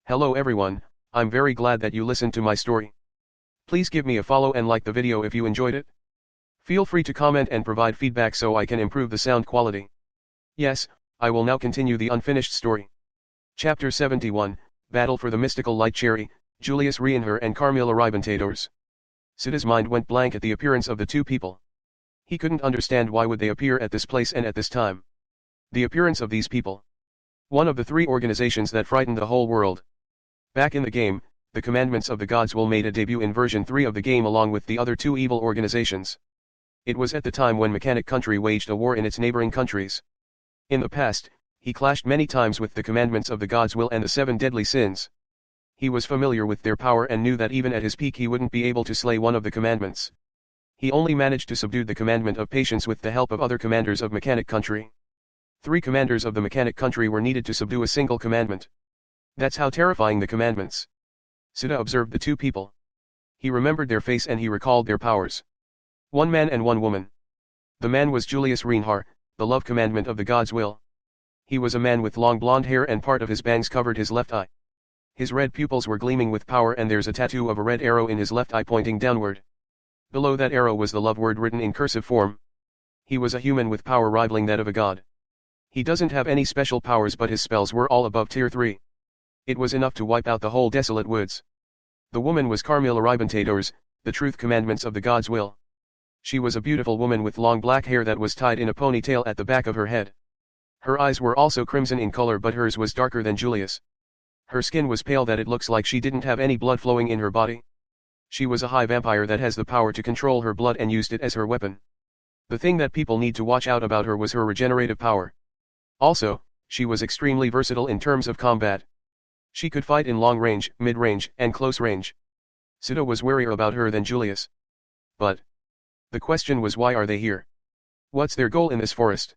Hello everyone, I'm very glad that you listened to my story. Please give me a follow and like the video if you enjoyed it. Feel free to comment and provide feedback so I can improve the sound quality. Yes, I will now continue the unfinished story. Chapter 71, Battle for the Mystical Light Cherry, Julius Reinher and Carmilla Ribentadors. Sida's mind went blank at the appearance of the two people. He couldn't understand why would they appear at this place and at this time. The appearance of these people. One of the three organizations that frightened the whole world. Back in the game, the Commandments of the Gods will made a debut in version 3 of the game along with the other two evil organizations. It was at the time when Mechanic Country waged a war in its neighboring countries. In the past, he clashed many times with the Commandments of the Gods will and the 7 deadly sins. He was familiar with their power and knew that even at his peak he wouldn't be able to slay one of the commandments. He only managed to subdue the commandment of patience with the help of other commanders of Mechanic Country. 3 commanders of the Mechanic Country were needed to subdue a single commandment. That's how terrifying the commandments. Sida observed the two people. He remembered their face and he recalled their powers. One man and one woman. The man was Julius Reinhar, the love commandment of the God's will. He was a man with long blonde hair and part of his bangs covered his left eye. His red pupils were gleaming with power and there's a tattoo of a red arrow in his left eye pointing downward. Below that arrow was the love word written in cursive form. He was a human with power rivaling that of a god. He doesn't have any special powers but his spells were all above tier 3. It was enough to wipe out the whole desolate woods. The woman was Carmilla Ribentadors, the truth commandments of the God's will. She was a beautiful woman with long black hair that was tied in a ponytail at the back of her head. Her eyes were also crimson in color but hers was darker than Julius. Her skin was pale that it looks like she didn't have any blood flowing in her body. She was a high vampire that has the power to control her blood and used it as her weapon. The thing that people need to watch out about her was her regenerative power. Also, she was extremely versatile in terms of combat. She could fight in long range, mid-range, and close range. Sida was warier about her than Julius. But the question was why are they here? What's their goal in this forest?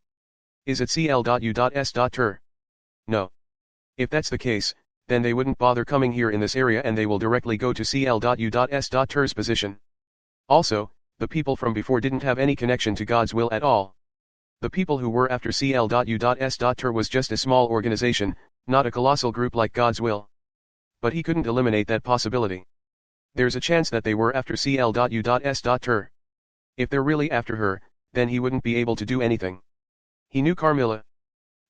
Is it cl.u.s.ter? No. If that's the case, then they wouldn't bother coming here in this area and they will directly go to cl.u.s.ter's position. Also, the people from before didn't have any connection to God's will at all. The people who were after cl.u.s.ter was just a small organization, not a colossal group like God's will. But he couldn't eliminate that possibility. There's a chance that they were after cl.u.s.ter. If they're really after her, then he wouldn't be able to do anything. He knew Carmilla.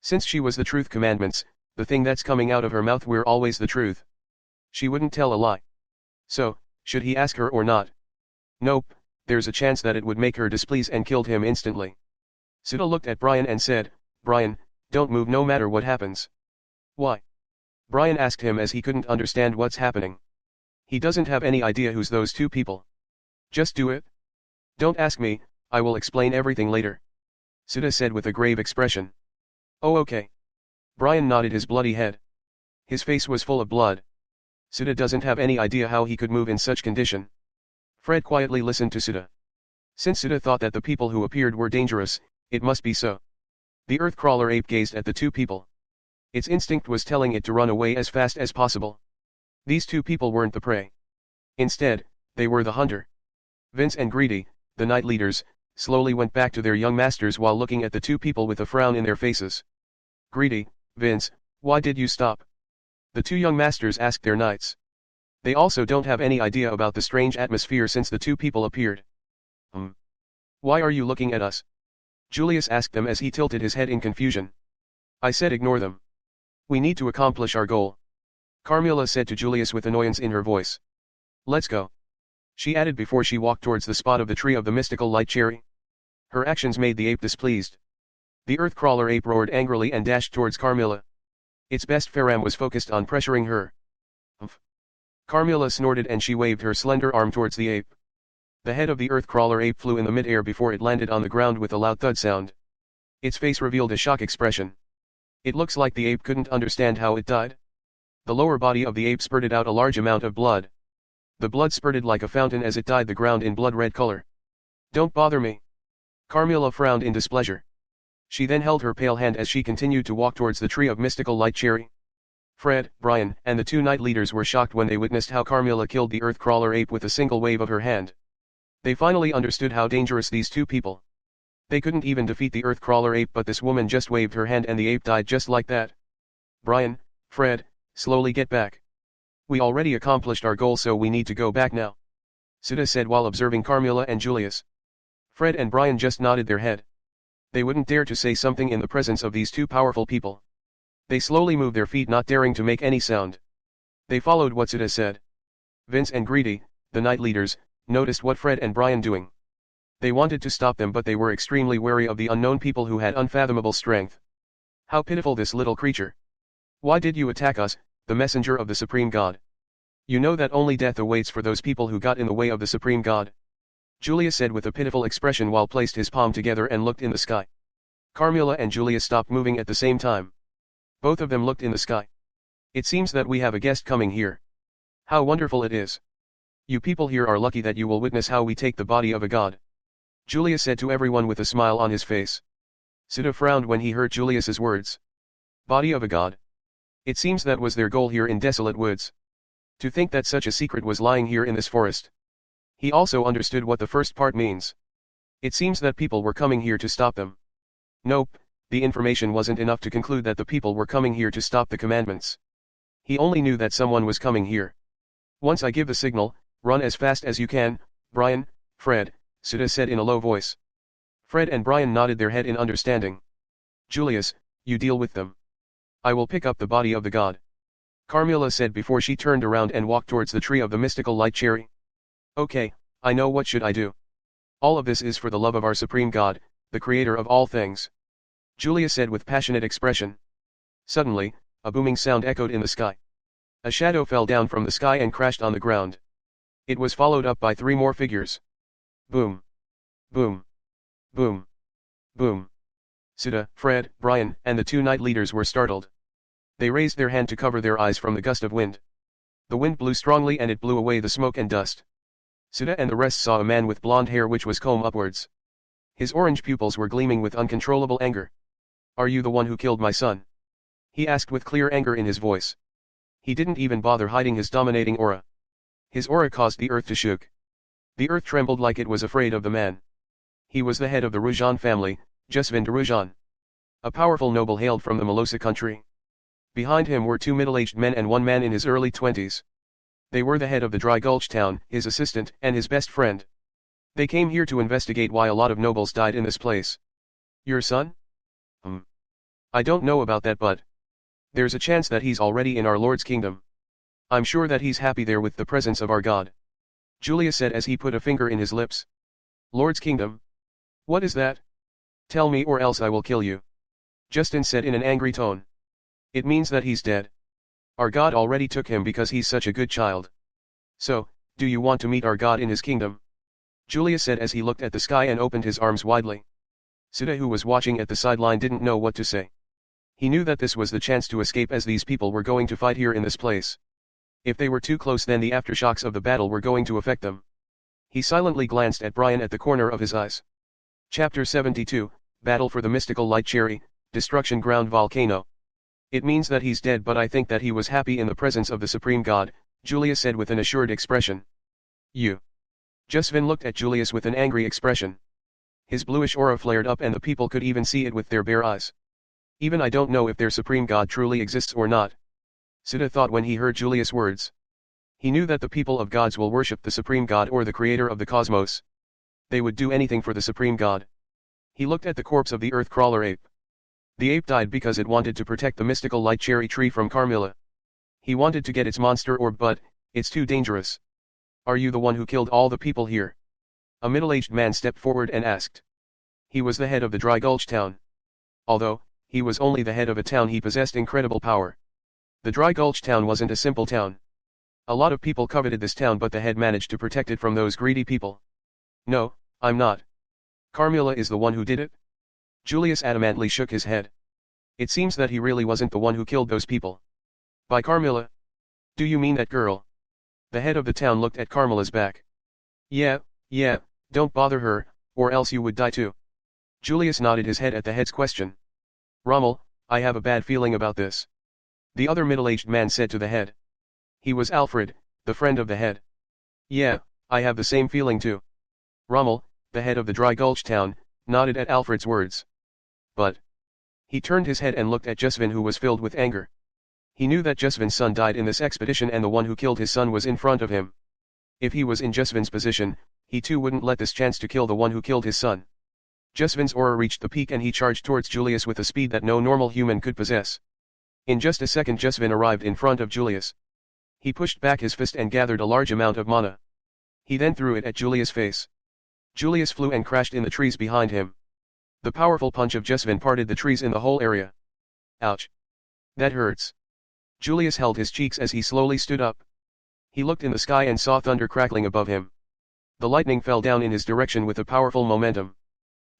Since she was the truth commandments, the thing that's coming out of her mouth were always the truth. She wouldn't tell a lie. So, should he ask her or not? Nope, there's a chance that it would make her displeased and killed him instantly. Sida looked at Brian and said, "Brian, don't move no matter what happens." "Why?" Brian asked him as he couldn't understand what's happening. He doesn't have any idea who's those two people. "Just do it. Don't ask me, I will explain everything later," Sida said with a grave expression. "Oh okay." Brian nodded his bloody head. His face was full of blood. Sida doesn't have any idea how he could move in such condition. Fred quietly listened to Sida. Since Sida thought that the people who appeared were dangerous, it must be so. The earth-crawler ape gazed at the two people. Its instinct was telling it to run away as fast as possible. These two people weren't the prey. Instead, they were the hunter. Vince and Greedy, the night leaders, slowly went back to their young masters while looking at the two people with a frown in their faces. "Greedy, Vince, why did you stop?" the two young masters asked their knights. They also don't have any idea about the strange atmosphere since the two people appeared. Why are you looking at us?" Julius asked them as he tilted his head in confusion. "I said ignore them. We need to accomplish our goal," Carmilla said to Julius with annoyance in her voice. "Let's go," she added before she walked towards the spot of the tree of the mystical light cherry. Her actions made the ape displeased. The earth-crawler ape roared angrily and dashed towards Carmilla. Its best Faram was focused on pressuring her. "Umph." Carmilla snorted and she waved her slender arm towards the ape. The head of the earth-crawler ape flew in the mid-air before it landed on the ground with a loud thud sound. Its face revealed a shock expression. It looks like the ape couldn't understand how it died. The lower body of the ape spurted out a large amount of blood. The blood spurted like a fountain as it dyed the ground in blood-red color. "Don't bother me." Carmilla frowned in displeasure. She then held her pale hand as she continued to walk towards the tree of mystical light cherry. Fred, Brian, and the two night leaders were shocked when they witnessed how Carmilla killed the earth-crawler ape with a single wave of her hand. They finally understood how dangerous these two people. They couldn't even defeat the earth-crawler ape but this woman just waved her hand and the ape died just like that. "Brian, Fred, slowly get back." We already accomplished our goal, so we need to go back now, Sita said while observing Carmilla and Julius. Fred and Brian just nodded their head. They wouldn't dare to say something in the presence of these two powerful people. They slowly moved their feet, not daring to make any sound. They followed what Sita said. Vince and Greedy, the night leaders, noticed what Fred and Brian doing. They wanted to stop them, but they were extremely wary of the unknown people who had unfathomable strength. How pitiful this little creature. Why did you attack us, the messenger of the Supreme God? You know that only death awaits for those people who got in the way of the Supreme God. Julius said with a pitiful expression while placed his palm together and looked in the sky. Carmilla and Julius stopped moving at the same time. Both of them looked in the sky. It seems that we have a guest coming here. How wonderful it is. You people here are lucky that you will witness how we take the body of a god. Julius said to everyone with a smile on his face. Sita frowned when he heard Julius's words. Body of a god. It seems that was their goal here in Desolate Woods. To think that such a secret was lying here in this forest. He also understood what the first part means. It seems that people were coming here to stop them. Nope, the information wasn't enough to conclude that the people were coming here to stop the commandments. He only knew that someone was coming here. Once I give the signal, run as fast as you can, Brian, Fred, Sita said in a low voice. Fred and Brian nodded their head in understanding. Julius, you deal with them. I will pick up the body of the god. Carmilla said before she turned around and walked towards the tree of the mystical light cherry. Okay, I know what should I do. All of this is for the love of our supreme God, the creator of all things. Julia said with passionate expression. Suddenly, a booming sound echoed in the sky. A shadow fell down from the sky and crashed on the ground. It was followed up by 3 more figures. Boom. Boom. Boom. Boom. Sita, Fred, Brian, and the 2 night leaders were startled. They raised their hand to cover their eyes from the gust of wind. The wind blew strongly and it blew away the smoke and dust. Sita and the rest saw a man with blonde hair which was combed upwards. His orange pupils were gleaming with uncontrollable anger. Are you the one who killed my son? He asked with clear anger in his voice. He didn't even bother hiding his dominating aura. His aura caused the earth to shook. The earth trembled like it was afraid of the man. He was the head of the Rujan family, Jasvin de Rujan. A powerful noble hailed from the Malosa country. Behind him were 2 middle-aged men and 1 man in his early 20s. They were the head of the Dry Gulch town, his assistant, and his best friend. They came here to investigate why a lot of nobles died in this place. Your son? I don't know about that, but there's a chance that he's already in our Lord's kingdom. I'm sure that he's happy there with the presence of our God. Julia said as he put a finger in his lips. Lord's kingdom? What is that? Tell me or else I will kill you. Justin said in an angry tone. It means that he's dead. Our God already took him because he's such a good child. So, do you want to meet our God in his kingdom? Julia said as he looked at the sky and opened his arms widely. Sita, who was watching at the sideline, didn't know what to say. He knew that this was the chance to escape, as these people were going to fight here in this place. If they were too close, then the aftershocks of the battle were going to affect them. He silently glanced at Brian at the corner of his eyes. Chapter 72, Battle for the Mystical Light Cherry, Destruction Ground Volcano. It means that he's dead, but I think that he was happy in the presence of the Supreme God, Julia said with an assured expression. You. Jusvin looked at Julius with an angry expression. His bluish aura flared up and the people could even see it with their bare eyes. Even I don't know if their Supreme God truly exists or not. Sita thought when he heard Julius' words. He knew that the people of gods will worship the Supreme God or the creator of the cosmos. They would do anything for the Supreme God. He looked at the corpse of the earth crawler ape. The ape died because it wanted to protect the mystical light cherry tree from Carmilla. He wanted to get its monster orb, but it's too dangerous. Are you the one who killed all the people here? A middle-aged man stepped forward and asked. He was the head of the Dry Gulch town. Although he was only the head of a town, he possessed incredible power. The Dry Gulch town wasn't a simple town. A lot of people coveted this town, but the head managed to protect it from those greedy people. No, I'm not. Carmilla is the one who did it? Julius adamantly shook his head. It seems that he really wasn't the one who killed those people. By Carmilla? Do you mean that girl? The head of the town looked at Carmilla's back. Yeah, don't bother her, or else you would die too. Julius nodded his head at the head's question. Rommel, I have a bad feeling about this. The other middle-aged man said to the head. He was Alfred, the friend of the head. Yeah, I have the same feeling too. Rommel, the head of the Dry Gulch town, nodded at Alfred's words. But he turned his head and looked at Jusvin, who was filled with anger. He knew that Jusvin's son died in this expedition and the one who killed his son was in front of him. If he was in Jusvin's position, he too wouldn't let this chance to kill the one who killed his son. Jusvin's aura reached the peak and he charged towards Julius with a speed that no normal human could possess. In just a second Jusvin arrived in front of Julius. He pushed back his fist and gathered a large amount of mana. He then threw it at Julius' face. Julius flew and crashed in the trees behind him. The powerful punch of Jusvin parted the trees in the whole area. Ouch. That hurts. Julius held his cheeks as he slowly stood up. He looked in the sky and saw thunder crackling above him. The lightning fell down in his direction with a powerful momentum.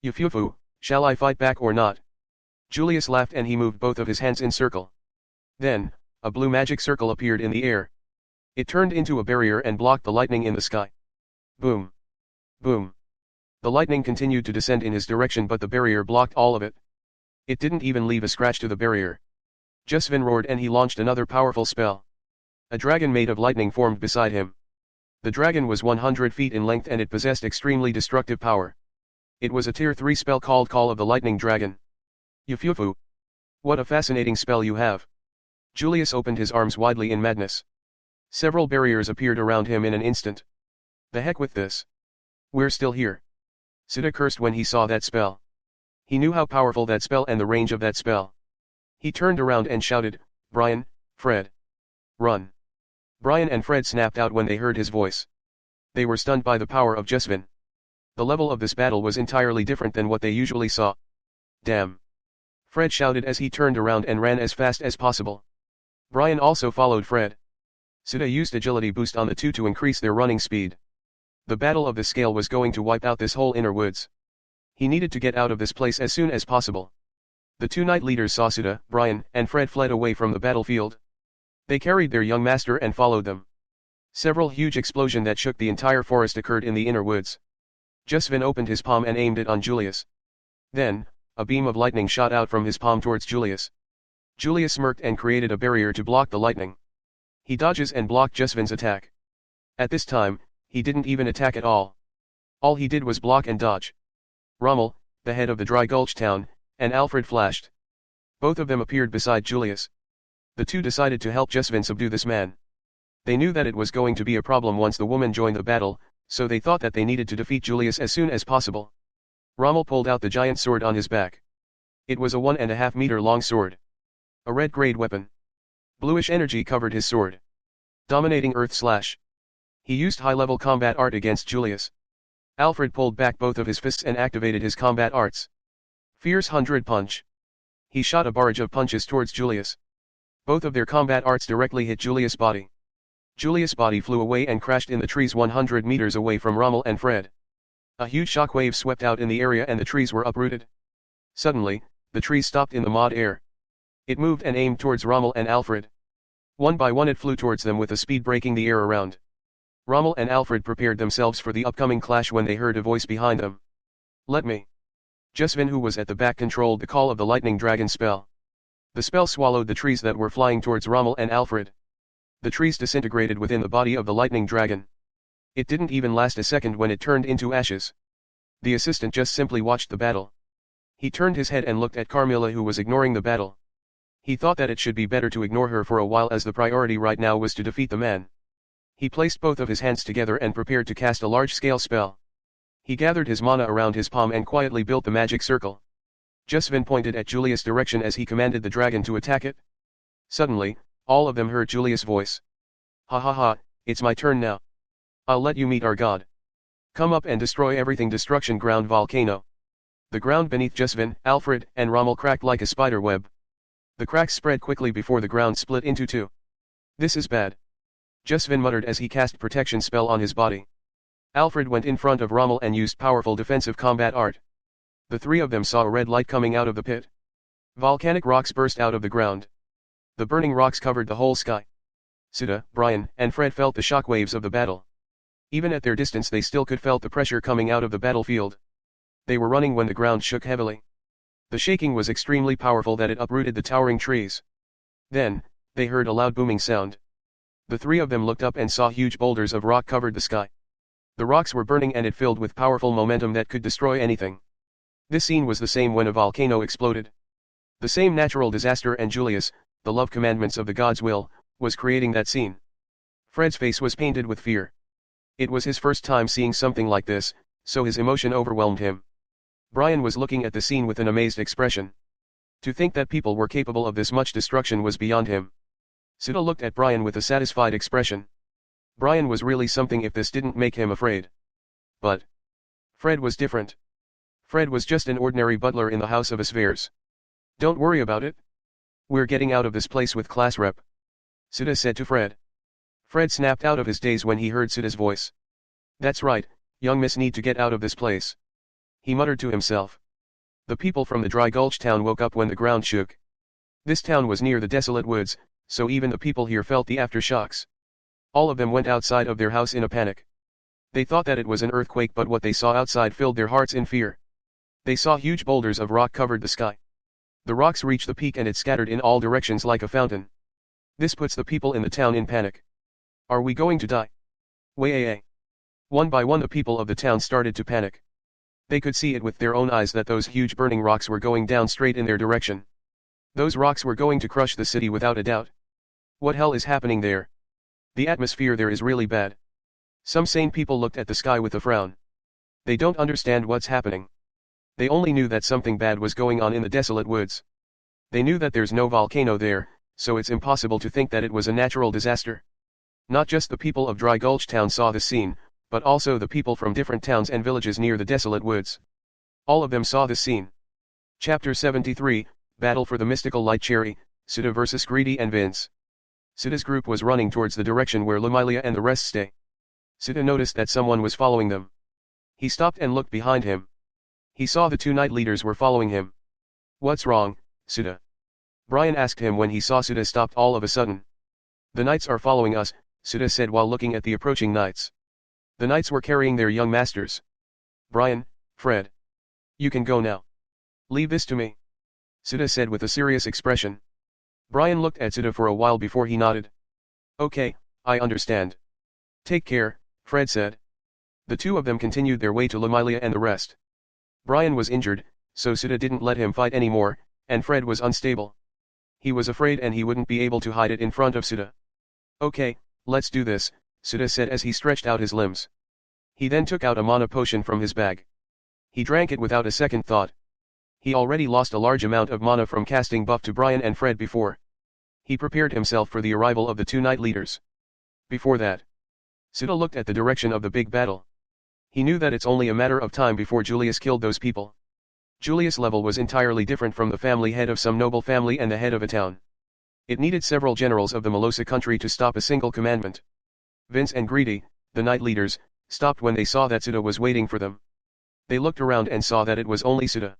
Yufufu, shall I fight back or not? Julius laughed and he moved both of his hands in circle. Then, a blue magic circle appeared in the air. It turned into a barrier and blocked the lightning in the sky. Boom. Boom. The lightning continued to descend in his direction but the barrier blocked all of it. It didn't even leave a scratch to the barrier. Jusvin roared and he launched another powerful spell. A dragon made of lightning formed beside him. The dragon was 100 feet in length and it possessed extremely destructive power. It was a tier 3 spell called Call of the Lightning Dragon. Yufufu. What a fascinating spell you have. Julius opened his arms widely in madness. Several barriers appeared around him in an instant. The heck with this. We're still here. Suda cursed when he saw that spell. He knew how powerful that spell and the range of that spell. He turned around and shouted, Brian, Fred. Run. Brian and Fred snapped out when they heard his voice. They were stunned by the power of Jusvin. The level of this battle was entirely different than what they usually saw. Damn. Fred shouted as he turned around and ran as fast as possible. Brian also followed Fred. Suda used agility boost on the two to increase their running speed. The battle of the scale was going to wipe out this whole inner woods. He needed to get out of this place as soon as possible. The two knight leaders saw Suda, Brian, and Fred fled away from the battlefield. They carried their young master and followed them. Several huge explosions that shook the entire forest occurred in the inner woods. Jusvin opened his palm and aimed it on Julius. Then, a beam of lightning shot out from his palm towards Julius. Julius smirked and created a barrier to block the lightning. He dodges and blocked Jusvin's attack. At this time, he didn't even attack at all. All he did was block and dodge. Rommel, the head of the Dry Gulch town, and Alfred flashed. Both of them appeared beside Julius. The two decided to help Jusvin subdue this man. They knew that it was going to be a problem once the woman joined the battle, so they thought that they needed to defeat Julius as soon as possible. Rommel pulled out the giant sword on his back. It was a 1.5 meter long sword. A red-grade weapon. Bluish energy covered his sword. Dominating Earth Slash. He used high-level combat art against Julius. Alfred pulled back both of his fists and activated his combat arts. Fierce 100 punch. He shot a barrage of punches towards Julius. Both of their combat arts directly hit Julius' body. Julius' body flew away and crashed in the trees 100 meters away from Rommel and Fred. A huge shockwave swept out in the area and the trees were uprooted. Suddenly, the trees stopped in the mid-air. It moved and aimed towards Rommel and Alfred. One by one it flew towards them with a speed breaking the air around. Rommel and Alfred prepared themselves for the upcoming clash when they heard a voice behind them. Let me. Jusvin, who was at the back, controlled the Call of the Lightning Dragon spell. The spell swallowed the trees that were flying towards Rommel and Alfred. The trees disintegrated within the body of the lightning dragon. It didn't even last a second when it turned into ashes. The assistant just simply watched the battle. He turned his head and looked at Carmilla, who was ignoring the battle. He thought that it should be better to ignore her for a while, as the priority right now was to defeat the man. He placed both of his hands together and prepared to cast a large-scale spell. He gathered his mana around his palm and quietly built the magic circle. Jusvin pointed at Julius' direction as he commanded the dragon to attack it. Suddenly, all of them heard Julius' voice. Ha ha ha, it's my turn now. I'll let you meet our god. Come up and destroy everything. Destruction ground volcano. The ground beneath Jusvin, Alfred, and Rommel cracked like a spider web. The cracks spread quickly before the ground split into two. This is bad. Jusvin muttered as he cast protection spell on his body. Alfred went in front of Rommel and used powerful defensive combat art. The three of them saw a red light coming out of the pit. Volcanic rocks burst out of the ground. The burning rocks covered the whole sky. Suda, Brian, and Fred felt the shock waves of the battle. Even at their distance they still could felt the pressure coming out of the battlefield. They were running when the ground shook heavily. The shaking was extremely powerful that it uprooted the towering trees. Then, they heard a loud booming sound. The three of them looked up and saw huge boulders of rock covered the sky. The rocks were burning and it filled with powerful momentum that could destroy anything. This scene was the same when a volcano exploded. The same natural disaster, and Julius, the love commandments of the God's will, was creating that scene. Fred's face was painted with fear. It was his first time seeing something like this, so his emotion overwhelmed him. Brian was looking at the scene with an amazed expression. To think that people were capable of this much destruction was beyond him. Sita looked at Brian with a satisfied expression. Brian was really something if this didn't make him afraid. But Fred was different. Fred was just an ordinary butler in the House of Affairs. Don't worry about it. We're getting out of this place with class rep. Sita said to Fred. Fred snapped out of his daze when he heard Sita's voice. That's right, young miss need to get out of this place. He muttered to himself. The people from the Dry Gulch town woke up when the ground shook. This town was near the desolate woods, so even the people here felt the aftershocks. All of them went outside of their house in a panic. They thought that it was an earthquake, but what they saw outside filled their hearts in fear. They saw huge boulders of rock covered the sky. The rocks reached the peak and it scattered in all directions like a fountain. This puts the people in the town in panic. Are we going to die? Way. One by one the people of the town started to panic. They could see it with their own eyes that those huge burning rocks were going down straight in their direction. Those rocks were going to crush the city without a doubt. What hell is happening there? The atmosphere there is really bad. Some sane people looked at the sky with a frown. They don't understand what's happening. They only knew that something bad was going on in the desolate woods. They knew that there's no volcano there, so it's impossible to think that it was a natural disaster. Not just the people of Dry Gulch town saw the scene, but also the people from different towns and villages near the desolate woods. All of them saw the scene. Chapter 73, Battle for the Mystical Light Cherry, Sita vs. Greedy and Vince. Sita's group was running towards the direction where Lamilia and the rest stay. Sita noticed that someone was following them. He stopped and looked behind him. He saw the two knight leaders were following him. What's wrong, Sita? Brian asked him when he saw Sita stopped all of a sudden. The knights are following us, Sita said while looking at the approaching knights. The knights were carrying their young masters. Brian, Fred. You can go now. Leave this to me. Sita said with a serious expression. Brian looked at Sita for a while before he nodded. Okay, I understand. Take care, Fred said. The two of them continued their way to Lamilia and the rest. Brian was injured, so Sita didn't let him fight anymore, and Fred was unstable. He was afraid and he wouldn't be able to hide it in front of Sita. Okay, let's do this, Sita said as he stretched out his limbs. He then took out a mana potion from his bag. He drank it without a second thought. He already lost a large amount of mana from casting buff to Brian and Fred before. He prepared himself for the arrival of the two knight leaders. Before that, Sita looked at the direction of the big battle. He knew that it's only a matter of time before Julius killed those people. Julius' level was entirely different from the family head of some noble family and the head of a town. It needed several generals of the Melosa country to stop a single commandment. Vince and Greedy, the knight leaders, stopped when they saw that Sita was waiting for them. They looked around and saw that it was only Sita.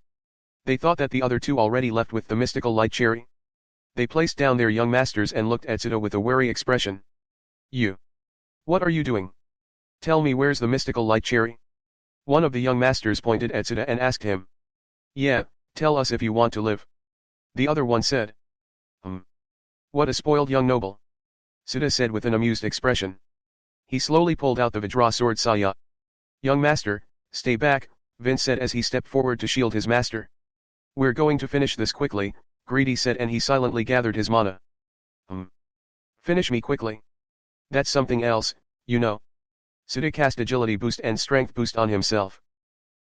They thought that the other two already left with the mystical light cherry. They placed down their young masters and looked at Sita with a wary expression. You. What are you doing? Tell me, where's the mystical light cherry? One of the young masters pointed at Sita and asked him. Yeah, tell us if you want to live. The other one said. What a spoiled young noble. Sita said with an amused expression. He slowly pulled out the Vajra sword Saya. Young master, stay back, Vince said as he stepped forward to shield his master. We're going to finish this quickly, Greedy said, and he silently gathered his mana. Finish me quickly. That's something else, you know. Sita cast agility boost and strength boost on himself.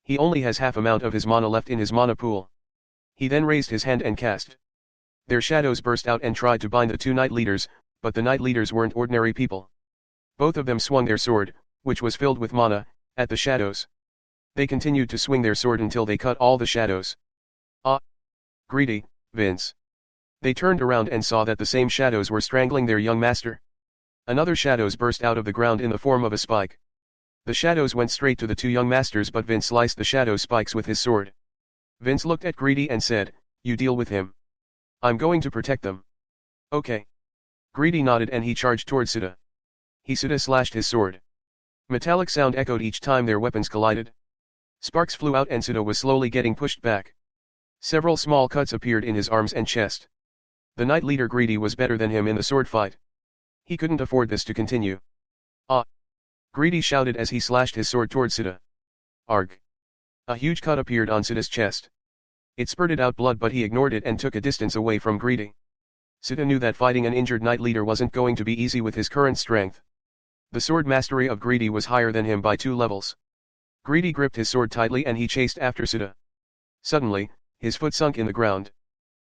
He only has half amount of his mana left in his mana pool. He then raised his hand and cast. Their shadows burst out and tried to bind the two knight leaders, but the knight leaders weren't ordinary people. Both of them swung their sword, which was filled with mana, at the shadows. They continued to swing their sword until they cut all the shadows. Greedy, Vince. They turned around and saw that the same shadows were strangling their young master. Another shadows burst out of the ground in the form of a spike. The shadows went straight to the two young masters, but Vince sliced the shadow spikes with his sword. Vince looked at Greedy and said, You deal with him. I'm going to protect them. Okay. Greedy nodded and he charged towards Sita. Sita slashed his sword. Metallic sound echoed each time their weapons collided. Sparks flew out and Sita was slowly getting pushed back. Several small cuts appeared in his arms and chest. The knight leader Greedy was better than him in the sword fight. He couldn't afford this to continue. Greedy shouted as he slashed his sword towards Sita. Arg. A huge cut appeared on Sita's chest. It spurted out blood, but he ignored it and took a distance away from Greedy. Sita knew that fighting an injured knight leader wasn't going to be easy with his current strength. The sword mastery of Greedy was higher than him by 2 levels. Greedy gripped his sword tightly and he chased after Sita. Suddenly, his foot sunk in the ground.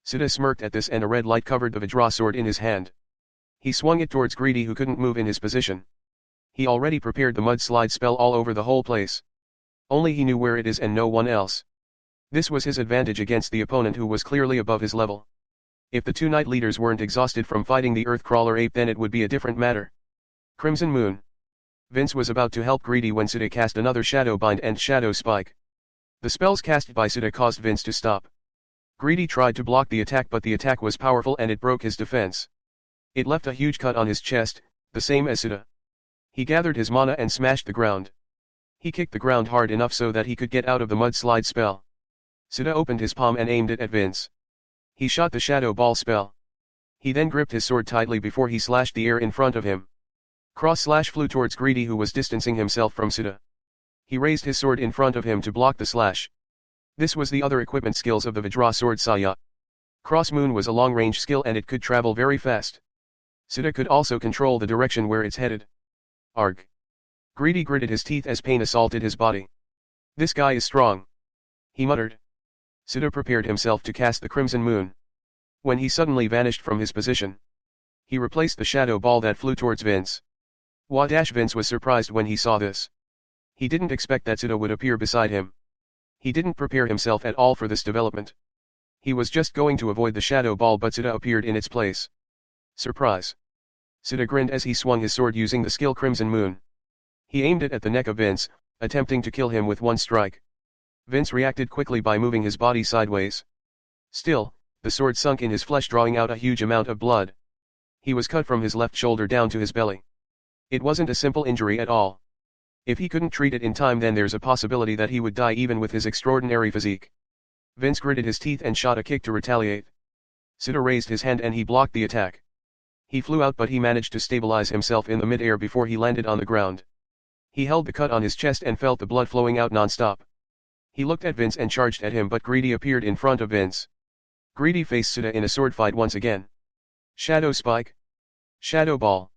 Sita smirked at this and a red light covered the Vajra sword in his hand. He swung it towards Greedy who couldn't move in his position. He already prepared the mudslide spell all over the whole place. Only he knew where it is and no one else. This was his advantage against the opponent who was clearly above his level. If the 2 knight leaders weren't exhausted from fighting the Earthcrawler ape then it would be a different matter. Crimson Moon. Vince was about to help Greedy when Sita cast another Shadow Bind and Shadow Spike. The spells cast by Sita caused Vince to stop. Greedy tried to block the attack but the attack was powerful and it broke his defense. It left a huge cut on his chest, the same as Sita. He gathered his mana and smashed the ground. He kicked the ground hard enough so that he could get out of the mudslide spell. Sita opened his palm and aimed it at Vince. He shot the Shadow Ball spell. He then gripped his sword tightly before he slashed the air in front of him. Cross slash flew towards Greedy who was distancing himself from Sita. He raised his sword in front of him to block the slash. This was the other equipment skills of the Vajra sword Saya. Cross Moon was a long-range skill and it could travel very fast. Sita could also control the direction where it's headed. Arg. Greedy gritted his teeth as pain assaulted his body. This guy is strong. He muttered. Sita prepared himself to cast the Crimson Moon. When he suddenly vanished from his position, he replaced the shadow ball that flew towards Vince. Vince was surprised when he saw this. He didn't expect that Sita would appear beside him. He didn't prepare himself at all for this development. He was just going to avoid the shadow ball but Sita appeared in its place. Surprise. Sita grinned as he swung his sword using the skill Crimson Moon. He aimed it at the neck of Vince, attempting to kill him with one strike. Vince reacted quickly by moving his body sideways. Still, the sword sunk in his flesh drawing out a huge amount of blood. He was cut from his left shoulder down to his belly. It wasn't a simple injury at all. If he couldn't treat it in time then there's a possibility that he would die even with his extraordinary physique. Vince gritted his teeth and shot a kick to retaliate. Sita raised his hand and he blocked the attack. He flew out but he managed to stabilize himself in the mid-air before he landed on the ground. He held the cut on his chest and felt the blood flowing out non-stop. He looked at Vince and charged at him but Greedy appeared in front of Vince. Greedy faced Sita in a sword fight once again. Shadow Spike. Shadow Ball.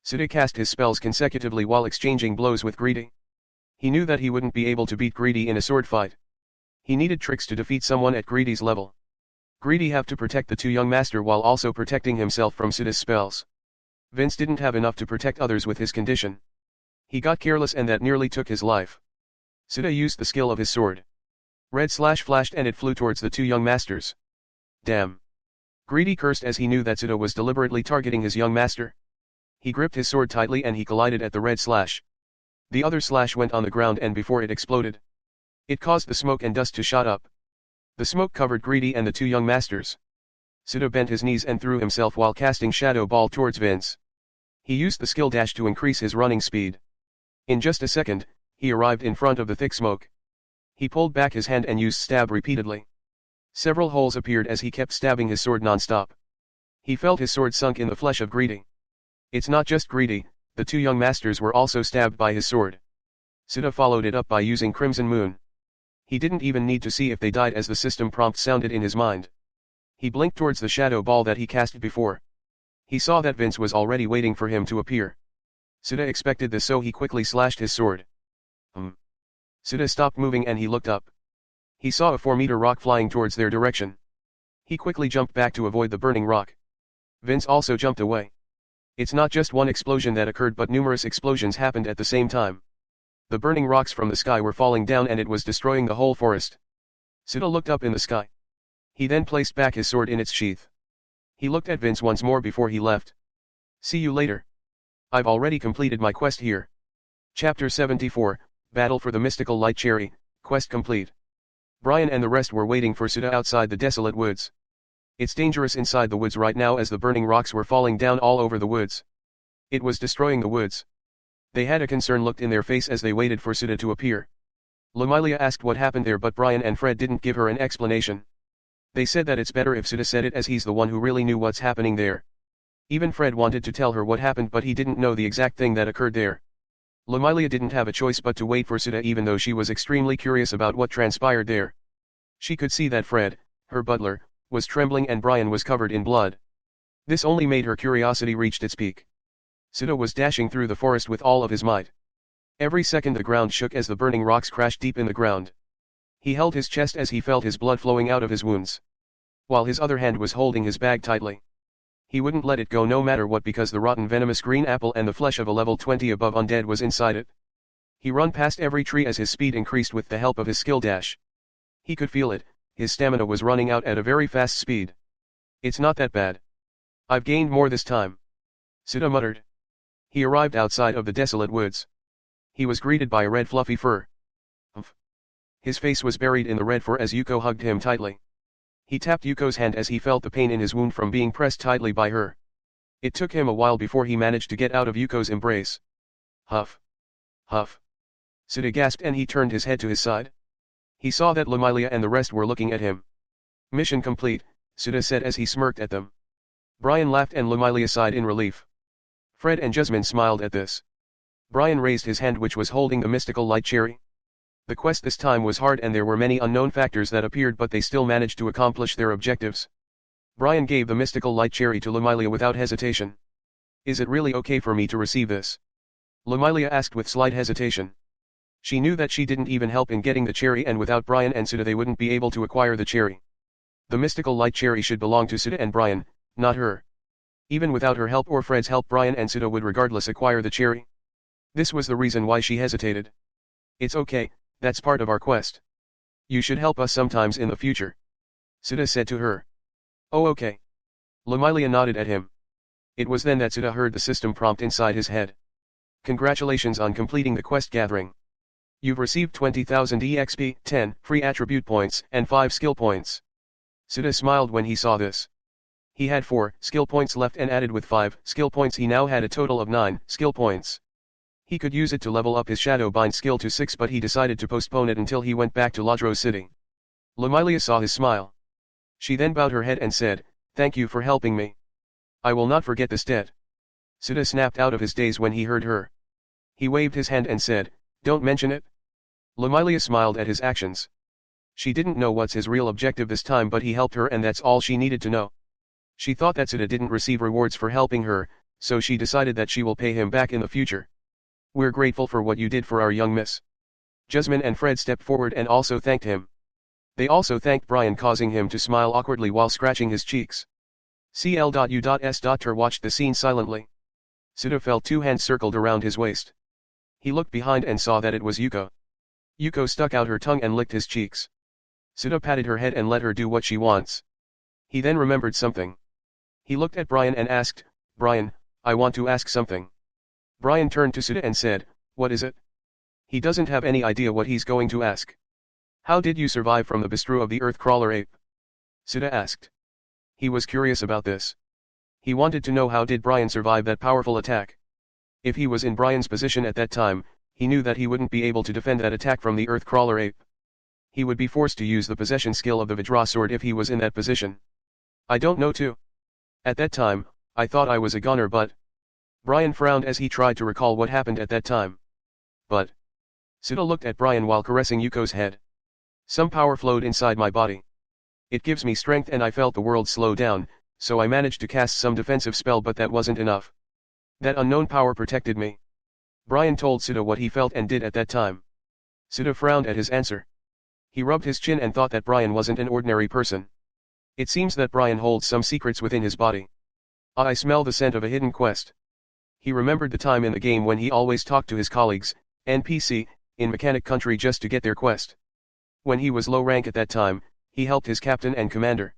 Sita cast his spells consecutively while exchanging blows with Greedy. He knew that he wouldn't be able to beat Greedy in a sword fight. He needed tricks to defeat someone at Greedy's level. Greedy had to protect the two young master while also protecting himself from Sita's spells. Vince didn't have enough to protect others with his condition. He got careless and that nearly took his life. Sita used the skill of his sword. Red slash flashed and it flew towards the two young masters. Damn. Greedy cursed as he knew that Sita was deliberately targeting his young master. He gripped his sword tightly and he collided at the red slash. The other slash went on the ground and before it exploded, it caused the smoke and dust to shot up. The smoke covered Greedy and the two young masters. Sita bent his knees and threw himself while casting Shadow Ball towards Vince. He used the skill dash to increase his running speed. In just a second, he arrived in front of the thick smoke. He pulled back his hand and used stab repeatedly. Several holes appeared as he kept stabbing his sword non-stop. He felt his sword sunk in the flesh of Greedy. It's not just Greedy, the two young masters were also stabbed by his sword. Sita followed it up by using Crimson Moon. He didn't even need to see if they died as the system prompt sounded in his mind. He blinked towards the shadow ball that he cast before. He saw that Vince was already waiting for him to appear. Sita expected this so he quickly slashed his sword. Sita stopped moving and he looked up. He saw a 4-meter rock flying towards their direction. He quickly jumped back to avoid the burning rock. Vince also jumped away. It's not just one explosion that occurred but numerous explosions happened at the same time. The burning rocks from the sky were falling down and it was destroying the whole forest. Sita looked up in the sky. He then placed back his sword in its sheath. He looked at Vince once more before he left. See you later. I've already completed my quest here. Chapter 74, Battle for the Mystical Light Cherry, quest complete. Brian and the rest were waiting for Sita outside the desolate woods. It's dangerous inside the woods right now as the burning rocks were falling down all over the woods. It was destroying the woods. They had a concerned look in their face as they waited for Sita to appear. Lamilia asked what happened there but Brian and Fred didn't give her an explanation. They said that it's better if Sita said it as he's the one who really knew what's happening there. Even Fred wanted to tell her what happened but he didn't know the exact thing that occurred there. Lamilia didn't have a choice but to wait for Sita even though she was extremely curious about what transpired there. She could see that Fred, her butler, was trembling and Brian was covered in blood. This only made her curiosity reach its peak. Sita was dashing through the forest with all of his might. Every second the ground shook as the burning rocks crashed deep in the ground. He held his chest as he felt his blood flowing out of his wounds, while his other hand was holding his bag tightly. He wouldn't let it go no matter what because the rotten venomous green apple and the flesh of a level 20 above undead was inside it. He run past every tree as his speed increased with the help of his skill dash. He could feel it, his stamina was running out at a very fast speed. It's not that bad. I've gained more this time. Sita muttered. He arrived outside of the desolate woods. He was greeted by a red fluffy fur. Humph. His face was buried in the red fur as Yuko hugged him tightly. He tapped Yuko's hand as he felt the pain in his wound from being pressed tightly by her. It took him a while before he managed to get out of Yuko's embrace. Huff. Huff. Sita gasped and he turned his head to his side. He saw that Lamilia and the rest were looking at him. Mission complete, Sita said as he smirked at them. Brian laughed and Lamilia sighed in relief. Fred and Jasmine smiled at this. Brian raised his hand which was holding the mystical light cherry. The quest this time was hard and there were many unknown factors that appeared but they still managed to accomplish their objectives. Brian gave the mystical light cherry to Lamilia without hesitation. Is it really okay for me to receive this? Lamilia asked with slight hesitation. She knew that she didn't even help in getting the cherry and without Brian and Sita they wouldn't be able to acquire the cherry. The mystical light cherry should belong to Sita and Brian, not her. Even without her help or Fred's help Brian and Sita would regardless acquire the cherry. This was the reason why she hesitated. It's okay, that's part of our quest. You should help us sometimes in the future. Sita said to her. Oh okay. Lamilia nodded at him. It was then that Sita heard the system prompt inside his head. Congratulations on completing the quest gathering. You've received 20,000 EXP, 10 free attribute points, and 5 skill points. Sita smiled when he saw this. He had 4 skill points left and added with 5 skill points he now had a total of 9 skill points. He could use it to level up his Shadow Bind skill to 6 but he decided to postpone it until he went back to Ladro City. Lamilia saw his smile. She then bowed her head and said, Thank you for helping me. I will not forget this debt. Sita snapped out of his daze when he heard her. He waved his hand and said, Don't mention it. Lamilia smiled at his actions. She didn't know what's his real objective this time but he helped her and that's all she needed to know. She thought that Sita didn't receive rewards for helping her, so she decided that she will pay him back in the future. We're grateful for what you did for our young miss. Jasmine and Fred stepped forward and also thanked him. They also thanked Brian causing him to smile awkwardly while scratching his cheeks. CL.U.S. watched the scene silently. Sita felt 2 hands circled around his waist. He looked behind and saw that it was Yuko. Yuko stuck out her tongue and licked his cheeks. Sita patted her head and let her do what she wants. He then remembered something. He looked at Brian and asked, Brian, I want to ask something. Brian turned to Sita and said, What is it? He doesn't have any idea what he's going to ask. How did you survive from the bistro of the earth crawler ape? Sita asked. He was curious about this. He wanted to know how did Brian survive that powerful attack. If he was in Brian's position at that time, he knew that he wouldn't be able to defend that attack from the earth crawler ape. He would be forced to use the possession skill of the Vajra sword if he was in that position. I don't know too. At that time, I thought I was a goner but... Brian frowned as he tried to recall what happened at that time. But... Sita looked at Brian while caressing Yuko's head. Some power flowed inside my body. It gives me strength and I felt the world slow down, so I managed to cast some defensive spell but that wasn't enough. That unknown power protected me. Brian told Sita what he felt and did at that time. Sita frowned at his answer. He rubbed his chin and thought that Brian wasn't an ordinary person. It seems that Brian holds some secrets within his body. I smell the scent of a hidden quest. He remembered the time in the game when he always talked to his colleagues, NPC, in Mechanic Country just to get their quest. When he was low rank at that time, he helped his captain and commander.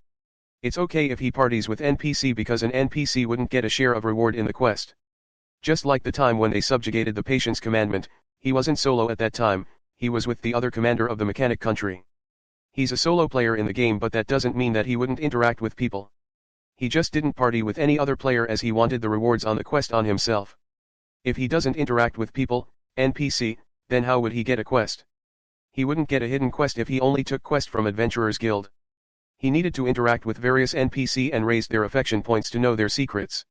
It's okay if he parties with NPC because an NPC wouldn't get a share of reward in the quest. Just like the time when they subjugated the Patience Commandment, he wasn't solo at that time, he was with the other commander of the Mechanic Country. He's a solo player in the game but that doesn't mean that he wouldn't interact with people. He just didn't party with any other player as he wanted the rewards on the quest on himself. If he doesn't interact with people, NPC, then how would he get a quest? He wouldn't get a hidden quest if he only took quest from Adventurers Guild. He needed to interact with various NPC and raise their affection points to know their secrets.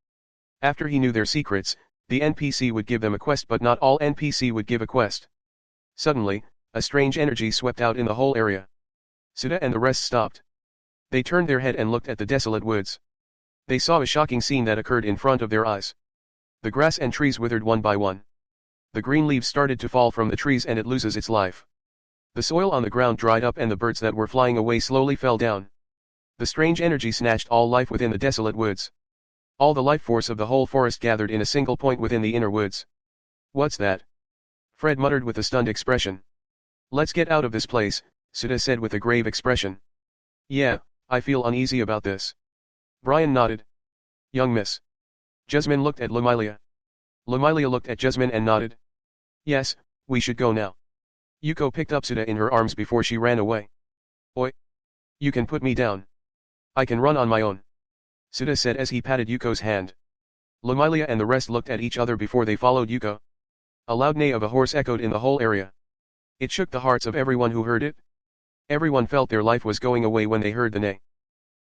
After he knew their secrets, the NPC would give them a quest but not all NPC would give a quest. Suddenly, a strange energy swept out in the whole area. Sita and the rest stopped. They turned their head and looked at the desolate woods. They saw a shocking scene that occurred in front of their eyes. The grass and trees withered one by one. The green leaves started to fall from the trees and it loses its life. The soil on the ground dried up and the birds that were flying away slowly fell down. The strange energy snatched all life within the desolate woods. All the life force of the whole forest gathered in a single point within the inner woods. What's that? Fred muttered with a stunned expression. Let's get out of this place, Sita said with a grave expression. Yeah, I feel uneasy about this. Brian nodded. Young miss. Jasmine looked at Lamilia. Lamilia looked at Jasmine and nodded. Yes, we should go now. Yuko picked up Sita in her arms before she ran away. Oi. You can put me down. I can run on my own. Sita said as he patted Yuko's hand. Lamilia and the rest looked at each other before they followed Yuko. A loud neigh of a horse echoed in the whole area. It shook the hearts of everyone who heard it. Everyone felt their life was going away when they heard the neigh.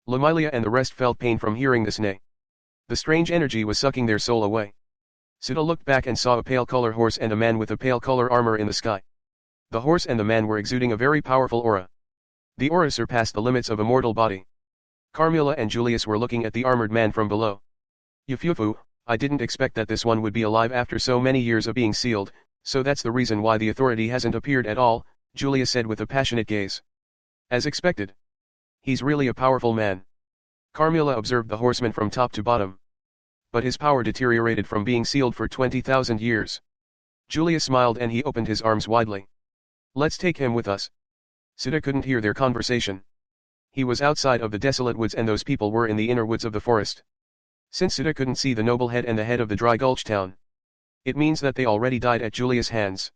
Lamilia and the rest felt pain from hearing this neigh. The strange energy was sucking their soul away. Sita looked back and saw a pale color horse and a man with a pale color armor in the sky. The horse and the man were exuding a very powerful aura. The aura surpassed the limits of a mortal body. Carmilla and Julius were looking at the armored man from below. Yufufu, I didn't expect that this one would be alive after so many years of being sealed, so that's the reason why the authority hasn't appeared at all, Julius said with a passionate gaze. As expected. He's really a powerful man. Carmilla observed the horseman from top to bottom. But his power deteriorated from being sealed for 20,000 years. Julius smiled and he opened his arms widely. Let's take him with us. Sita couldn't hear their conversation. He was outside of the desolate woods and those people were in the inner woods of the forest. Since Sita couldn't see the noble head and the head of the Dry Gulch town, it means that they already died at Julius' hands.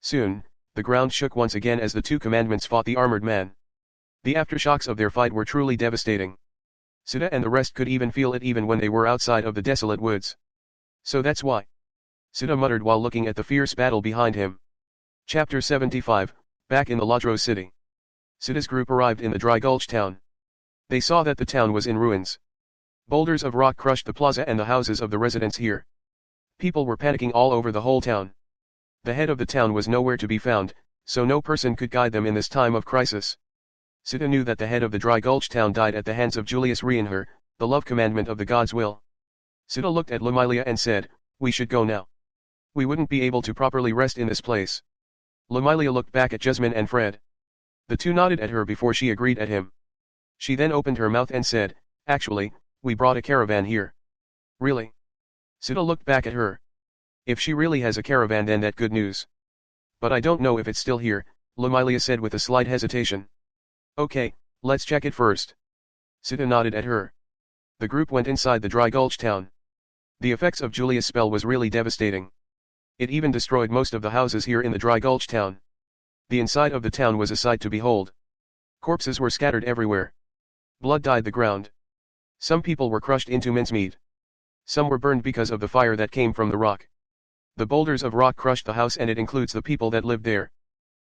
Soon, the ground shook once again as the two commandments fought the armored man. The aftershocks of their fight were truly devastating. Sita and the rest could even feel it even when they were outside of the desolate woods. So that's why. Sita muttered while looking at the fierce battle behind him. Chapter 75, back in the Ladros city. Sita's group arrived in the Dry Gulch town. They saw that the town was in ruins. Boulders of rock crushed the plaza and the houses of the residents here. People were panicking all over the whole town. The head of the town was nowhere to be found, so no person could guide them in this time of crisis. Sita knew that the head of the Dry Gulch town died at the hands of Julius Reinher, the love commandment of the god's will. Sita looked at Lamilia and said, we should go now. We wouldn't be able to properly rest in this place. Lamilia looked back at Jasmine and Fred. The two nodded at her before she agreed at him. She then opened her mouth and said, actually, we brought a caravan here. Really? Sita looked back at her. If she really has a caravan then that's good news. But I don't know if it's still here, Lamilia said with a slight hesitation. Okay, let's check it first. Sita nodded at her. The group went inside the Dry Gulch town. The effects of Julius' spell was really devastating. It even destroyed most of the houses here in the Dry Gulch town. The inside of the town was a sight to behold. Corpses were scattered everywhere. Blood dyed the ground. Some people were crushed into mincemeat. Some were burned because of the fire that came from the rock. The boulders of rock crushed the house and it includes the people that lived there.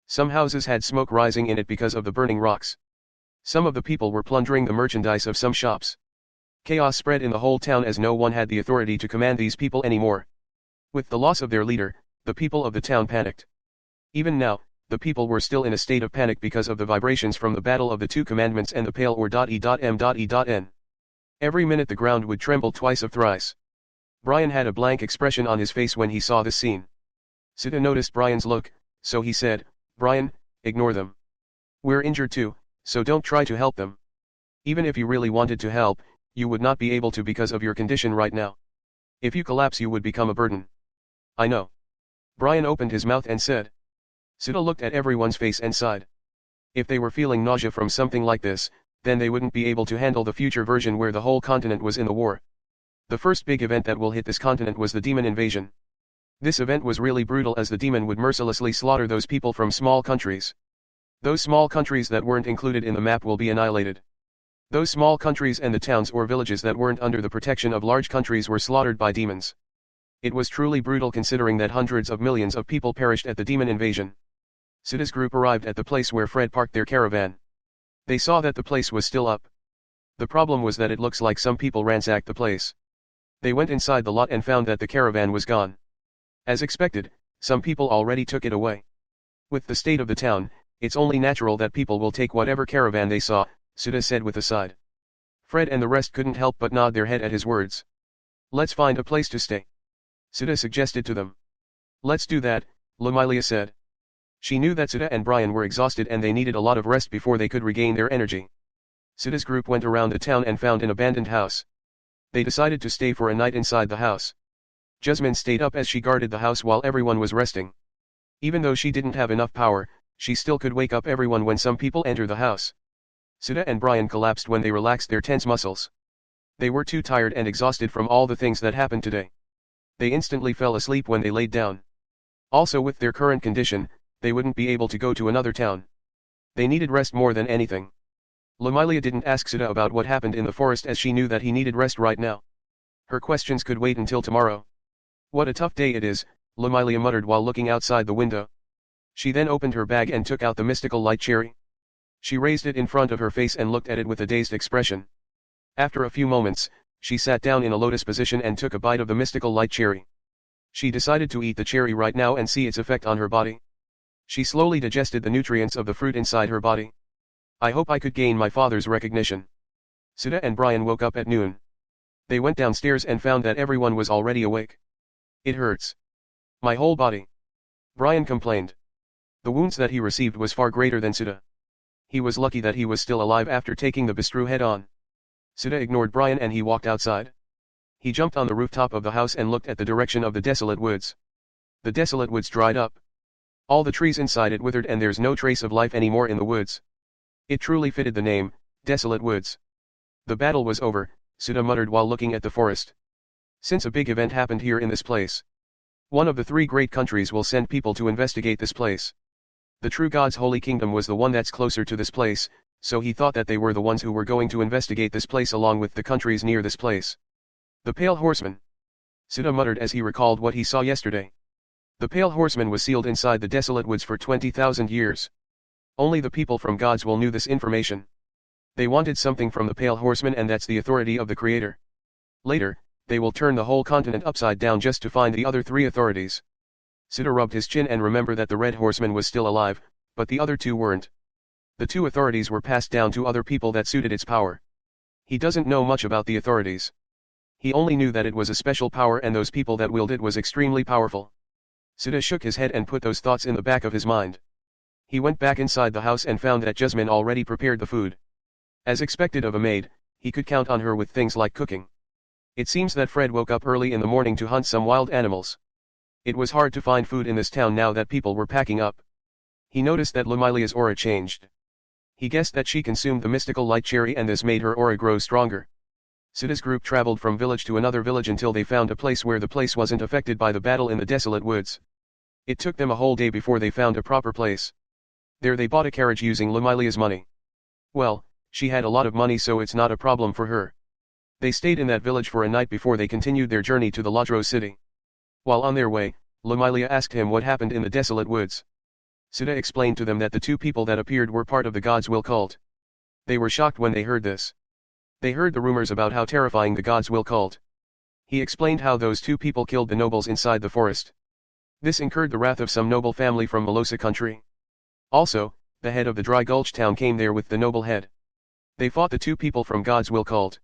Some houses had smoke rising in it because of the burning rocks. Some of the people were plundering the merchandise of some shops. Chaos spread in the whole town as no one had the authority to command these people anymore. With the loss of their leader, the people of the town panicked. Even now, the people were still in a state of panic because of the vibrations from the battle of the two commandments and the pale or.e.m.e.n. Every minute the ground would tremble twice or thrice. Brian had a blank expression on his face when he saw this scene. Sita noticed Brian's look, so he said, Brian, ignore them. We're injured too, so don't try to help them. Even if you really wanted to help, you would not be able to because of your condition right now. If you collapse you would become a burden. I know. Brian opened his mouth and said. Sita looked at everyone's face and sighed. If they were feeling nausea from something like this, then they wouldn't be able to handle the future version where the whole continent was in the war. The first big event that will hit this continent was the demon invasion. This event was really brutal as the demon would mercilessly slaughter those people from small countries. Those small countries that weren't included in the map will be annihilated. Those small countries and the towns or villages that weren't under the protection of large countries were slaughtered by demons. It was truly brutal considering that hundreds of millions of people perished at the demon invasion. Sita's group arrived at the place where Fred parked their caravan. They saw that the place was still up. The problem was that it looks like some people ransacked the place. They went inside the lot and found that the caravan was gone. As expected, some people already took it away. With the state of the town, it's only natural that people will take whatever caravan they saw, Sita said with a sigh. Fred and the rest couldn't help but nod their head at his words. Let's find a place to stay, Suda suggested to them. Let's do that, Lamilia said. She knew that Suda and Brian were exhausted and they needed a lot of rest before they could regain their energy. Suda's group went around the town and found an abandoned house. They decided to stay for a night inside the house. Jasmine stayed up as she guarded the house while everyone was resting. Even though she didn't have enough power, she still could wake up everyone when some people enter the house. Suda and Brian collapsed when they relaxed their tense muscles. They were too tired and exhausted from all the things that happened today. They instantly fell asleep when they laid down. Also, with their current condition, they wouldn't be able to go to another town. They needed rest more than anything. Lamilia didn't ask Suda about what happened in the forest as she knew that he needed rest right now. Her questions could wait until tomorrow. What a tough day it is, Lamilia muttered while looking outside the window. She then opened her bag and took out the mystical light cherry. She raised it in front of her face and looked at it with a dazed expression. After a few moments, she sat down in a lotus position and took a bite of the mystical light cherry. She decided to eat the cherry right now and see its effect on her body. She slowly digested the nutrients of the fruit inside her body. I hope I could gain my father's recognition. Suda and Brian woke up at noon. They went downstairs and found that everyone was already awake. It hurts. My whole body. Brian complained. The wounds that he received was far greater than Suda. He was lucky that he was still alive after taking the bistro head on. Suda ignored Brian and he walked outside. He jumped on the rooftop of the house and looked at the direction of the desolate woods. The desolate woods dried up. All the trees inside it withered and there's no trace of life anymore in the woods. It truly fitted the name, Desolate Woods. The battle was over, Suda muttered while looking at the forest. Since a big event happened here in this place. One of the 3 great countries will send people to investigate this place. The true God's holy kingdom was the one that's closer to this place, so he thought that they were the ones who were going to investigate this place along with the countries near this place. The Pale Horseman. Suda muttered as he recalled what he saw yesterday. The Pale Horseman was sealed inside the desolate woods for 20,000 years. Only the people from God's will knew this information. They wanted something from the Pale Horseman and that's the authority of the Creator. Later, they will turn the whole continent upside down just to find the other 3 authorities. Suda rubbed his chin and remembered that the Red Horseman was still alive, but the other 2 weren't. The 2 authorities were passed down to other people that suited its power. He doesn't know much about the authorities. He only knew that it was a special power and those people that wielded it was extremely powerful. Suda shook his head and put those thoughts in the back of his mind. He went back inside the house and found that Jasmine already prepared the food. As expected of a maid, he could count on her with things like cooking. It seems that Fred woke up early in the morning to hunt some wild animals. It was hard to find food in this town now that people were packing up. He noticed that Lamilia's aura changed. He guessed that she consumed the mystical light cherry and this made her aura grow stronger. Suda's group traveled from village to another village until they found a place where the place wasn't affected by the battle in the desolate woods. It took them a whole day before they found a proper place. There they bought a carriage using Lamilia's money. Well, she had a lot of money so it's not a problem for her. They stayed in that village for a night before they continued their journey to the Lodro city. While on their way, Lamilia asked him what happened in the desolate woods. Suda explained to them that the 2 people that appeared were part of the God's Will cult. They were shocked when they heard this. They heard the rumors about how terrifying the God's Will cult. He explained how those 2 people killed the nobles inside the forest. This incurred the wrath of some noble family from Malosa country. Also, the head of the Dry Gulch town came there with the noble head. They fought the 2 people from God's Will cult.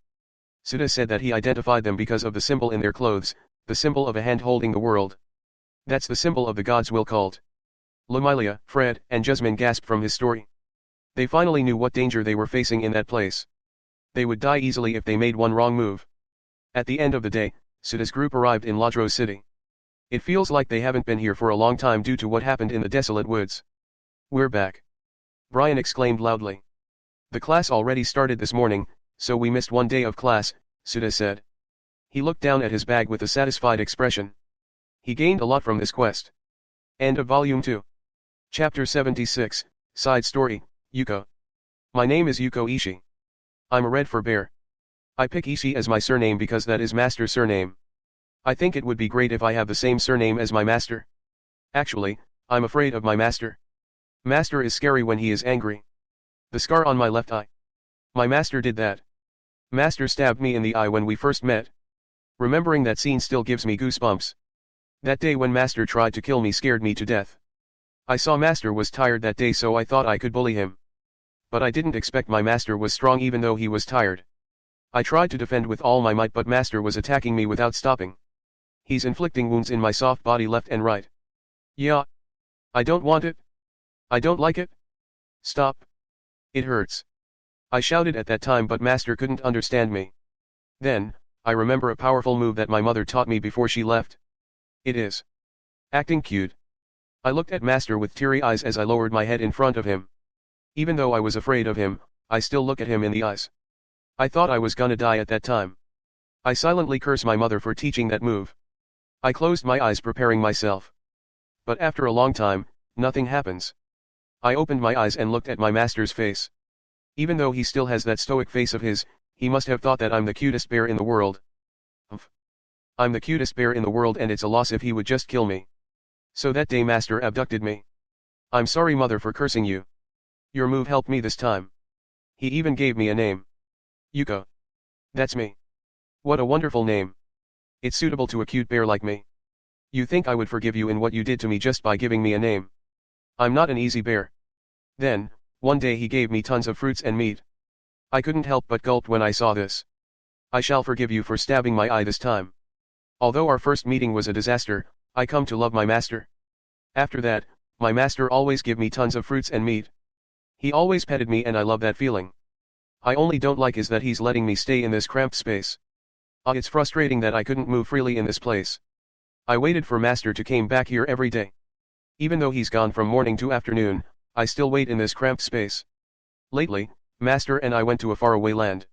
Suda said that he identified them because of the symbol in their clothes, the symbol of a hand holding the world. That's the symbol of the God's Will cult. Lamilia, Fred, and Jasmine gasped from his story. They finally knew what danger they were facing in that place. They would die easily if they made one wrong move. At the end of the day, Suda's group arrived in Lodro city. It feels like they haven't been here for a long time due to what happened in the desolate woods. We're back. Brian exclaimed loudly. The class already started this morning, so we missed one day of class, Suda said. He looked down at his bag with a satisfied expression. He gained a lot from this quest. End of Volume 2. Chapter 76, Side Story, Yuko. My name is Yuko Ishii. I'm a red for bear. I pick Ishii as my surname because that is master's surname. I think it would be great if I have the same surname as my master. Actually, I'm afraid of my master. Master is scary when he is angry. The scar on my left eye. My master did that. Master stabbed me in the eye when we first met. Remembering that scene still gives me goosebumps. That day when Master tried to kill me scared me to death. I saw Master was tired that day so I thought I could bully him. But I didn't expect my master was strong even though he was tired. I tried to defend with all my might but Master was attacking me without stopping. He's inflicting wounds in my soft body left and right. Yeah. I don't want it. I don't like it. Stop. It hurts. I shouted at that time but Master couldn't understand me. Then, I remember a powerful move that my mother taught me before she left. It is acting cute. I looked at Master with teary eyes as I lowered my head in front of him. Even though I was afraid of him, I still look at him in the eyes. I thought I was gonna die at that time. I silently curse my mother for teaching that move. I closed my eyes preparing myself. But after a long time, nothing happens. I opened my eyes and looked at my master's face. Even though he still has that stoic face of his, he must have thought that I'm the cutest bear in the world. Umph. I'm the cutest bear in the world and it's a loss if he would just kill me. So that day Master abducted me. I'm sorry mother for cursing you. Your move helped me this time. He even gave me a name. Yuko. That's me. What a wonderful name. It's suitable to a cute bear like me. You think I would forgive you in what you did to me just by giving me a name? I'm not an easy bear. Then, one day he gave me tons of fruits and meat. I couldn't help but gulp when I saw this. I shall forgive you for stabbing my eye this time. Although our first meeting was a disaster, I come to love my master. After that, my master always give me tons of fruits and meat. He always petted me and I love that feeling. I only don't like is that he's letting me stay in this cramped space. It's frustrating that I couldn't move freely in this place. I waited for master to came back here every day. Even though he's gone from morning to afternoon, I still wait in this cramped space. Lately, Master and I went to a faraway land.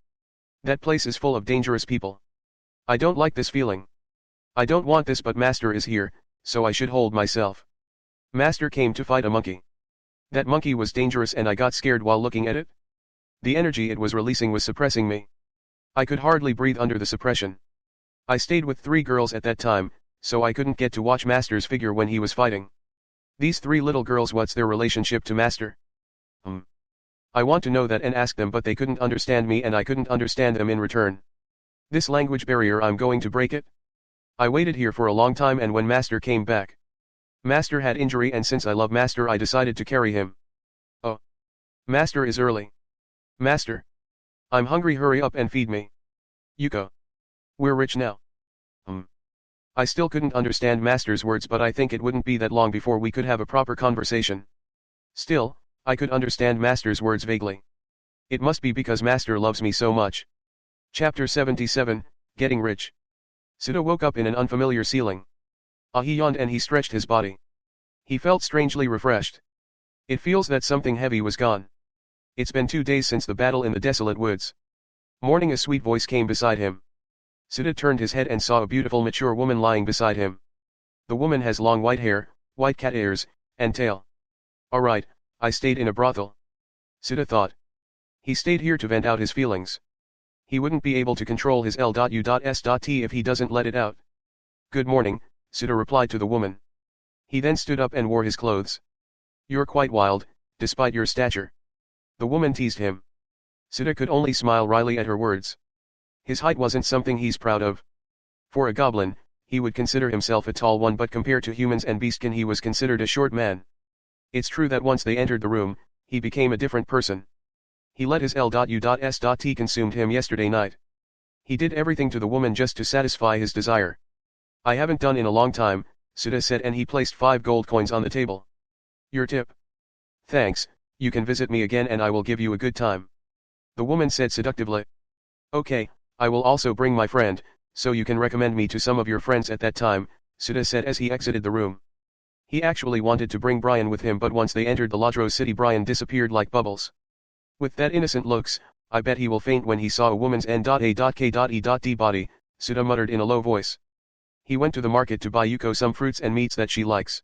That place is full of dangerous people. I don't like this feeling. I don't want this but Master is here, so I should hold myself. Master came to fight a monkey. That monkey was dangerous and I got scared while looking at it. The energy it was releasing was suppressing me. I could hardly breathe under the suppression. I stayed with 3 girls at that time, so I couldn't get to watch Master's figure when he was fighting. These 3 little girls, what's their relationship to Master? I want to know that and ask them but they couldn't understand me and I couldn't understand them in return. This language barrier, I'm going to break it. I waited here for a long time and when Master came back. Master had injury and since I love Master I decided to carry him. Oh. Master is early. Master. I'm hungry, hurry up and feed me. Yuko. We're rich now. I still couldn't understand Master's words but I think it wouldn't be that long before we could have a proper conversation. Still, I could understand Master's words vaguely. It must be because Master loves me so much. Chapter 77, Getting Rich. Suda woke up in an unfamiliar ceiling. He yawned and he stretched his body. He felt strangely refreshed. It feels that something heavy was gone. It's been 2 days since the battle in the desolate woods. Morning, a sweet voice came beside him. Suda turned his head and saw a beautiful mature woman lying beside him. The woman has long white hair, white cat ears, and tail. Alright, I stayed in a brothel. Suda thought. He stayed here to vent out his feelings. He wouldn't be able to control his L.U.S.T if he doesn't let it out. Good morning, Suda replied to the woman. He then stood up and wore his clothes. You're quite wild, despite your stature. The woman teased him. Suda could only smile wryly at her words. His height wasn't something he's proud of. For a goblin, he would consider himself a tall one but compared to humans and beastkin he was considered a short man. It's true that once they entered the room, he became a different person. He let his L.U.S.T consumed him yesterday night. He did everything to the woman just to satisfy his desire. I haven't done in a long time, Suda said and he placed 5 gold coins on the table. Your tip. Thanks, you can visit me again and I will give you a good time. The woman said seductively. Okay, I will also bring my friend, so you can recommend me to some of your friends at that time, Suda said as he exited the room. He actually wanted to bring Brian with him but once they entered the Ladro city Brian disappeared like bubbles. With that innocent looks, I bet he will faint when he saw a woman's N.A.K.E.D body, Suda muttered in a low voice. He went to the market to buy Yuko some fruits and meats that she likes.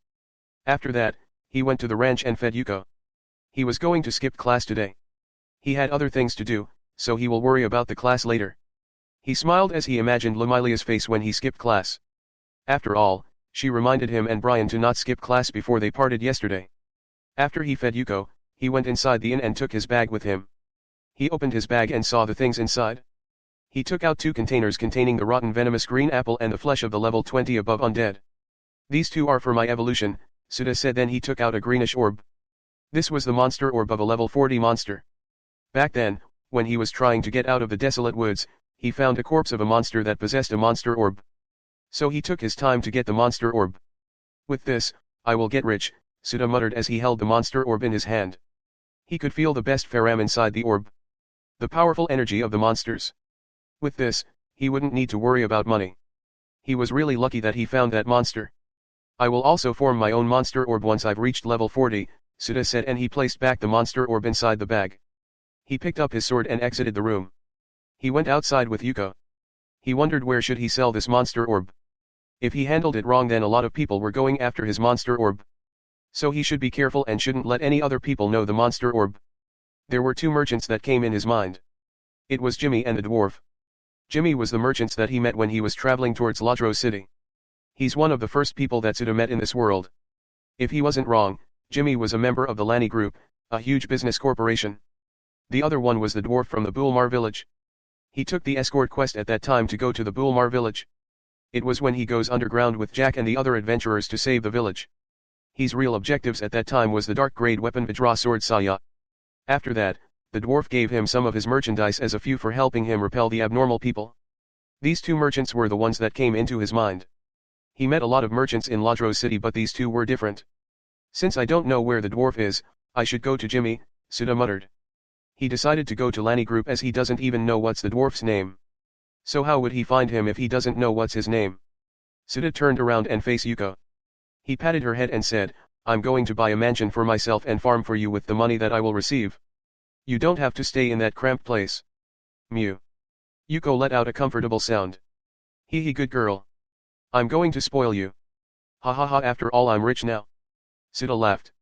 After that, he went to the ranch and fed Yuko. He was going to skip class today. He had other things to do, so he will worry about the class later. He smiled as he imagined Lumilia's face when he skipped class. After all, she reminded him and Brian to not skip class before they parted yesterday. After he fed Yuko, he went inside the inn and took his bag with him. He opened his bag and saw the things inside. He took out 2 containers containing the rotten venomous green apple and the flesh of the level 20 above undead. These 2 are for my evolution, Suda said then he took out a greenish orb. This was the monster orb of a level 40 monster. Back then, when he was trying to get out of the desolate woods, he found a corpse of a monster that possessed a monster orb. So he took his time to get the monster orb. With this, I will get rich, Suda muttered as he held the monster orb in his hand. He could feel the best Faram inside the orb. The powerful energy of the monsters. With this, he wouldn't need to worry about money. He was really lucky that he found that monster. I will also form my own monster orb once I've reached level 40, Suda said, and he placed back the monster orb inside the bag. He picked up his sword and exited the room. He went outside with Yuko. He wondered where should he sell this monster orb. If he handled it wrong, then a lot of people were going after his monster orb. So he should be careful and shouldn't let any other people know the monster orb. There were two merchants that came in his mind. It was Jimmy and the dwarf. Jimmy was the merchants that he met when he was traveling towards Lajro City. He's one of the first people that Suda met in this world. If he wasn't wrong, Jimmy was a member of the Lani Group, a huge business corporation. The other one was the dwarf from the Bulmar village. He took the escort quest at that time to go to the Bulmar village. It was when he goes underground with Jack and the other adventurers to save the village. His real objectives at that time was the dark grade weapon Vajra sword Saya. After that, the dwarf gave him some of his merchandise as a few for helping him repel the abnormal people. These two merchants were the ones that came into his mind. He met a lot of merchants in Lajro City, but these two were different. Since I don't know where the dwarf is, I should go to Jimmy, Suda muttered. He decided to go to Lani Group as he doesn't even know what's the dwarf's name. So how would he find him if he doesn't know what's his name? Suda turned around and faced Yuko. He patted her head and said, I'm going to buy a mansion for myself and farm for you with the money that I will receive. You don't have to stay in that cramped place. Mew. Yuko let out a comfortable sound. Hee hee, good girl. I'm going to spoil you. Ha ha ha, after all I'm rich now. Suda laughed.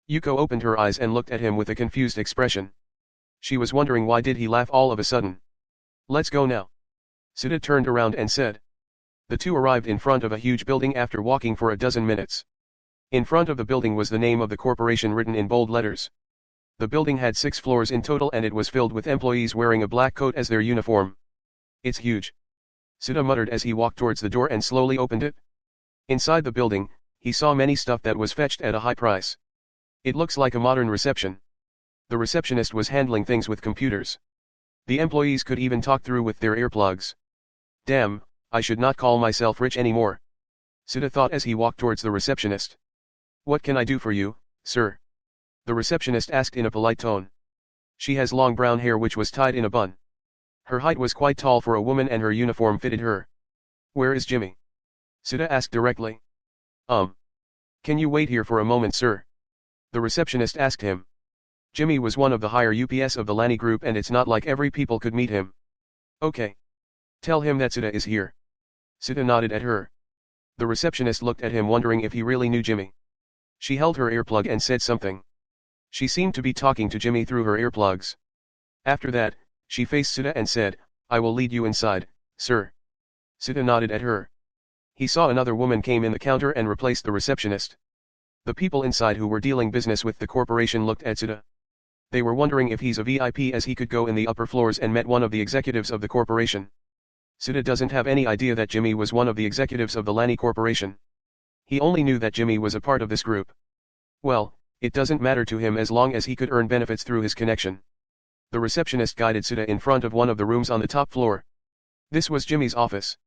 Yuko opened her eyes and looked at him with a confused expression. She was wondering why did he laugh all of a sudden. Let's go now. Suda turned around and said. The two arrived in front of a huge building after walking for a dozen minutes. In front of the building was the name of the corporation written in bold letters. The building had 6 floors in total and it was filled with employees wearing a black coat as their uniform. It's huge. Suda muttered as he walked towards the door and slowly opened it. Inside the building, he saw many stuff that was fetched at a high price. It looks like a modern reception. The receptionist was handling things with computers. The employees could even talk through with their earplugs. Damn, I should not call myself rich anymore. Suda thought as he walked towards the receptionist. What can I do for you, sir? The receptionist asked in a polite tone. She has long brown hair which was tied in a bun. Her height was quite tall for a woman and her uniform fitted her. Where is Jimmy? Suda asked directly. Can you wait here for a moment, sir? The receptionist asked him. Jimmy was one of the higher UPS of the Lani Group and it's not like every people could meet him. Okay. Tell him that Suda is here. Suda nodded at her. The receptionist looked at him wondering if he really knew Jimmy. She held her earplug and said something. She seemed to be talking to Jimmy through her earplugs. After that, she faced Suda and said, I will lead you inside, sir. Suda nodded at her. He saw another woman came in the counter and replaced the receptionist. The people inside who were dealing business with the corporation looked at Suda. They were wondering if he's a VIP as he could go in the upper floors and met one of the executives of the corporation. Suda doesn't have any idea that Jimmy was one of the executives of the Lani Corporation. He only knew that Jimmy was a part of this group. Well, it doesn't matter to him as long as he could earn benefits through his connection. The receptionist guided Suda in front of one of the rooms on the top floor. This was Jimmy's office.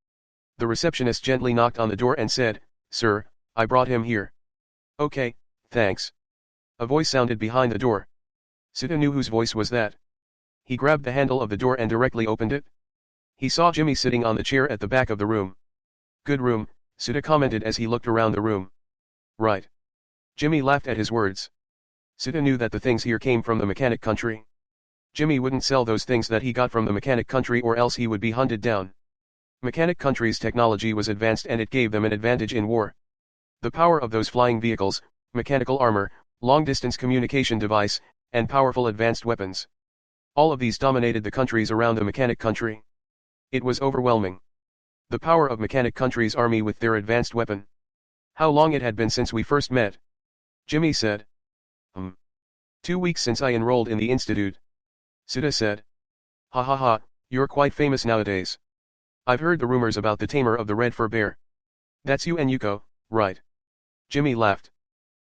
The receptionist gently knocked on the door and said, Sir, I brought him here. Okay, thanks. A voice sounded behind the door. Suda knew whose voice was that. He grabbed the handle of the door and directly opened it. He saw Jimmy sitting on the chair at the back of the room. Good room, Suda commented as he looked around the room. Right. Jimmy laughed at his words. Suda knew that the things here came from the mechanic country. Jimmy wouldn't sell those things that he got from the mechanic country or else he would be hunted down. Mechanic country's technology was advanced and it gave them an advantage in war. The power of those flying vehicles, mechanical armor, long-distance communication device, and powerful advanced weapons. All of these dominated the countries around the mechanic country. It was overwhelming. The power of mechanic country's army with their advanced weapon. How long it had been since we first met? Jimmy said. 2 weeks since I enrolled in the institute. Suda said. Ha ha ha, you're quite famous nowadays. I've heard the rumors about the tamer of the red fur bear. That's you and Yuko, right? Jimmy laughed.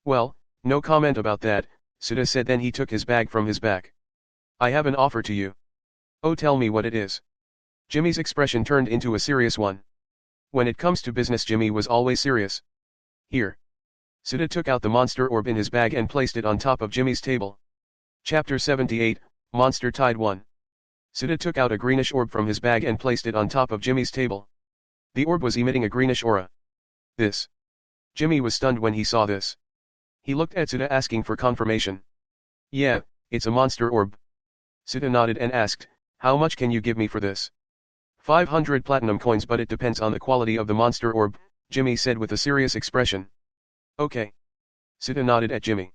Well, no comment about that, Suda said, then he took his bag from his back. I have an offer to you. Oh, tell me what it is. Jimmy's expression turned into a serious one. When it comes to business, Jimmy was always serious. Here. Sita took out the monster orb in his bag and placed it on top of Jimmy's table. Chapter 78, Monster Tide 1. Sita took out a greenish orb from his bag and placed it on top of Jimmy's table. The orb was emitting a greenish aura. This. Jimmy was stunned when he saw this. He looked at Sita asking for confirmation. Yeah, it's a monster orb. Sita nodded and asked, how much can you give me for this? 500 platinum coins, but it depends on the quality of the monster orb, Jimmy said with a serious expression. Okay. Sita nodded at Jimmy.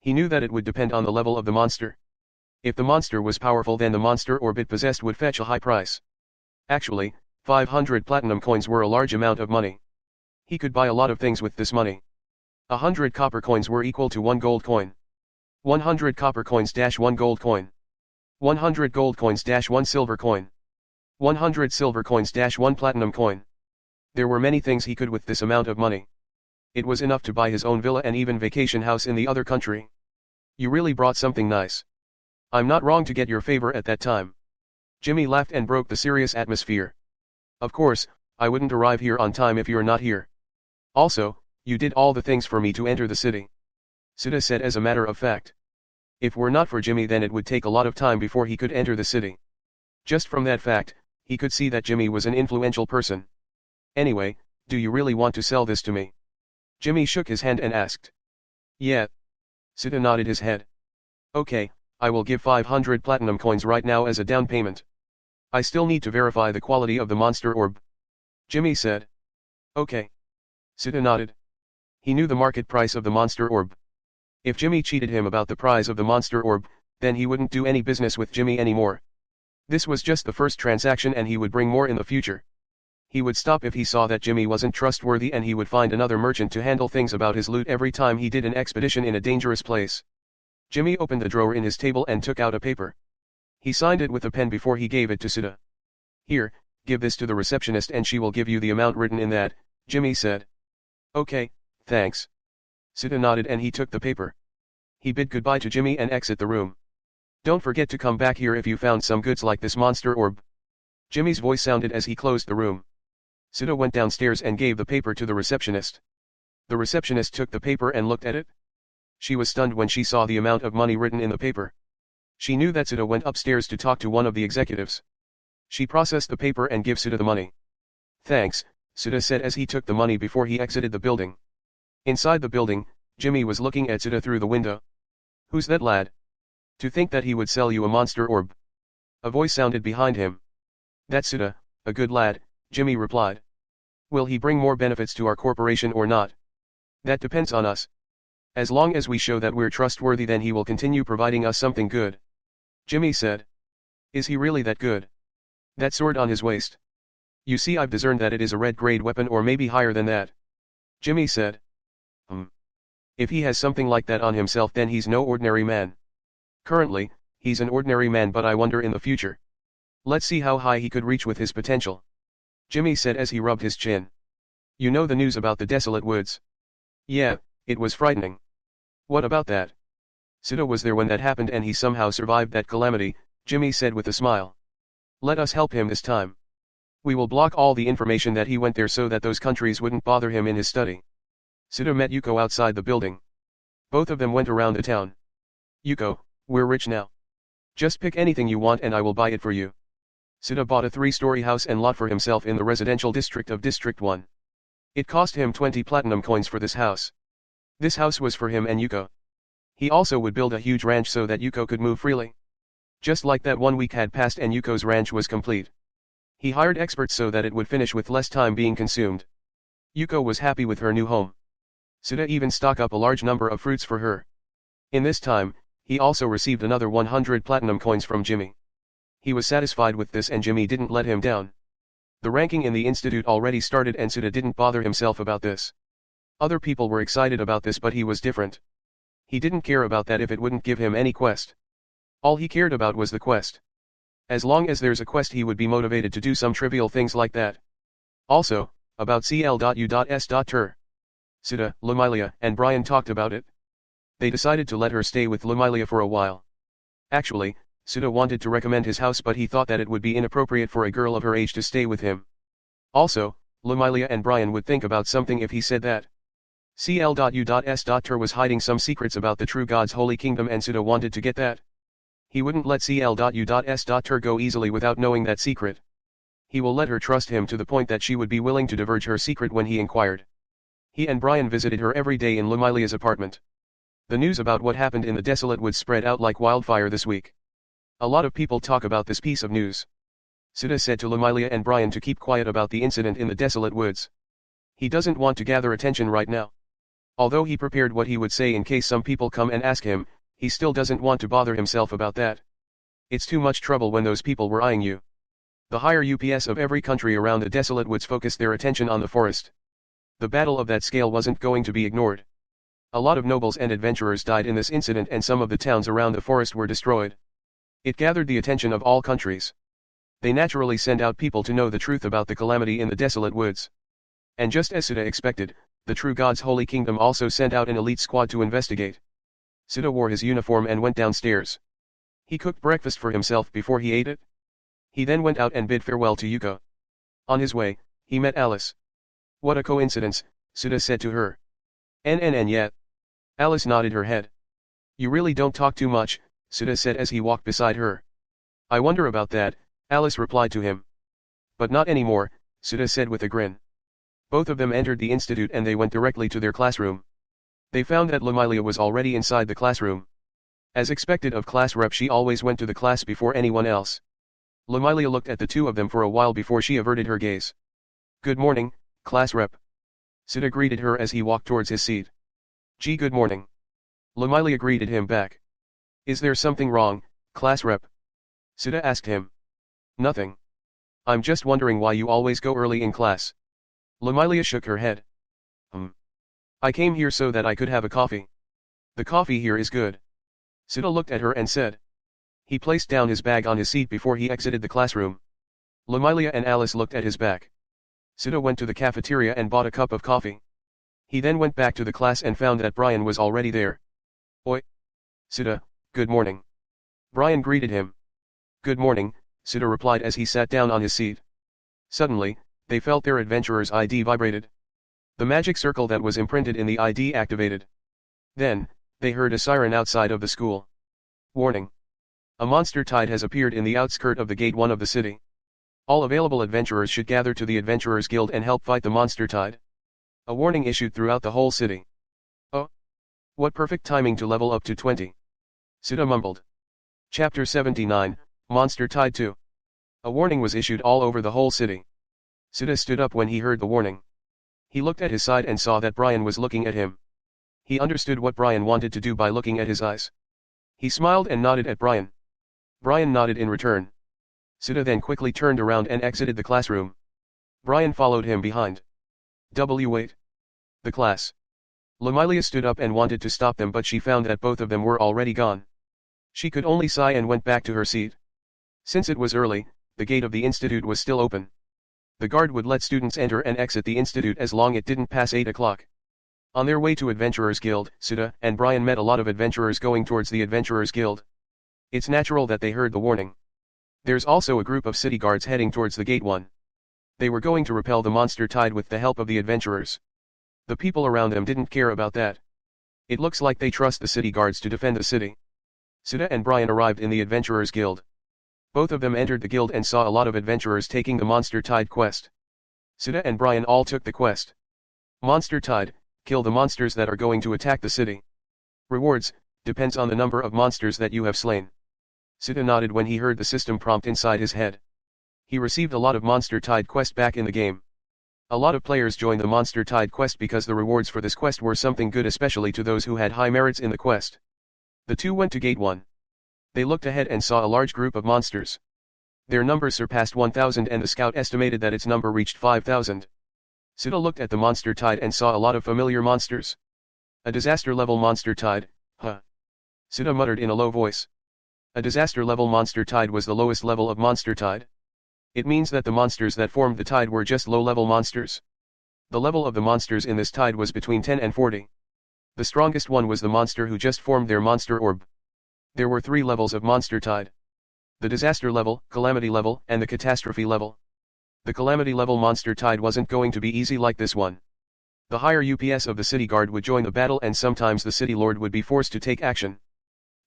He knew that it would depend on the level of the monster. If the monster was powerful, then the monster orb it possessed would fetch a high price. Actually, 500 platinum coins were a large amount of money. He could buy a lot of things with this money. 100 copper coins were equal to 1 gold coin. 100 copper coins - 1 gold coin. 100 gold coins - 1 silver coin. 100 silver coins - 1 platinum coin. There were many things he could with this amount of money. It was enough to buy his own villa and even vacation house in the other country. You really brought something nice. I'm not wrong to get your favor at that time. Jimmy laughed and broke the serious atmosphere. Of course, I wouldn't arrive here on time if you're not here. Also, you did all the things for me to enter the city. Sita said as a matter of fact. If were not for Jimmy, then it would take a lot of time before he could enter the city. Just from that fact, he could see that Jimmy was an influential person. Anyway, do you really want to sell this to me? Jimmy shook his hand and asked. Yeah. Sita nodded his head. Okay, I will give 500 platinum coins right now as a down payment. I still need to verify the quality of the monster orb. Jimmy said. Okay. Sita nodded. He knew the market price of the monster orb. If Jimmy cheated him about the price of the monster orb, then he wouldn't do any business with Jimmy anymore. This was just the first transaction and he would bring more in the future. He would stop if he saw that Jimmy wasn't trustworthy, and he would find another merchant to handle things about his loot every time he did an expedition in a dangerous place. Jimmy opened the drawer in his table and took out a paper. He signed it with a pen before he gave it to Sita. Here, give this to the receptionist and she will give you the amount written in that, Jimmy said. Okay, thanks. Sita nodded and he took the paper. He bid goodbye to Jimmy and exited the room. Don't forget to come back here if you found some goods like this monster orb. Jimmy's voice sounded as he closed the room. Sita went downstairs and gave the paper to the receptionist. The receptionist took the paper and looked at it. She was stunned when she saw the amount of money written in the paper. She knew that Sita went upstairs to talk to one of the executives. She processed the paper and gave Sita the money. Thanks, Sita said as he took the money before he exited the building. Inside the building, Jimmy was looking at Sita through the window. Who's that lad? To think that he would sell you a monster orb. A voice sounded behind him. That's Sita, a good lad, Jimmy replied. Will he bring more benefits to our corporation or not? That depends on us. As long as we show that we're trustworthy, then he will continue providing us something good. Jimmy said. Is he really that good? That sword on his waist. You see, I've discerned that it is a red grade weapon or maybe higher than that. Jimmy said. If he has something like that on himself, then he's no ordinary man. Currently, he's an ordinary man, but I wonder in the future. Let's see how high he could reach with his potential. Jimmy said as he rubbed his chin. You know the news about the desolate woods? Yeah, it was frightening. What about that? Sita was there when that happened and he somehow survived that calamity, Jimmy said with a smile. Let us help him this time. We will block all the information that he went there so that those countries wouldn't bother him in his study. Sita met Yuko outside the building. Both of them went around the town. Yuko, we're rich now. Just pick anything you want and I will buy it for you. Sita bought a 3-story house and lot for himself in the residential district of District 1. It cost him 20 platinum coins for this house. This house was for him and Yuko. He also would build a huge ranch so that Yuko could move freely. Just like that, 1 week had passed and Yuko's ranch was complete. He hired experts so that it would finish with less time being consumed. Yuko was happy with her new home. Sita even stocked up a large number of fruits for her. In this time, he also received another 100 platinum coins from Jimmy. He was satisfied with this and Jimmy didn't let him down. The ranking in the institute already started and Sita didn't bother himself about this. Other people were excited about this, but he was different. He didn't care about that if it wouldn't give him any quest. All he cared about was the quest. As long as there's a quest, he would be motivated to do some trivial things like that. Also, about CL.U.S.Ter. Sita, Lumilia, and Brian talked about it. They decided to let her stay with Lumilia for a while. Actually, Suda wanted to recommend his house, but he thought that it would be inappropriate for a girl of her age to stay with him. Also, Lamilia and Brian would think about something if he said that. CL.U.S.Ter was hiding some secrets about the true God's holy kingdom, and Suda wanted to get that. He wouldn't let CL.U.S.Ter go easily without knowing that secret. He will let her trust him to the point that she would be willing to divulge her secret when he inquired. He and Brian visited her every day in Lamilia's apartment. The news about what happened in the desolate woods spread out like wildfire this week. A lot of people talk about this piece of news. Suda said to Lamilia and Brian to keep quiet about the incident in the desolate woods. He doesn't want to gather attention right now. Although he prepared what he would say in case some people come and ask him, he still doesn't want to bother himself about that. It's too much trouble when those people were eyeing you. The higher UPS of every country around the desolate woods focused their attention on the forest. The battle of that scale wasn't going to be ignored. A lot of nobles and adventurers died in this incident, and some of the towns around the forest were destroyed. It gathered the attention of all countries. They naturally send out people to know the truth about the calamity in the desolate woods. And just as Suda expected, the true God's holy kingdom also sent out an elite squad to investigate. Suda wore his uniform and went downstairs. He cooked breakfast for himself before he ate it. He then went out and bid farewell to Yuko. On his way, he met Alice. What a coincidence, Suda said to her. Yet. Alice nodded her head. You really don't talk too much, Suda said as he walked beside her. I wonder about that, Alice replied to him. But not anymore, Suda said with a grin. Both of them entered the institute and they went directly to their classroom. They found that Lamilia was already inside the classroom. As expected of class rep, she always went to the class before anyone else. Lamilia looked at the two of them for a while before she averted her gaze. Good morning, class rep. Suda greeted her as he walked towards his seat. Gee, good morning. Lamilia greeted him back. Is there something wrong, class rep? Suda asked him. Nothing. I'm just wondering why you always go early in class. Lamilia shook her head. I came here so that I could have a coffee. The coffee here is good. Suda looked at her and said. He placed down his bag on his seat before he exited the classroom. Lamilia and Alice looked at his back. Suda went to the cafeteria and bought a cup of coffee. He then went back to the class and found that Brian was already there. Oi. Suda, good morning. Brian greeted him. Good morning, Suda replied as he sat down on his seat. Suddenly, they felt their adventurer's ID vibrated. The magic circle that was imprinted in the ID activated. Then, they heard a siren outside of the school. Warning. A monster tide has appeared in the outskirt of the Gate 1 of the city. All available adventurers should gather to the Adventurers Guild and help fight the monster tide. A warning issued throughout the whole city. Oh. What perfect timing to level up to 20. Suda mumbled. Chapter 79, Monster Tide 2. A warning was issued all over the whole city. Suda stood up when he heard the warning. He looked at his side and saw that Brian was looking at him. He understood what Brian wanted to do by looking at his eyes. He smiled and nodded at Brian. Brian nodded in return. Suda then quickly turned around and exited the classroom. Brian followed him behind. Wait. The class. Lamilia stood up and wanted to stop them, but she found that both of them were already gone. She could only sigh and went back to her seat. Since it was early, the gate of the institute was still open. The guard would let students enter and exit the institute as long it didn't pass 8 o'clock. On their way to Adventurers Guild, Suda and Brian met a lot of adventurers going towards the Adventurers Guild. It's natural that they heard the warning. There's also a group of city guards heading towards the Gate 1. They were going to repel the monster tide with the help of the adventurers. The people around them didn't care about that. It looks like they trust the city guards to defend the city. Suda and Brian arrived in the Adventurers Guild. Both of them entered the guild and saw a lot of adventurers taking the Monster Tide quest. Suda and Brian all took the quest. Monster Tide, kill the monsters that are going to attack the city. Rewards, depends on the number of monsters that you have slain. Suda nodded when he heard the system prompt inside his head. He received a lot of Monster Tide quest back in the game. A lot of players joined the Monster Tide quest because the rewards for this quest were something good, especially to those who had high merits in the quest. The two went to Gate 1. They looked ahead and saw a large group of monsters. Their numbers surpassed 1,000 and the scout estimated that its number reached 5,000. Suda looked at the monster tide and saw a lot of familiar monsters. A disaster level monster tide, huh? Suda muttered in a low voice. A disaster level monster tide was the lowest level of monster tide. It means that the monsters that formed the tide were just low level monsters. The level of the monsters in this tide was between 10 and 40. The strongest one was the monster who just formed their monster orb. There were 3 levels of monster tide. the disaster level, calamity level, and the catastrophe level. The calamity level monster tide wasn't going to be easy like this one. The higher UPS of the city guard would join the battle, and sometimes the city lord would be forced to take action.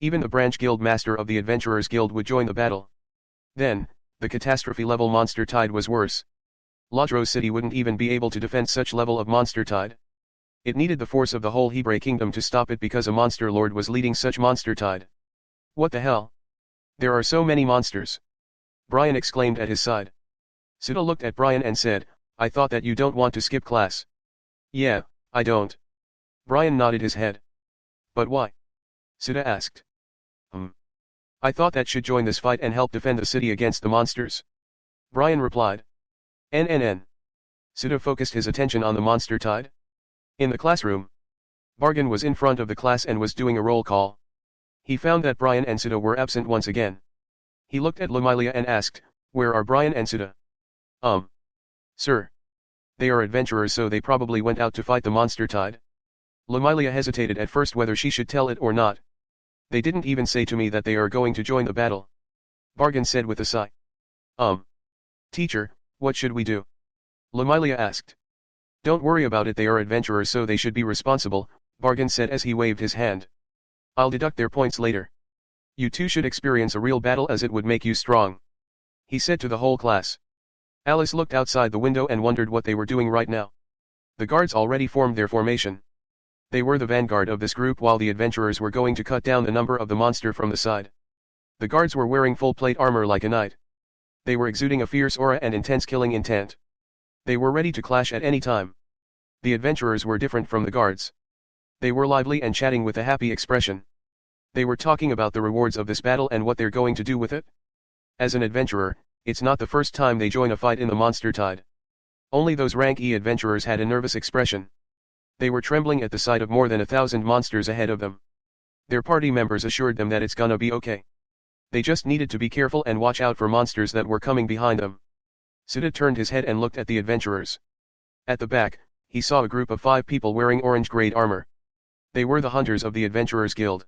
Even the branch guild master of the adventurers guild would join the battle. Then, the catastrophe level monster tide was worse. Lodro City wouldn't even be able to defend such level of monster tide. It needed the force of the whole Hebre kingdom to stop it because a monster lord was leading such monster tide. What the hell? There are so many monsters. Brian exclaimed at his side. Sita looked at Brian and said, I thought that you don't want to skip class. Yeah, I don't. Brian nodded his head. But why? Sita asked. I thought that should join this fight and help defend the city against the monsters. Brian replied. NNN. Sita focused his attention on the monster tide. In the classroom, Bargain was in front of the class and was doing a roll call. He found that Brian and Sita were absent once again. He looked at Lamilia and asked, Where are Brian and Sita? Sir. They are adventurers, so they probably went out to fight the monster tide. Lamilia hesitated at first whether she should tell it or not. They didn't even say to me that they are going to join the battle. Bargain said with a sigh. Teacher, what should we do? Lamilia asked. Don't worry about it, they are adventurers so they should be responsible, Bargain said as he waved his hand. I'll deduct their points later. You two should experience a real battle as it would make you strong. He said to the whole class. Alice looked outside the window and wondered what they were doing right now. The guards already formed their formation. They were the vanguard of this group while the adventurers were going to cut down the number of the monster from the side. The guards were wearing full plate armor like a knight. They were exuding a fierce aura and intense killing intent. They were ready to clash at any time. The adventurers were different from the guards. They were lively and chatting with a happy expression. They were talking about the rewards of this battle and what they're going to do with it. As an adventurer, it's not the first time they join a fight in the monster tide. Only those rank E adventurers had a nervous expression. They were trembling at the sight of more than 1,000 monsters ahead of them. Their party members assured them that it's gonna be okay. They just needed to be careful and watch out for monsters that were coming behind them. Sita turned his head and looked at the adventurers. At the back, he saw a group of 5 people wearing orange-grade armor. They were the hunters of the Adventurers Guild.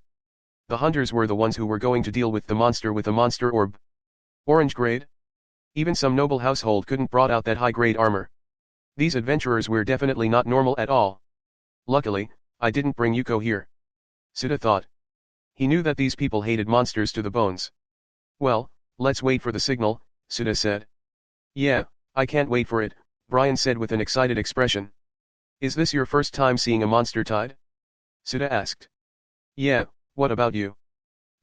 The hunters were the ones who were going to deal with the monster orb. Orange grade? Even some noble household couldn't brought out that high-grade armor. These adventurers were definitely not normal at all. Luckily, I didn't bring Yuko here. Sita thought. He knew that these people hated monsters to the bones. Well, let's wait for the signal, Sita said. Yeah, I can't wait for it, Brian said with an excited expression. Is this your first time seeing a monster tide? Sita asked. Yeah, what about you?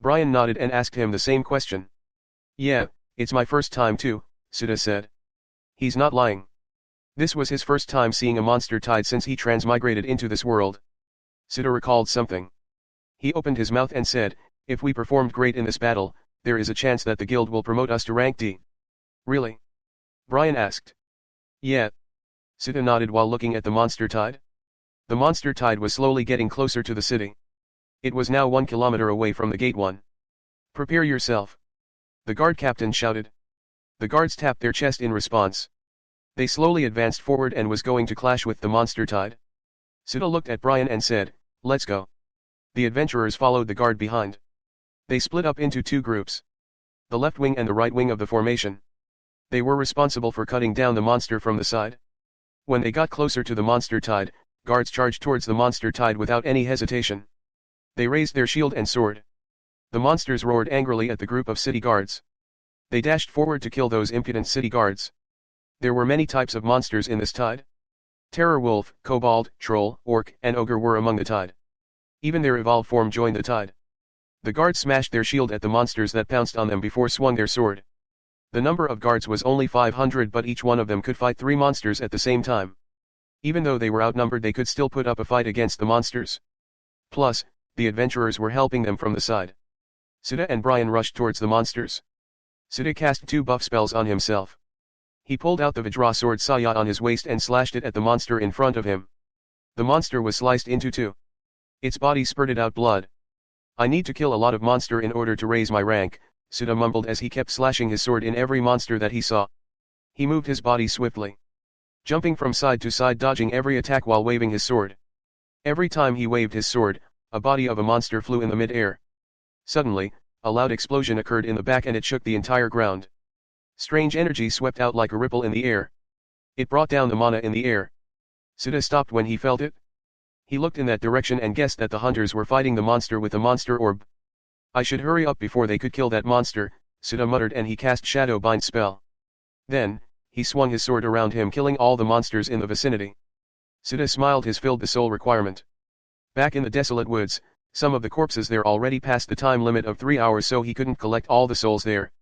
Brian nodded and asked him the same question. Yeah, it's my first time too, Sita said. He's not lying. This was his first time seeing a monster tide since he transmigrated into this world. Sita recalled something. He opened his mouth and said, if we performed great in this battle, there is a chance that the guild will promote us to rank D. Really? Brian asked. Yeah. Sita nodded while looking at the monster tide. The monster tide was slowly getting closer to the city. It was now 1 kilometer away from the gate 1. Prepare yourself. The guard captain shouted. The guards tapped their chest in response. They slowly advanced forward and was going to clash with the monster tide. Sita looked at Brian and said, let's go. The adventurers followed the guard behind. They split up into 2 groups. The left wing and the right wing of the formation. They were responsible for cutting down the monster from the side. When they got closer to the monster tide, guards charged towards the monster tide without any hesitation. They raised their shield and sword. The monsters roared angrily at the group of city guards. They dashed forward to kill those impudent city guards. There were many types of monsters in this tide. Terror wolf, kobold, troll, orc, and ogre were among the tide. Even their evolved form joined the tide. The guards smashed their shield at the monsters that pounced on them before swung their sword. The number of guards was only 500, but each one of them could fight 3 monsters at the same time. Even though they were outnumbered, they could still put up a fight against the monsters. Plus, the adventurers were helping them from the side. Sita and Brian rushed towards the monsters. Sita cast 2 buff spells on himself. He pulled out the Vajra sword Saya on his waist and slashed it at the monster in front of him. The monster was sliced into 2. Its body spurted out blood. I need to kill a lot of monster in order to raise my rank, Sita mumbled as he kept slashing his sword in every monster that he saw. He moved his body swiftly, jumping from side to side, dodging every attack while waving his sword. Every time he waved his sword, a body of a monster flew in the mid-air. Suddenly, A loud explosion occurred in the back and it shook the entire ground. Strange energy swept out like a ripple in the air. It brought down the mana in the air. Suda stopped when he felt it. He looked in that direction and guessed that the hunters were fighting the monster with the monster orb. I should hurry up before they could kill that monster, Suda muttered, and he cast Shadow Bind spell. Then, he swung his sword around him, killing all the monsters in the vicinity. Suda smiled. His filled the soul requirement. Back in the desolate woods, some of the corpses there already passed the time limit of 3 hours, so he couldn't collect all the souls there.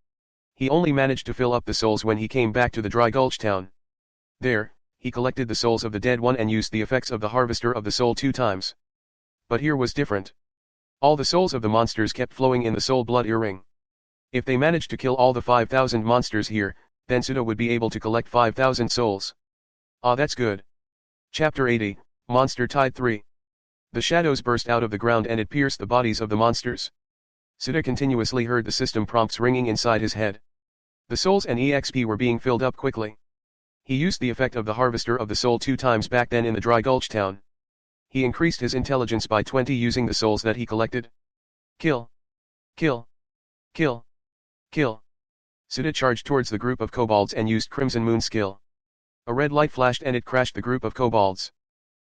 He only managed to fill up the souls when he came back to the dry gulch town. There, he collected the souls of the dead one and used the effects of the harvester of the soul 2 times. But here was different. All the souls of the monsters kept flowing in the soul blood earring. If they managed to kill all the 5,000 monsters here, then Suda would be able to collect 5,000 souls. Ah, that's good. Chapter 80, Monster Tide 3. The shadows burst out of the ground and it pierced the bodies of the monsters. Suda continuously heard the system prompts ringing inside his head. The souls and EXP were being filled up quickly. He used the effect of the harvester of the soul 2 times back then in the dry gulch town. He increased his intelligence by 20 using the souls that he collected. Kill. Kill. Kill. Kill. Suda charged towards the group of kobolds and used Crimson Moon skill. A red light flashed and it crashed the group of kobolds.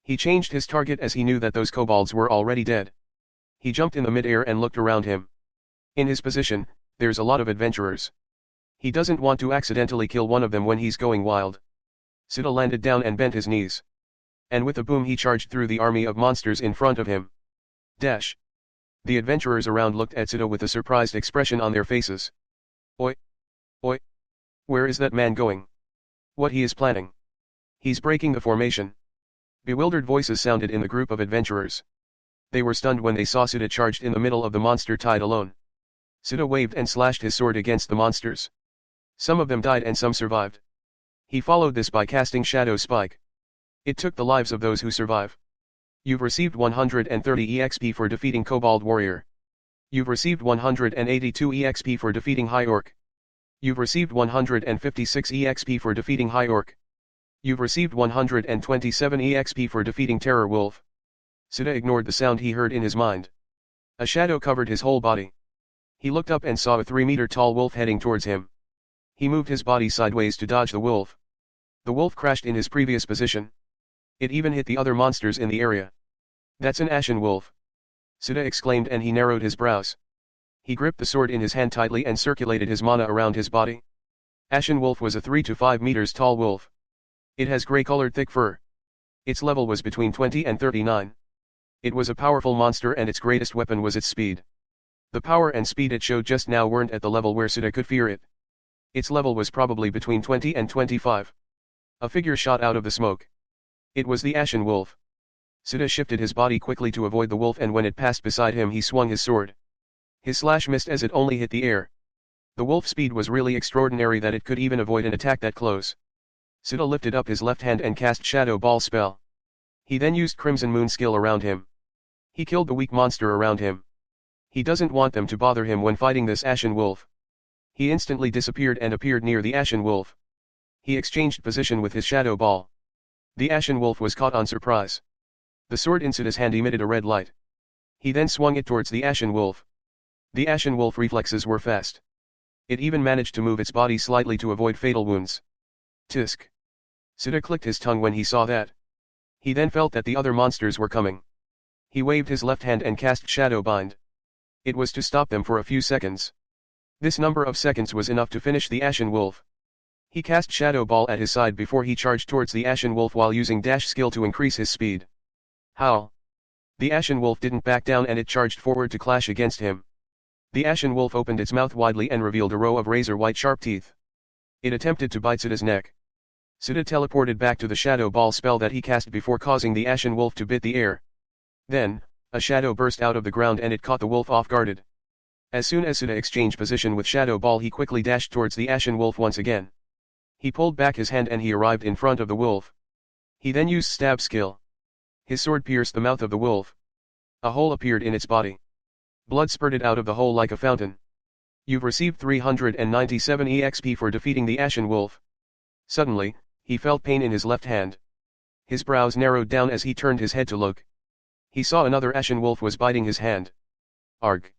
He changed his target as he knew that those kobolds were already dead. He jumped in the mid-air and looked around him. In his position, there's a lot of adventurers. He doesn't want to accidentally kill one of them when he's going wild. Suda landed down and bent his knees. And with a boom he charged through the army of monsters in front of him. Dash. The adventurers around looked at Suda with a surprised expression on their faces. Oi. Oi. Where is that man going? What he is planning? He's breaking the formation. Bewildered voices sounded in the group of adventurers. They were stunned when they saw Suda charged in the middle of the monster tide alone. Suda waved and slashed his sword against the monsters. Some of them died and some survived. He followed this by casting Shadow Spike. It took the lives of those who survive. You've received 130 EXP for defeating Kobold Warrior. You've received 182 EXP for defeating High Orc. You've received 156 EXP for defeating High Orc. You've received 127 EXP for defeating Terror Wolf. Suda ignored the sound he heard in his mind. A shadow covered his whole body. He looked up and saw a 3-meter-tall wolf heading towards him. He moved his body sideways to dodge the wolf. The wolf crashed in his previous position. It even hit the other monsters in the area. That's an Ashen Wolf. Suda exclaimed and he narrowed his brows. He gripped the sword in his hand tightly and circulated his mana around his body. Ashen Wolf was a 3 to 5 meters tall wolf. It has gray-colored thick fur. Its level was between 20 and 39. It was a powerful monster and its greatest weapon was its speed. The power and speed it showed just now weren't at the level where Suda could fear it. Its level was probably between 20 and 25. A figure shot out of the smoke. It was the Ashen Wolf. Suda shifted his body quickly to avoid the wolf and when it passed beside him he swung his sword. His slash missed as it only hit the air. The wolf's speed was really extraordinary that it could even avoid an attack that close. Suda lifted up his left hand and cast Shadow Ball spell. He then used Crimson Moon skill around him. He killed the weak monster around him. He doesn't want them to bother him when fighting this Ashen Wolf. He instantly disappeared and appeared near the Ashen Wolf. He exchanged position with his Shadow Ball. The Ashen Wolf was caught on surprise. The sword in Suda's hand emitted a red light. He then swung it towards the Ashen Wolf. The Ashen Wolf reflexes were fast. It even managed to move its body slightly to avoid fatal wounds. Tisk. Suda clicked his tongue when he saw that. He then felt that the other monsters were coming. He waved his left hand and cast Shadow Bind. It was to stop them for a few seconds. This number of seconds was enough to finish the Ashen Wolf. He cast Shadow Ball at his side before he charged towards the Ashen Wolf while using dash skill to increase his speed. Howl. The Ashen Wolf didn't back down and it charged forward to clash against him. The Ashen Wolf opened its mouth widely and revealed a row of razor-white sharp teeth. It attempted to bite Suda's neck. Suda teleported back to the Shadow Ball spell that he cast before causing the Ashen Wolf to bit the air. Then, a shadow burst out of the ground and it caught the wolf off guarded. As soon as Suda exchanged position with Shadow Ball he quickly dashed towards the Ashen Wolf once again. He pulled back his hand and he arrived in front of the wolf. He then used stab skill. His sword pierced the mouth of the wolf. A hole appeared in its body. Blood spurted out of the hole like a fountain. You've received 397 EXP for defeating the Ashen Wolf. Suddenly, he felt pain in his left hand. His brows narrowed down as he turned his head to look. He saw another Ashen Wolf was biting his hand. Arg.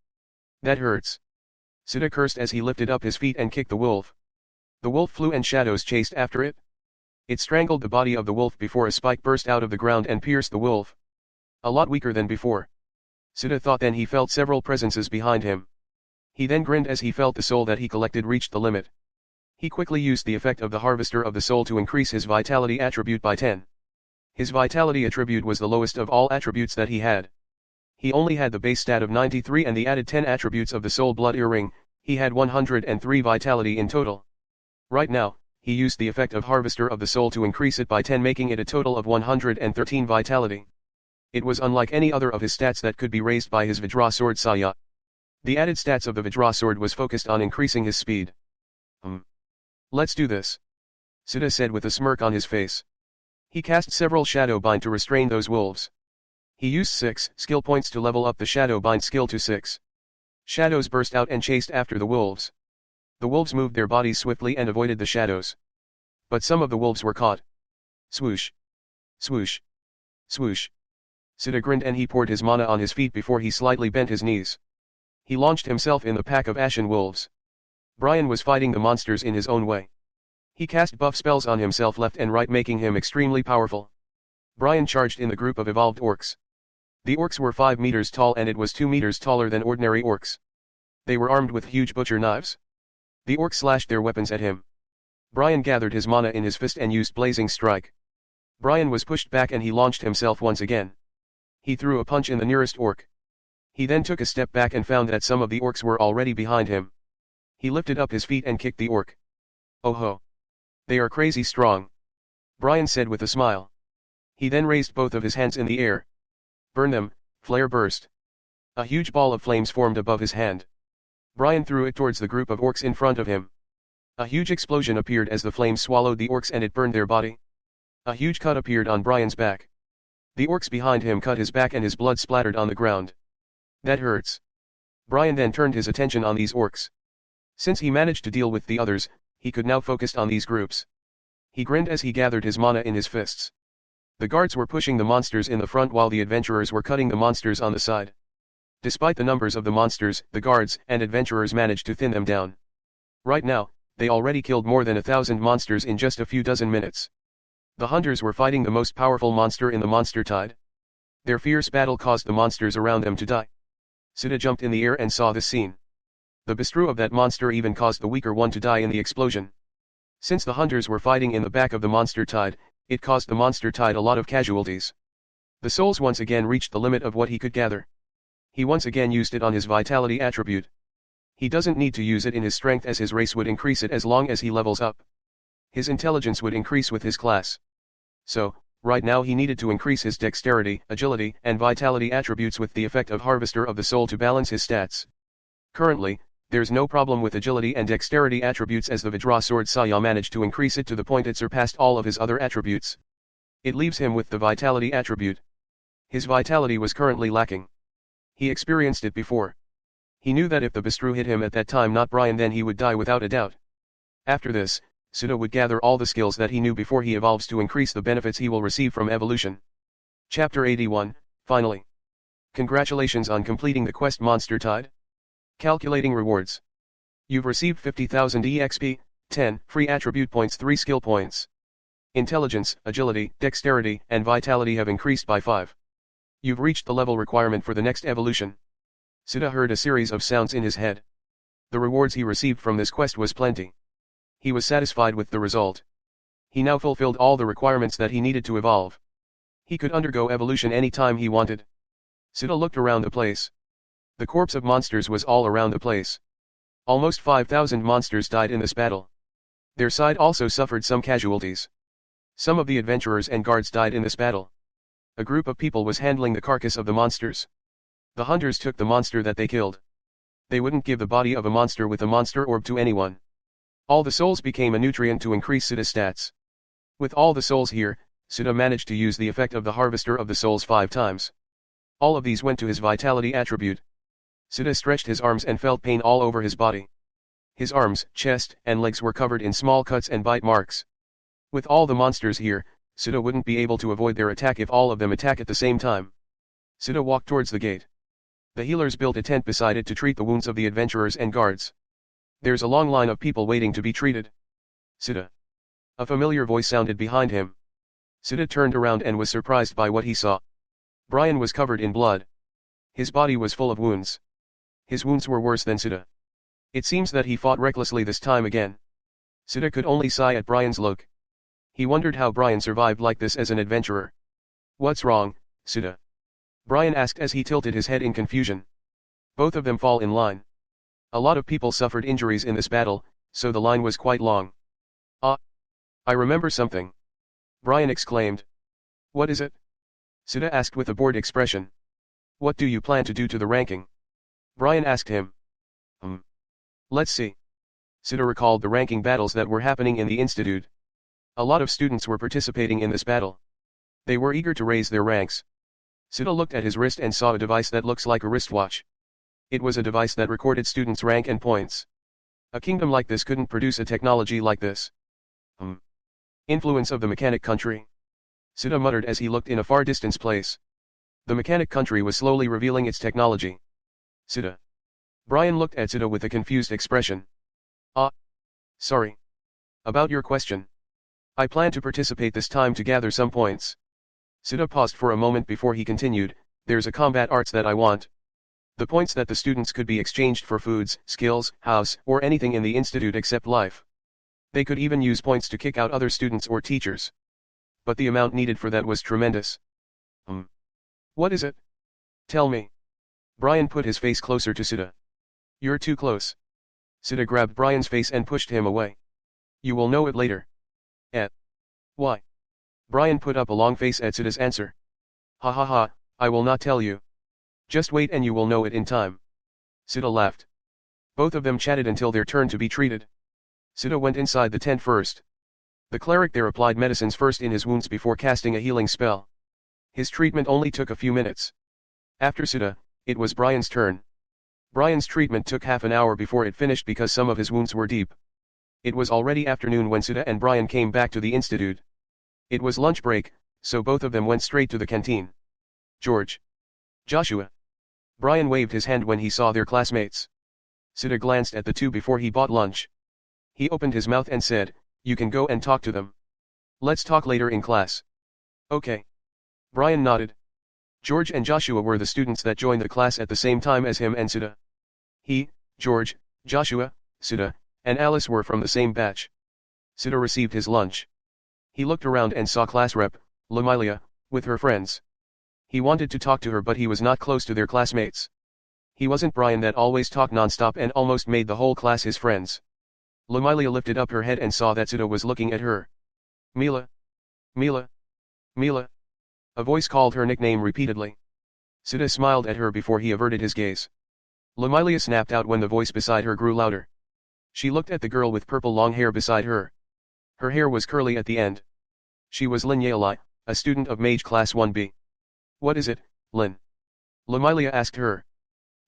That hurts. Sita cursed as he lifted up his feet and kicked the wolf. The wolf flew and shadows chased after it. It strangled the body of the wolf before a spike burst out of the ground and pierced the wolf. A lot weaker than before. Sita thought. Then he felt several presences behind him. He then grinned as he felt the soul that he collected reached the limit. He quickly used the effect of the Harvester of the Soul to increase his vitality attribute by 10. His vitality attribute was the lowest of all attributes that he had. He only had the base stat of 93 and the added 10 attributes of the Soul Blood Earring. He had 103 vitality in total. Right now, he used the effect of Harvester of the Soul to increase it by 10, making it a total of 113 vitality. It was unlike any other of his stats that could be raised by his Vajra Sword Saya. The added stats of the Vajra Sword was focused on increasing his speed. Let's do this, Sita said with a smirk on his face. He cast several Shadow Bind to restrain those wolves. He used 6 skill points to level up the Shadow Bind skill to 6. Shadows burst out and chased after the wolves. The wolves moved their bodies swiftly and avoided the shadows. But some of the wolves were caught. Swoosh. Swoosh. Swoosh. Sita grinned and he poured his mana on his feet before he slightly bent his knees. He launched himself in the pack of ashen wolves. Brian was fighting the monsters in his own way. He cast buff spells on himself left and right, making him extremely powerful. Brian charged in the group of evolved orcs. The orcs were 5 meters tall and it was 2 meters taller than ordinary orcs. They were armed with huge butcher knives. The orcs slashed their weapons at him. Brian gathered his mana in his fist and used Blazing Strike. Brian was pushed back and he launched himself once again. He threw a punch in the nearest orc. He then took a step back and found that some of the orcs were already behind him. He lifted up his feet and kicked the orc. Oh ho! They are crazy strong, Brian said with a smile. He then raised both of his hands in the air. Burn them, flare burst. A huge ball of flames formed above his hand. Brian threw it towards the group of orcs in front of him. A huge explosion appeared as the flames swallowed the orcs and it burned their body. A huge cut appeared on Brian's back. The orcs behind him cut his back and his blood splattered on the ground. That hurts. Brian then turned his attention on these orcs. Since he managed to deal with the others, he could now focus on these groups. He grinned as he gathered his mana in his fists. The guards were pushing the monsters in the front while the adventurers were cutting the monsters on the side. Despite the numbers of the monsters, the guards and adventurers managed to thin them down. Right now, they already killed more than 1,000 monsters in just a few dozen minutes. The hunters were fighting the most powerful monster in the monster tide. Their fierce battle caused the monsters around them to die. Sita jumped in the air and saw this scene. The bestiary of that monster even caused the weaker one to die in the explosion. Since the hunters were fighting in the back of the monster tide, it caused the monster tide a lot of casualties. The souls once again reached the limit of what he could gather. He once again used it on his vitality attribute. He doesn't need to use it in his strength as his race would increase it as long as he levels up. His intelligence would increase with his class. So, right now he needed to increase his dexterity, agility, and vitality attributes with the effect of Harvester of the Soul to balance his stats. Currently, there's no problem with agility and dexterity attributes as the Vajra Sword Saya managed to increase it to the point it surpassed all of his other attributes. It leaves him with the vitality attribute. His vitality was currently lacking. He experienced it before. He knew that if the bestiary hit him at that time, not Brian, then he would die without a doubt. After this, Sita would gather all the skills that he knew before he evolves to increase the benefits he will receive from evolution. Chapter 81, finally. Congratulations on completing the quest Monster Tide. Calculating rewards. You've received 50,000 EXP, 10 free attribute points, 3 skill points. Intelligence, agility, dexterity, and vitality have increased by 5. You've reached the level requirement for the next evolution. Sita heard a series of sounds in his head. The rewards he received from this quest was plenty. He was satisfied with the result. He now fulfilled all the requirements that he needed to evolve. He could undergo evolution any time he wanted. Sita looked around the place. The corpse of monsters was all around the place. Almost 5,000 monsters died in this battle. Their side also suffered some casualties. Some of the adventurers and guards died in this battle. A group of people was handling the carcass of the monsters. The hunters took the monster that they killed. They wouldn't give the body of a monster with a monster orb to anyone. All the souls became a nutrient to increase Sita's stats. With all the souls here, Sita managed to use the effect of the Harvester of the Souls 5 times. All of these went to his vitality attribute. Sita stretched his arms and felt pain all over his body. His arms, chest, and legs were covered in small cuts and bite marks. With all the monsters here, Sita wouldn't be able to avoid their attack if all of them attack at the same time. Sita walked towards the gate. The healers built a tent beside it to treat the wounds of the adventurers and guards. There's a long line of people waiting to be treated. Sita. A familiar voice sounded behind him. Sita turned around and was surprised by what he saw. Brian was covered in blood. His body was full of wounds. His wounds were worse than Sita. It seems that he fought recklessly this time again. Sita could only sigh at Brian's look. He wondered how Brian survived like this as an adventurer. What's wrong, Sita? Brian asked as he tilted his head in confusion. Both of them fall in line. A lot of people suffered injuries in this battle, so the line was quite long. Ah! I remember something. Brian exclaimed. What is it? Sita asked with a bored expression. What do you plan to do to the ranking? Brian asked him. Let's see. Sita recalled the ranking battles that were happening in the institute. A lot of students were participating in this battle. They were eager to raise their ranks. Sita looked at his wrist and saw a device that looks like a wristwatch. It was a device that recorded students' rank and points. A kingdom like this couldn't produce a technology like this. Influence of the mechanic country. Sita muttered as he looked in a far distance place. The mechanic country was slowly revealing its technology. Sita. Brian looked at Sita with a confused expression. Ah. Sorry. About your question. I plan to participate this time to gather some points. Sita paused for a moment before he continued, there's a combat arts that I want. The points that the students could be exchanged for foods, skills, house, or anything in the institute except life. They could even use points to kick out other students or teachers. But the amount needed for that was tremendous. What is it? Tell me. Brian put his face closer to Sita. You're too close. Sita grabbed Brian's face and pushed him away. You will know it later. Why? Brian put up a long face at Sita's answer. Ha ha ha, I will not tell you. Just wait and you will know it in time. Sita laughed. Both of them chatted until their turn to be treated. Sita went inside the tent first. The cleric there applied medicines first in his wounds before casting a healing spell. His treatment only took a few minutes. After Sita, it was Brian's turn. Brian's treatment took half an hour before it finished because some of his wounds were deep. It was already afternoon when Sita and Brian came back to the institute. It was lunch break, so both of them went straight to the canteen. George. Joshua. Brian waved his hand when he saw their classmates. Sita glanced at the two before he bought lunch. He opened his mouth and said, you can go and talk to them. Let's talk later in class. Okay. Brian nodded. George and Joshua were the students that joined the class at the same time as him and Sita. He, George, Joshua, Sita, and Alice were from the same batch. Sita received his lunch. He looked around and saw class rep, Lamilia, with her friends. He wanted to talk to her but he was not close to their classmates. He wasn't Brian that always talked non-stop and almost made the whole class his friends. Lamilia lifted up her head and saw that Sita was looking at her. Mila. Mila. Mila. A voice called her nickname repeatedly. Sita smiled at her before he averted his gaze. Lamilia snapped out when the voice beside her grew louder. She looked at the girl with purple long hair beside her. Her hair was curly at the end. She was Lin Yaeli, a student of Mage Class 1B. What is it, Lin? Lamilia asked her.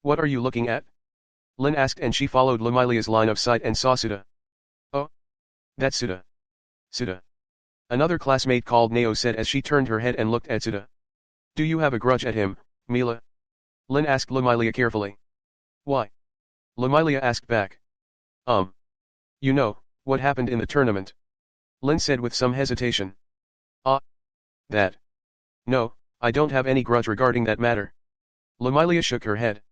What are you looking at? Lin asked and she followed Lamilia's line of sight and saw Sita. Oh. That's Sita. Sita. Another classmate called Nao said as she turned her head and looked at Sita. Do you have a grudge at him, Mila? Lin asked Lamilia carefully. Why? Lamilia asked back. You know, what happened in the tournament? Lin said with some hesitation. Ah. That. No, I don't have any grudge regarding that matter. Lamilia shook her head.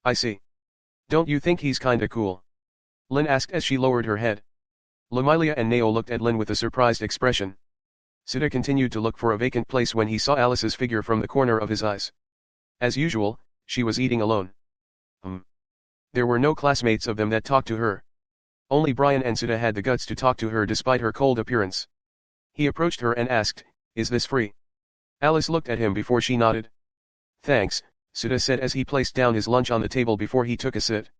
I see. Don't you think he's kinda cool? Lin asked as she lowered her head. Lamilia and Nao looked at Lin with a surprised expression. Sita continued to look for a vacant place when he saw Alice's figure from the corner of his eyes. As usual, she was eating alone. There were no classmates of them that talked to her. Only Brian and Sita had the guts to talk to her despite her cold appearance. He approached her and asked, is this free? Alice looked at him before she nodded. Thanks, Sita said as he placed down his lunch on the table before he took a sit.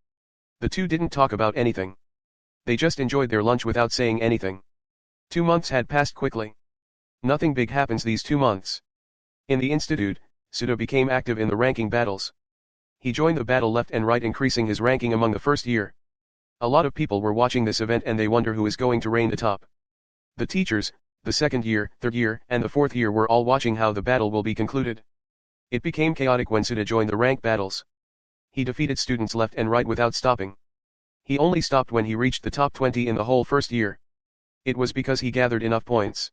The two didn't talk about anything. They just enjoyed their lunch without saying anything. 2 months had passed quickly. Nothing big happens these 2 months. In the institute, Sita became active in the ranking battles. He joined the battle left and right, increasing his ranking among the first year. A lot of people were watching this event and they wonder who is going to reign the top. The teachers, the second year, third year, and the fourth year were all watching how the battle will be concluded. It became chaotic when Sita joined the rank battles. He defeated students left and right without stopping. He only stopped when he reached the top 20 in the whole first year. It was because he gathered enough points.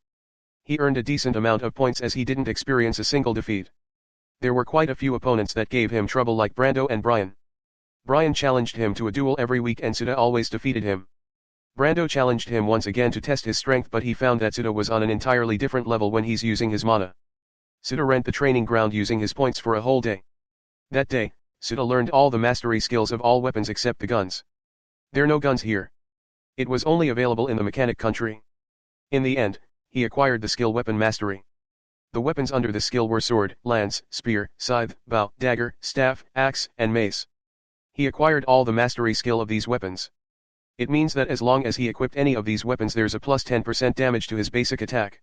He earned a decent amount of points as he didn't experience a single defeat. There were quite a few opponents that gave him trouble like Brando and Brian. Brian challenged him to a duel every week and Suda always defeated him. Brando challenged him once again to test his strength, but he found that Suda was on an entirely different level when he's using his mana. Suda rent the training ground using his points for a whole day. That day, Suda learned all the mastery skills of all weapons except the guns. There are no guns here. It was only available in the mechanic country. In the end, he acquired the skill weapon mastery. The weapons under the skill were sword, lance, spear, scythe, bow, dagger, staff, axe, and mace. He acquired all the mastery skill of these weapons. It means that as long as he equipped any of these weapons there's a plus 10% damage to his basic attack.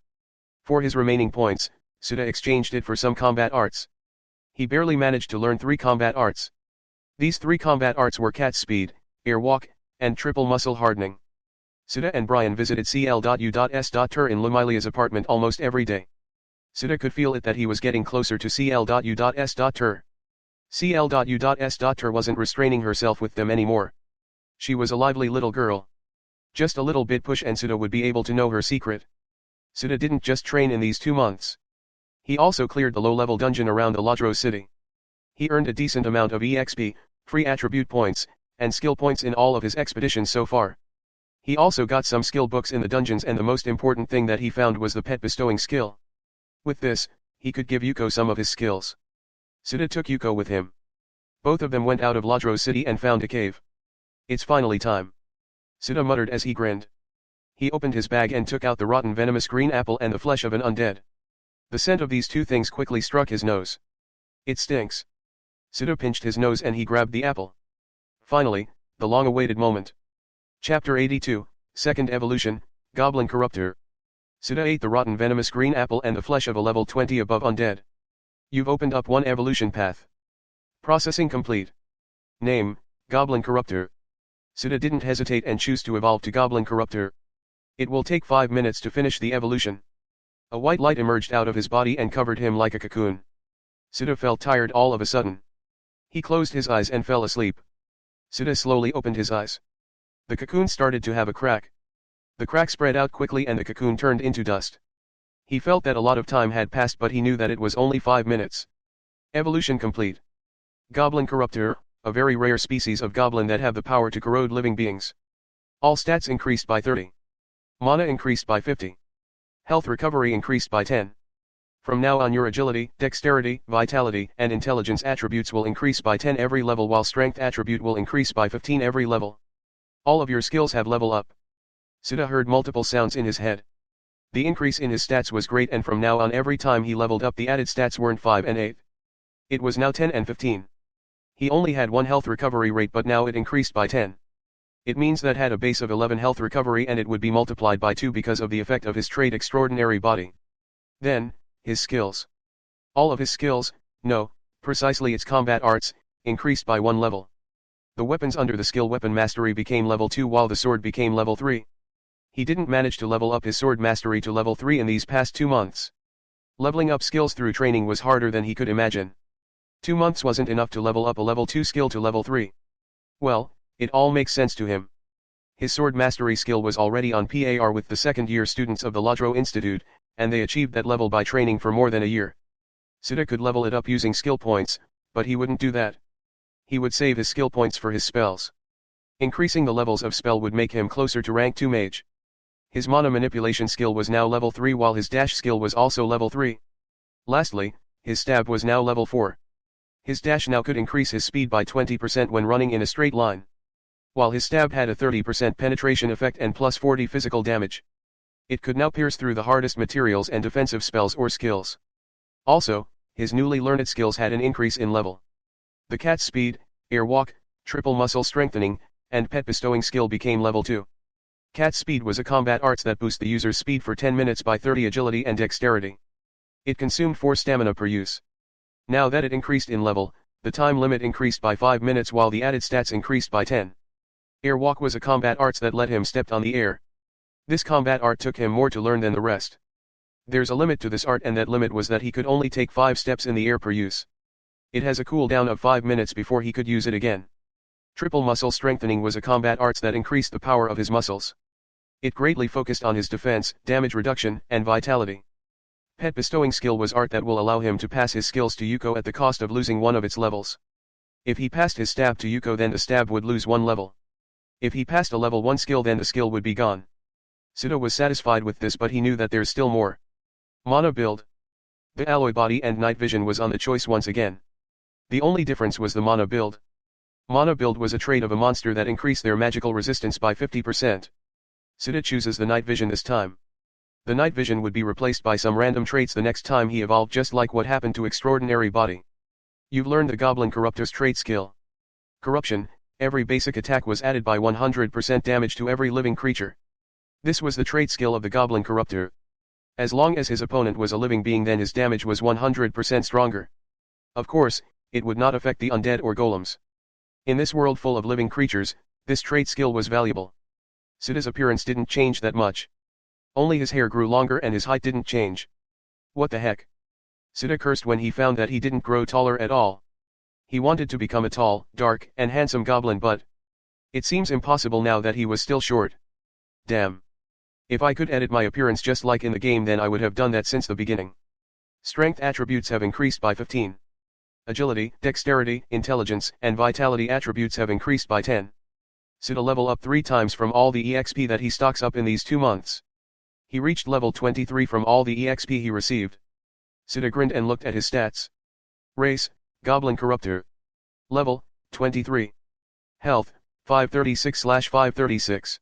For his remaining points, Suda exchanged it for some combat arts. He barely managed to learn 3 combat arts. These 3 combat arts were cat speed, air walk, and triple muscle hardening. Suda and Brian visited CL.U.S.Tur in Lumilia's apartment almost every day. Suda could feel it that he was getting closer to CL.U.S.Tur. CL.U.S.Tur wasn't restraining herself with them anymore. She was a lively little girl. Just a little bit push and Suda would be able to know her secret. Suda didn't just train in these 2 months. He also cleared the low-level dungeon around the Ladro city. He earned a decent amount of EXP, free attribute points, and skill points in all of his expeditions so far. He also got some skill books in the dungeons, and the most important thing that he found was the pet bestowing skill. With this, he could give Yuko some of his skills. Suda took Yuko with him. Both of them went out of Ladro city and found a cave. It's finally time. Suda muttered as he grinned. He opened his bag and took out the rotten venomous green apple and the flesh of an undead. The scent of these 2 things quickly struck his nose. It stinks. Suda pinched his nose and he grabbed the apple. Finally, the long-awaited moment. Chapter 82, Second Evolution, Goblin Corruptor. Suda ate the rotten venomous green apple and the flesh of a level 20 above undead. You've opened up one evolution path. Processing complete. Name, Goblin Corruptor. Suda didn't hesitate and choose to evolve to Goblin Corruptor. It will take 5 minutes to finish the evolution. A white light emerged out of his body and covered him like a cocoon. Suda felt tired all of a sudden. He closed his eyes and fell asleep. Suda slowly opened his eyes. The cocoon started to have a crack. The crack spread out quickly and the cocoon turned into dust. He felt that a lot of time had passed, but he knew that it was only 5 minutes. Evolution complete. Goblin Corruptor, a very rare species of goblin that have the power to corrode living beings. All stats increased by 30. Mana increased by 50. Health recovery increased by 10. From now on your agility, dexterity, vitality, and intelligence attributes will increase by 10 every level, while strength attribute will increase by 15 every level. All of your skills have level up. Suda heard multiple sounds in his head. The increase in his stats was great, and from now on every time he leveled up the added stats weren't 5 and 8. It was now 10 and 15. He only had 1 health recovery rate, but now it increased by 10. It means that had a base of 11 health recovery and it would be multiplied by 2 because of the effect of his trait Extraordinary Body. Then, his skills. All of his skills, no, precisely its combat arts, increased by 1 level. The weapons under the skill weapon mastery became level 2 while the sword became level 3. He didn't manage to level up his sword mastery to level 3 in these past 2 months. Leveling up skills through training was harder than he could imagine. 2 months wasn't enough to level up a level 2 skill to level 3. Well, it all makes sense to him. His sword mastery skill was already on par with the second-year students of the Ladro Institute, and they achieved that level by training for more than a year. Suda could level it up using skill points, but he wouldn't do that. He would save his skill points for his spells. Increasing the levels of spell would make him closer to rank 2 mage. His mana manipulation skill was now level 3 while his dash skill was also level 3. Lastly, his stab was now level 4. His dash now could increase his speed by 20% when running in a straight line. While his stab had a 30% penetration effect and plus 40 physical damage. It could now pierce through the hardest materials and defensive spells or skills. Also, his newly learned skills had an increase in level. The cat speed, air walk, triple muscle strengthening, and pet bestowing skill became level 2. Cat speed was a combat arts that boost the user's speed for 10 minutes by 30 agility and dexterity. It consumed 4 stamina per use. Now that it increased in level, the time limit increased by 5 minutes while the added stats increased by 10. Air walk was a combat arts that let him step on the air. This combat art took him more to learn than the rest. There's a limit to this art, and that limit was that he could only take 5 steps in the air per use. It has a cooldown of 5 minutes before he could use it again. Triple muscle strengthening was a combat arts that increased the power of his muscles. It greatly focused on his defense, damage reduction, and vitality. Pet bestowing skill was art that will allow him to pass his skills to Yuko at the cost of losing one of its levels. If he passed his stab to Yuko, then the stab would lose one level. If he passed a level 1 skill, then the skill would be gone. Suda was satisfied with this, but he knew that there's still more. Mana build. The alloy body and night vision was on the choice once again. The only difference was the mana build. Mana build was a trait of a monster that increased their magical resistance by 50%. Suda chooses the night vision this time. The night vision would be replaced by some random traits the next time he evolved, just like what happened to Extraordinary Body. You've learned the Goblin Corruptor's trait skill. Corruption. Every basic attack was added by 100% damage to every living creature. This was the trait skill of the Goblin Corruptor. As long as his opponent was a living being, then his damage was 100% stronger. Of course, it would not affect the undead or golems. In this world full of living creatures, this trait skill was valuable. Suda's appearance didn't change that much. Only his hair grew longer and his height didn't change. What the heck? Suda cursed when he found that he didn't grow taller at all. He wanted to become a tall, dark, and handsome goblin, but it seems impossible now that he was still short. Damn. If I could edit my appearance just like in the game, then I would have done that since the beginning. Strength attributes have increased by 15. Agility, dexterity, intelligence, and vitality attributes have increased by 10. Suda level up 3 times from all the EXP that he stocks up in these 2 months. He reached level 23 from all the EXP he received. Suda grinned and looked at his stats. Race, Goblin Corruptor. Level, 23. Health, 536/536.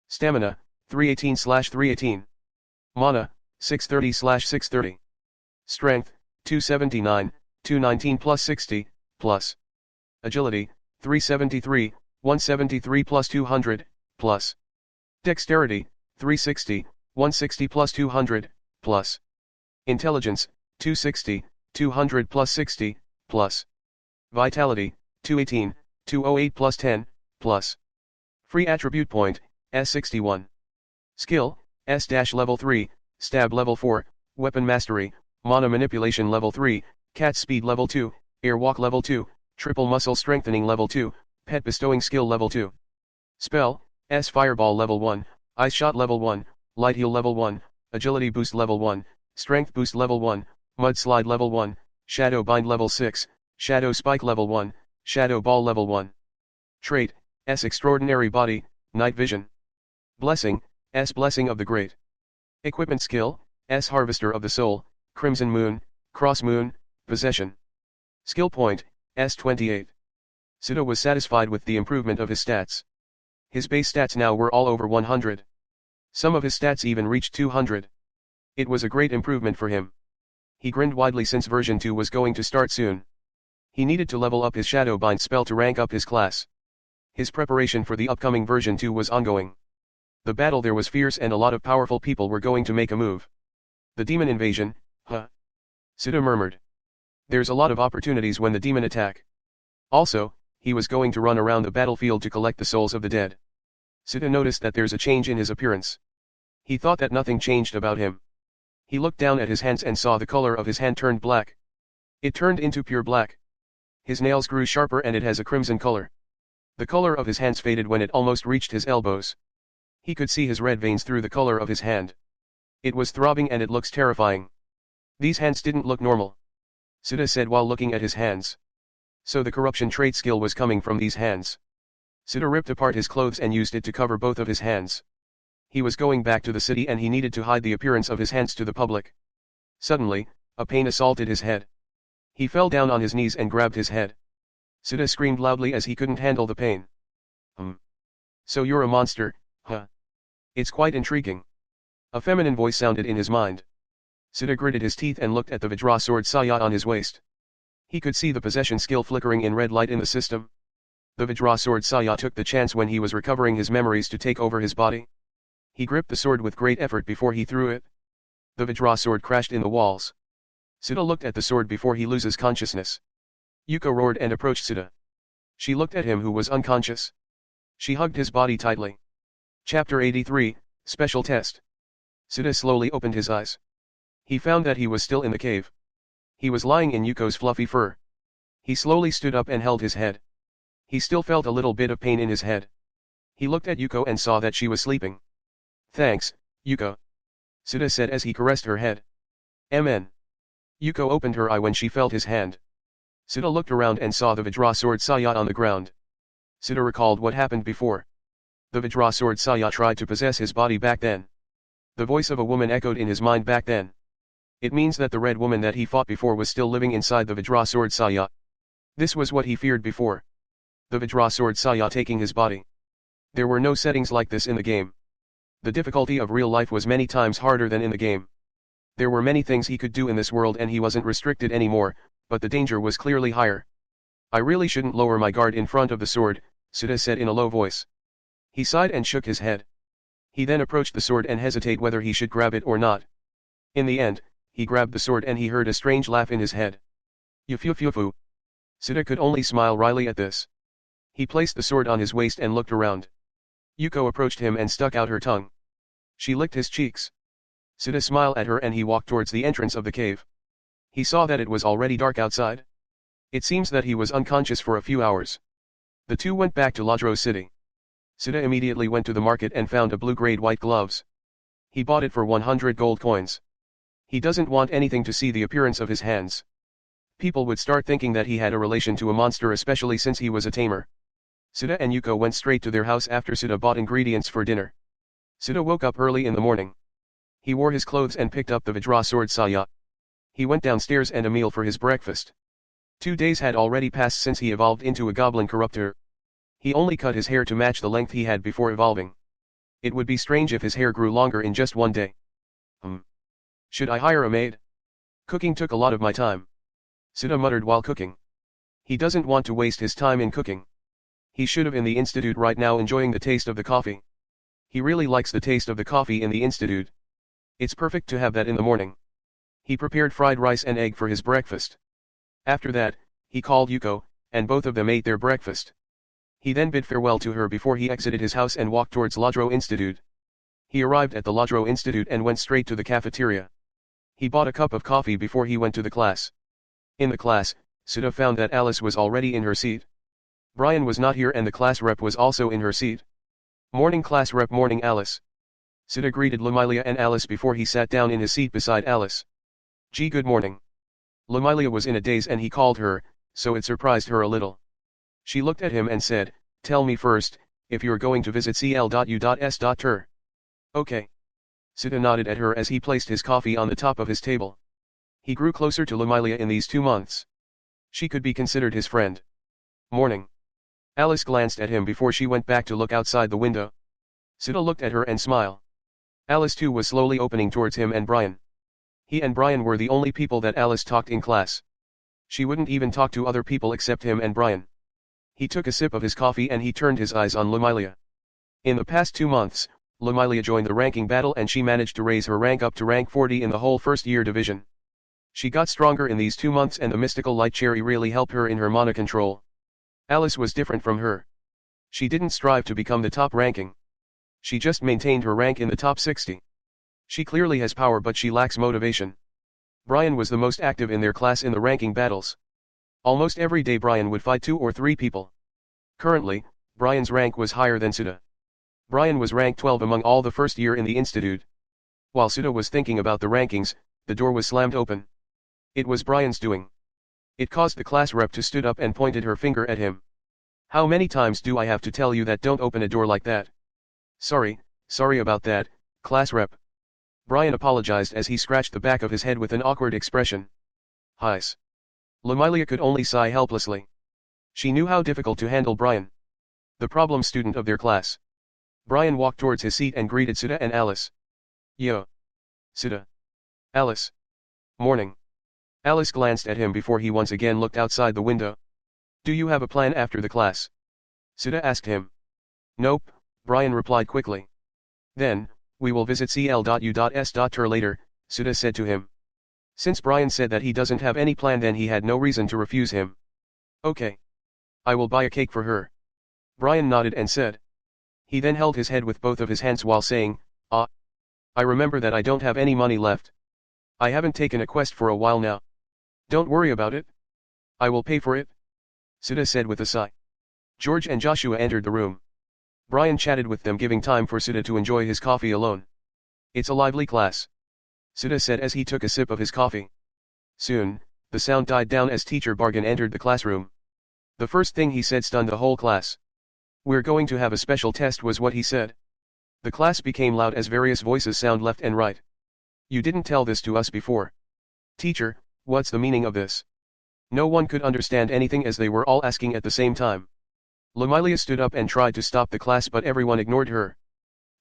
Stamina, 318/318. Mana, 630/630. Strength, 279, 219 plus 60, plus. Agility, 373, 173 plus 200, plus. Dexterity, 360, 160 plus 200, plus. Intelligence, 260, 200 plus 60, plus. Vitality, 218, 208 plus 10, plus. Free attribute point, S61. Skill, S-level 3, Stab level 4, Weapon Mastery, Mana Manipulation level 3, Cat Speed level 2, Airwalk level 2, Triple Muscle Strengthening level 2, Pet Bestowing Skill level 2. Spell, S Fireball level 1, Ice Shot level 1, Light Heal level 1, Agility Boost level 1, Strength Boost level 1, Mudslide level 1, Shadow Bind level 6, Shadow Spike level 1, Shadow Ball level 1. Trait, S Extraordinary Body, Night Vision. Blessing, S Blessing of the Great. Equipment Skill, S Harvester of the Soul, Crimson Moon, Cross Moon, Possession. Skill Point, S28. Suda was satisfied with the improvement of his stats. His base stats now were all over 100. Some of his stats even reached 200. It was a great improvement for him. He grinned widely since version 2 was going to start soon. He needed to level up his Shadow Bind spell to rank up his class. His preparation for the upcoming version 2 was ongoing. The battle there was fierce and a lot of powerful people were going to make a move. The demon invasion, huh? Suda murmured. There's a lot of opportunities when the demon attack. Also, he was going to run around the battlefield to collect the souls of the dead. Suda noticed that there's a change in his appearance. He thought that nothing changed about him. He looked down at his hands and saw the color of his hand turned black. It turned into pure black. His nails grew sharper and it has a crimson color. The color of his hands faded when it almost reached his elbows. He could see his red veins through the color of his hand. It was throbbing and it looks terrifying. These hands didn't look normal. Suda said while looking at his hands. So the corruption trait skill was coming from these hands. Suda ripped apart his clothes and used it to cover both of his hands. He was going back to the city and he needed to hide the appearance of his hands to the public. Suddenly, a pain assaulted his head. He fell down on his knees and grabbed his head. Suda screamed loudly as he couldn't handle the pain. So you're a monster, huh? It's quite intriguing. A feminine voice sounded in his mind. Suda gritted his teeth and looked at the Vajra sword Saya on his waist. He could see the possession skill flickering in red light in the system. The Vajra sword Saya took the chance when he was recovering his memories to take over his body. He gripped the sword with great effort before he threw it. The Vajra sword crashed in the walls. Suda looked at the sword before he loses consciousness. Yuko roared and approached Suda. She looked at him who was unconscious. She hugged his body tightly. Chapter 83, Special Test. Suda slowly opened his eyes. He found that he was still in the cave. He was lying in Yuko's fluffy fur. He slowly stood up and held his head. He still felt a little bit of pain in his head. He looked at Yuko and saw that she was sleeping. "Thanks, Yuko," Suda said as he caressed her head. "Mn." Yuko opened her eye when she felt his hand. Suda looked around and saw the Vajra sword Saya on the ground. Suda recalled what happened before. The Vajra sword Saya tried to possess his body back then. The voice of a woman echoed in his mind back then. It means that the red woman that he fought before was still living inside the Vajra sword Saya. This was what he feared before. The Vajra sword Saya taking his body. There were no settings like this in the game. The difficulty of real life was many times harder than in the game. There were many things he could do in this world and he wasn't restricted anymore, but the danger was clearly higher. "I really shouldn't lower my guard in front of the sword," Suda said in a low voice. He sighed and shook his head. He then approached the sword and hesitated whether he should grab it or not. In the end, he grabbed the sword and he heard a strange laugh in his head. Yufu. Suda could only smile wryly at this. He placed the sword on his waist and looked around. Yuko approached him and stuck out her tongue. She licked his cheeks. Suda smiled at her and he walked towards the entrance of the cave. He saw that it was already dark outside. It seems that he was unconscious for a few hours. The two went back to Ladro city. Suda immediately went to the market and found a blue-grade white gloves. He bought it for 100 gold coins. He doesn't want anything to see the appearance of his hands. People would start thinking that he had a relation to a monster, especially since he was a tamer. Suda and Yuko went straight to their house after Suda bought ingredients for dinner. Suda woke up early in the morning. He wore his clothes and picked up the Vajra sword Saya. He went downstairs and a meal for his breakfast. 2 days had already passed since he evolved into a goblin corruptor. He only cut his hair to match the length he had before evolving. It would be strange if his hair grew longer in just 1 day. Should I hire a maid? Cooking took a lot of my time. Suda muttered while cooking. He doesn't want to waste his time in cooking. He should have in the institute right now enjoying the taste of the coffee. He really likes the taste of the coffee in the institute. It's perfect to have that in the morning. He prepared fried rice and egg for his breakfast. After that, he called Yuko, and both of them ate their breakfast. He then bid farewell to her before he exited his house and walked towards Ladro Institute. He arrived at the Ladro Institute and went straight to the cafeteria. He bought a cup of coffee before he went to the class. In the class, Suda found that Alice was already in her seat. Brian was not here and the class rep was also in her seat. "Morning class rep, morning Alice." Suda greeted Lumilia and Alice before he sat down in his seat beside Alice. "Gee, good morning." Lumilia was in a daze and he called her, so it surprised her a little. She looked at him and said, "Tell me first, if you're going to visit cl.u.s.ter. Okay. Suda nodded at her as he placed his coffee on the top of his table. He grew closer to Lumilia in these 2 months. She could be considered his friend. "Morning." Alice glanced at him before she went back to look outside the window. Suda looked at her and smiled. Alice too was slowly opening towards him and Brian. He and Brian were the only people that Alice talked in class. She wouldn't even talk to other people except him and Brian. He took a sip of his coffee and he turned his eyes on Lumilia. In the past 2 months, Lumilia joined the ranking battle and she managed to raise her rank up to rank 40 in the whole first-year division. She got stronger in these 2 months and the mystical light cherry really helped her in her mana control. Alice was different from her. She didn't strive to become the top ranking. She just maintained her rank in the top 60. She clearly has power but she lacks motivation. Brian was the most active in their class in the ranking battles. Almost every day Brian would fight 2 or 3 people. Currently, Brian's rank was higher than Suda. Brian was ranked 12 among all the first year in the institute. While Suda was thinking about the rankings, the door was slammed open. It was Brian's doing. It caused the class rep to stood up and pointed her finger at him. "How many times do I have to tell you that don't open a door like that?" Sorry about that, class rep." Brian apologized as he scratched the back of his head with an awkward expression. "Hiss." Lumilia could only sigh helplessly. She knew how difficult to handle Brian. The problem student of their class. Brian walked towards his seat and greeted Suda and Alice. "Yo. Suda. Alice. Morning." Alice glanced at him before he once again looked outside the window. "Do you have a plan after the class?" Suda asked him. "Nope," Brian replied quickly. "Then, we will visit cl.u.s.ter later," Suda said to him. Since Brian said that he doesn't have any plan then he had no reason to refuse him. "Okay. I will buy a cake for her." Brian nodded and said. He then held his head with both of his hands while saying, I remember that I don't have any money left. I haven't taken a quest for a while now. Don't worry about it. I will pay for it." Sudha said with a sigh. George and Joshua entered the room. Brian chatted with them, giving time for Sudha to enjoy his coffee alone. It's a lively class, Sudha said as he took a sip of his coffee. Soon, the sound died down as teacher Bargain entered the classroom. The first thing he said stunned the whole class. We're going to have a special test, was what he said. The class became loud as various voices sound left and right. You didn't tell this to us before. Teacher, what's the meaning of this? No one could understand anything as they were all asking at the same time. Lamilia stood up and tried to stop the class, but everyone ignored her.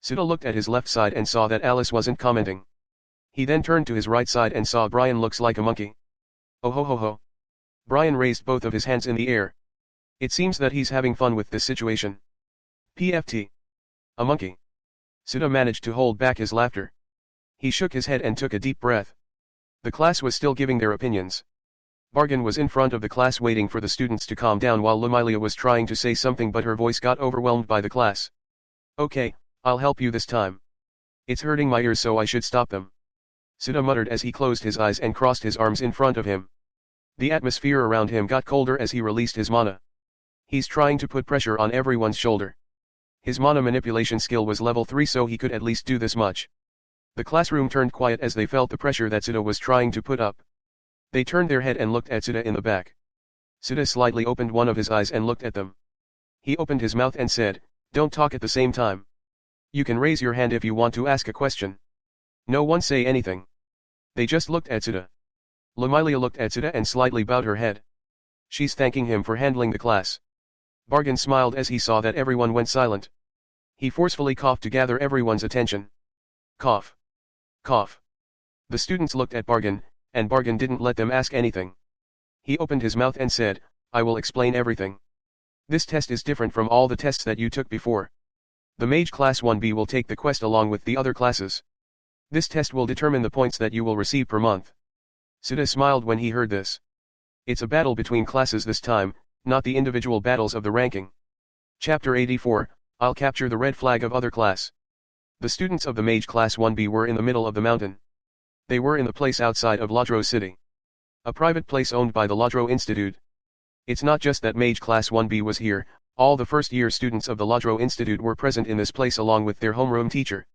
Sudha looked at his left side and saw that Alice wasn't commenting. He then turned to his right side and saw Brian looks like a monkey. Oh ho ho ho. Brian raised both of his hands in the air. It seems that he's having fun with this situation. PFT. A monkey. Sudha managed to hold back his laughter. He shook his head and took a deep breath. The class was still giving their opinions. Bargain was in front of the class waiting for the students to calm down while Lamilia was trying to say something, but her voice got overwhelmed by the class. Okay, I'll help you this time. It's hurting my ears, so I should stop them. Sudha muttered as he closed his eyes and crossed his arms in front of him. The atmosphere around him got colder as he released his mana. He's trying to put pressure on everyone's shoulder. His mana manipulation skill was level 3, so he could at least do this much. The classroom turned quiet as they felt the pressure that Sudha was trying to put up. They turned their head and looked at Sudha in the back. Sudha slightly opened one of his eyes and looked at them. He opened his mouth and said, "Don't talk at the same time. You can raise your hand if you want to ask a question." No one say anything. They just looked at Sudha. Lamilia looked at Sudha and slightly bowed her head. She's thanking him for handling the class. Bargain smiled as he saw that everyone went silent. He forcefully coughed to gather everyone's attention. Cough. Cough. The students looked at Bargain, and Bargain didn't let them ask anything. He opened his mouth and said, "I will explain everything. This test is different from all the tests that you took before. The Mage Class 1B will take the quest along with the other classes. This test will determine the points that you will receive per month." Sudha smiled when he heard this. It's a battle between classes this time, not the individual battles of the ranking. Chapter 84, I'll capture the red flag of other class. The students of the Mage Class 1B were in the middle of the mountain. They were in the place outside of Lodro City. A private place owned by the Lodro Institute. It's not just that Mage Class 1B was here, all the first-year students of the Lodro Institute were present in this place along with their homeroom teacher.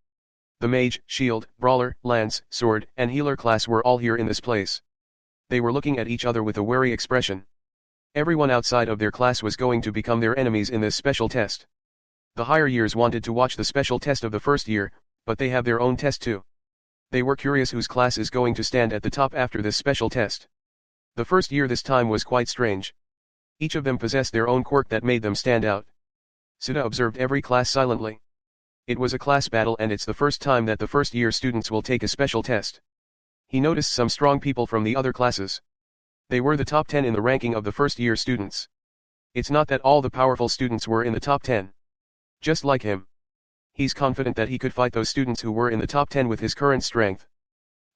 The Mage, Shield, Brawler, Lance, Sword, and Healer class were all here in this place. They were looking at each other with a wary expression. Everyone outside of their class was going to become their enemies in this special test. The higher years wanted to watch the special test of the first year, but they have their own test too. They were curious whose class is going to stand at the top after this special test. The first year this time was quite strange. Each of them possessed their own quirk that made them stand out. Sudha observed every class silently. It was a class battle, and it's the first time that the first-year students will take a special test. He noticed some strong people from the other classes. They were the top 10 in the ranking of the first-year students. It's not that all the powerful students were in the top 10. Just like him. He's confident that he could fight those students who were in the top 10 with his current strength.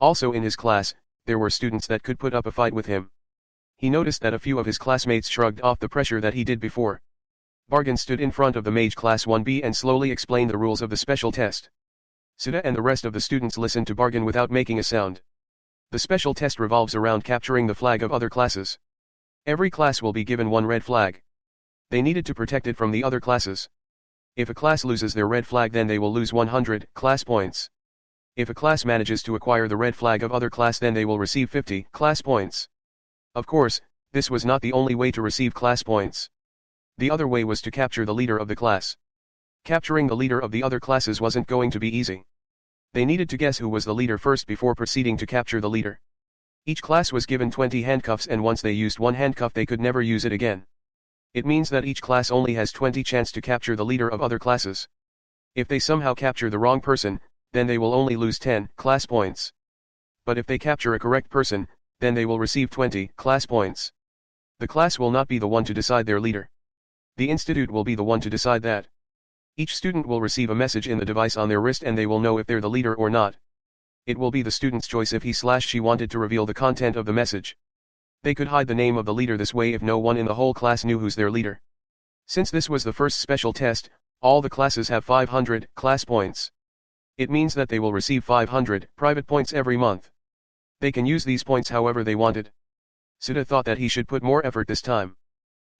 Also in his class, there were students that could put up a fight with him. He noticed that a few of his classmates shrugged off the pressure that he did before. Bargain stood in front of the Mage Class 1B and slowly explained the rules of the special test. Sudha and the rest of the students listened to Bargain without making a sound. The special test revolves around capturing the flag of other classes. Every class will be given one red flag. They needed to protect it from the other classes. If a class loses their red flag, then they will lose 100 class points. If a class manages to acquire the red flag of other class, then they will receive 50 class points. Of course, this was not the only way to receive class points. The other way was to capture the leader of the class. Capturing the leader of the other classes wasn't going to be easy. They needed to guess who was the leader first before proceeding to capture the leader. Each class was given 20 handcuffs, and once they used one handcuff they could never use it again. It means that each class only has 20 chance to capture the leader of other classes. If they somehow capture the wrong person, then they will only lose 10 class points. But if they capture a correct person, then they will receive 20 class points. The class will not be the one to decide their leader. The institute will be the one to decide that. Each student will receive a message in the device on their wrist, and they will know if they're the leader or not. It will be the student's choice if he/she wanted to reveal the content of the message. They could hide the name of the leader this way if no one in the whole class knew who's their leader. Since this was the first special test, all the classes have 500 class points. It means that they will receive 500 private points every month. They can use these points however they wanted. Sudha thought that he should put more effort this time.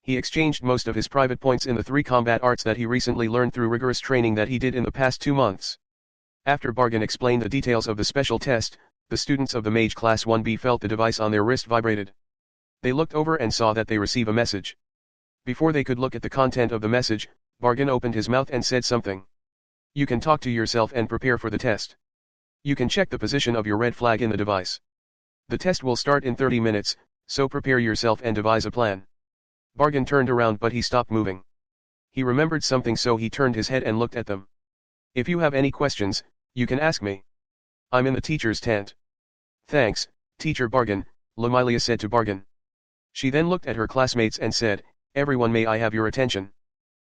He exchanged most of his private points in the 3 combat arts that he recently learned through rigorous training that he did in the past 2 months. After Bargain explained the details of the special test, the students of the Mage Class 1B felt the device on their wrist vibrated. They looked over and saw that they receive a message. Before they could look at the content of the message, Bargain opened his mouth and said something. You can talk to yourself and prepare for the test. You can check the position of your red flag in the device. The test will start in 30 minutes, so prepare yourself and devise a plan. Bargain turned around but he stopped moving. He remembered something so he turned his head and looked at them. If you have any questions, you can ask me. I'm in the teacher's tent. Thanks, Teacher Bargain, Lamilia said to Bargain. She then looked at her classmates and said, Everyone, may I have your attention?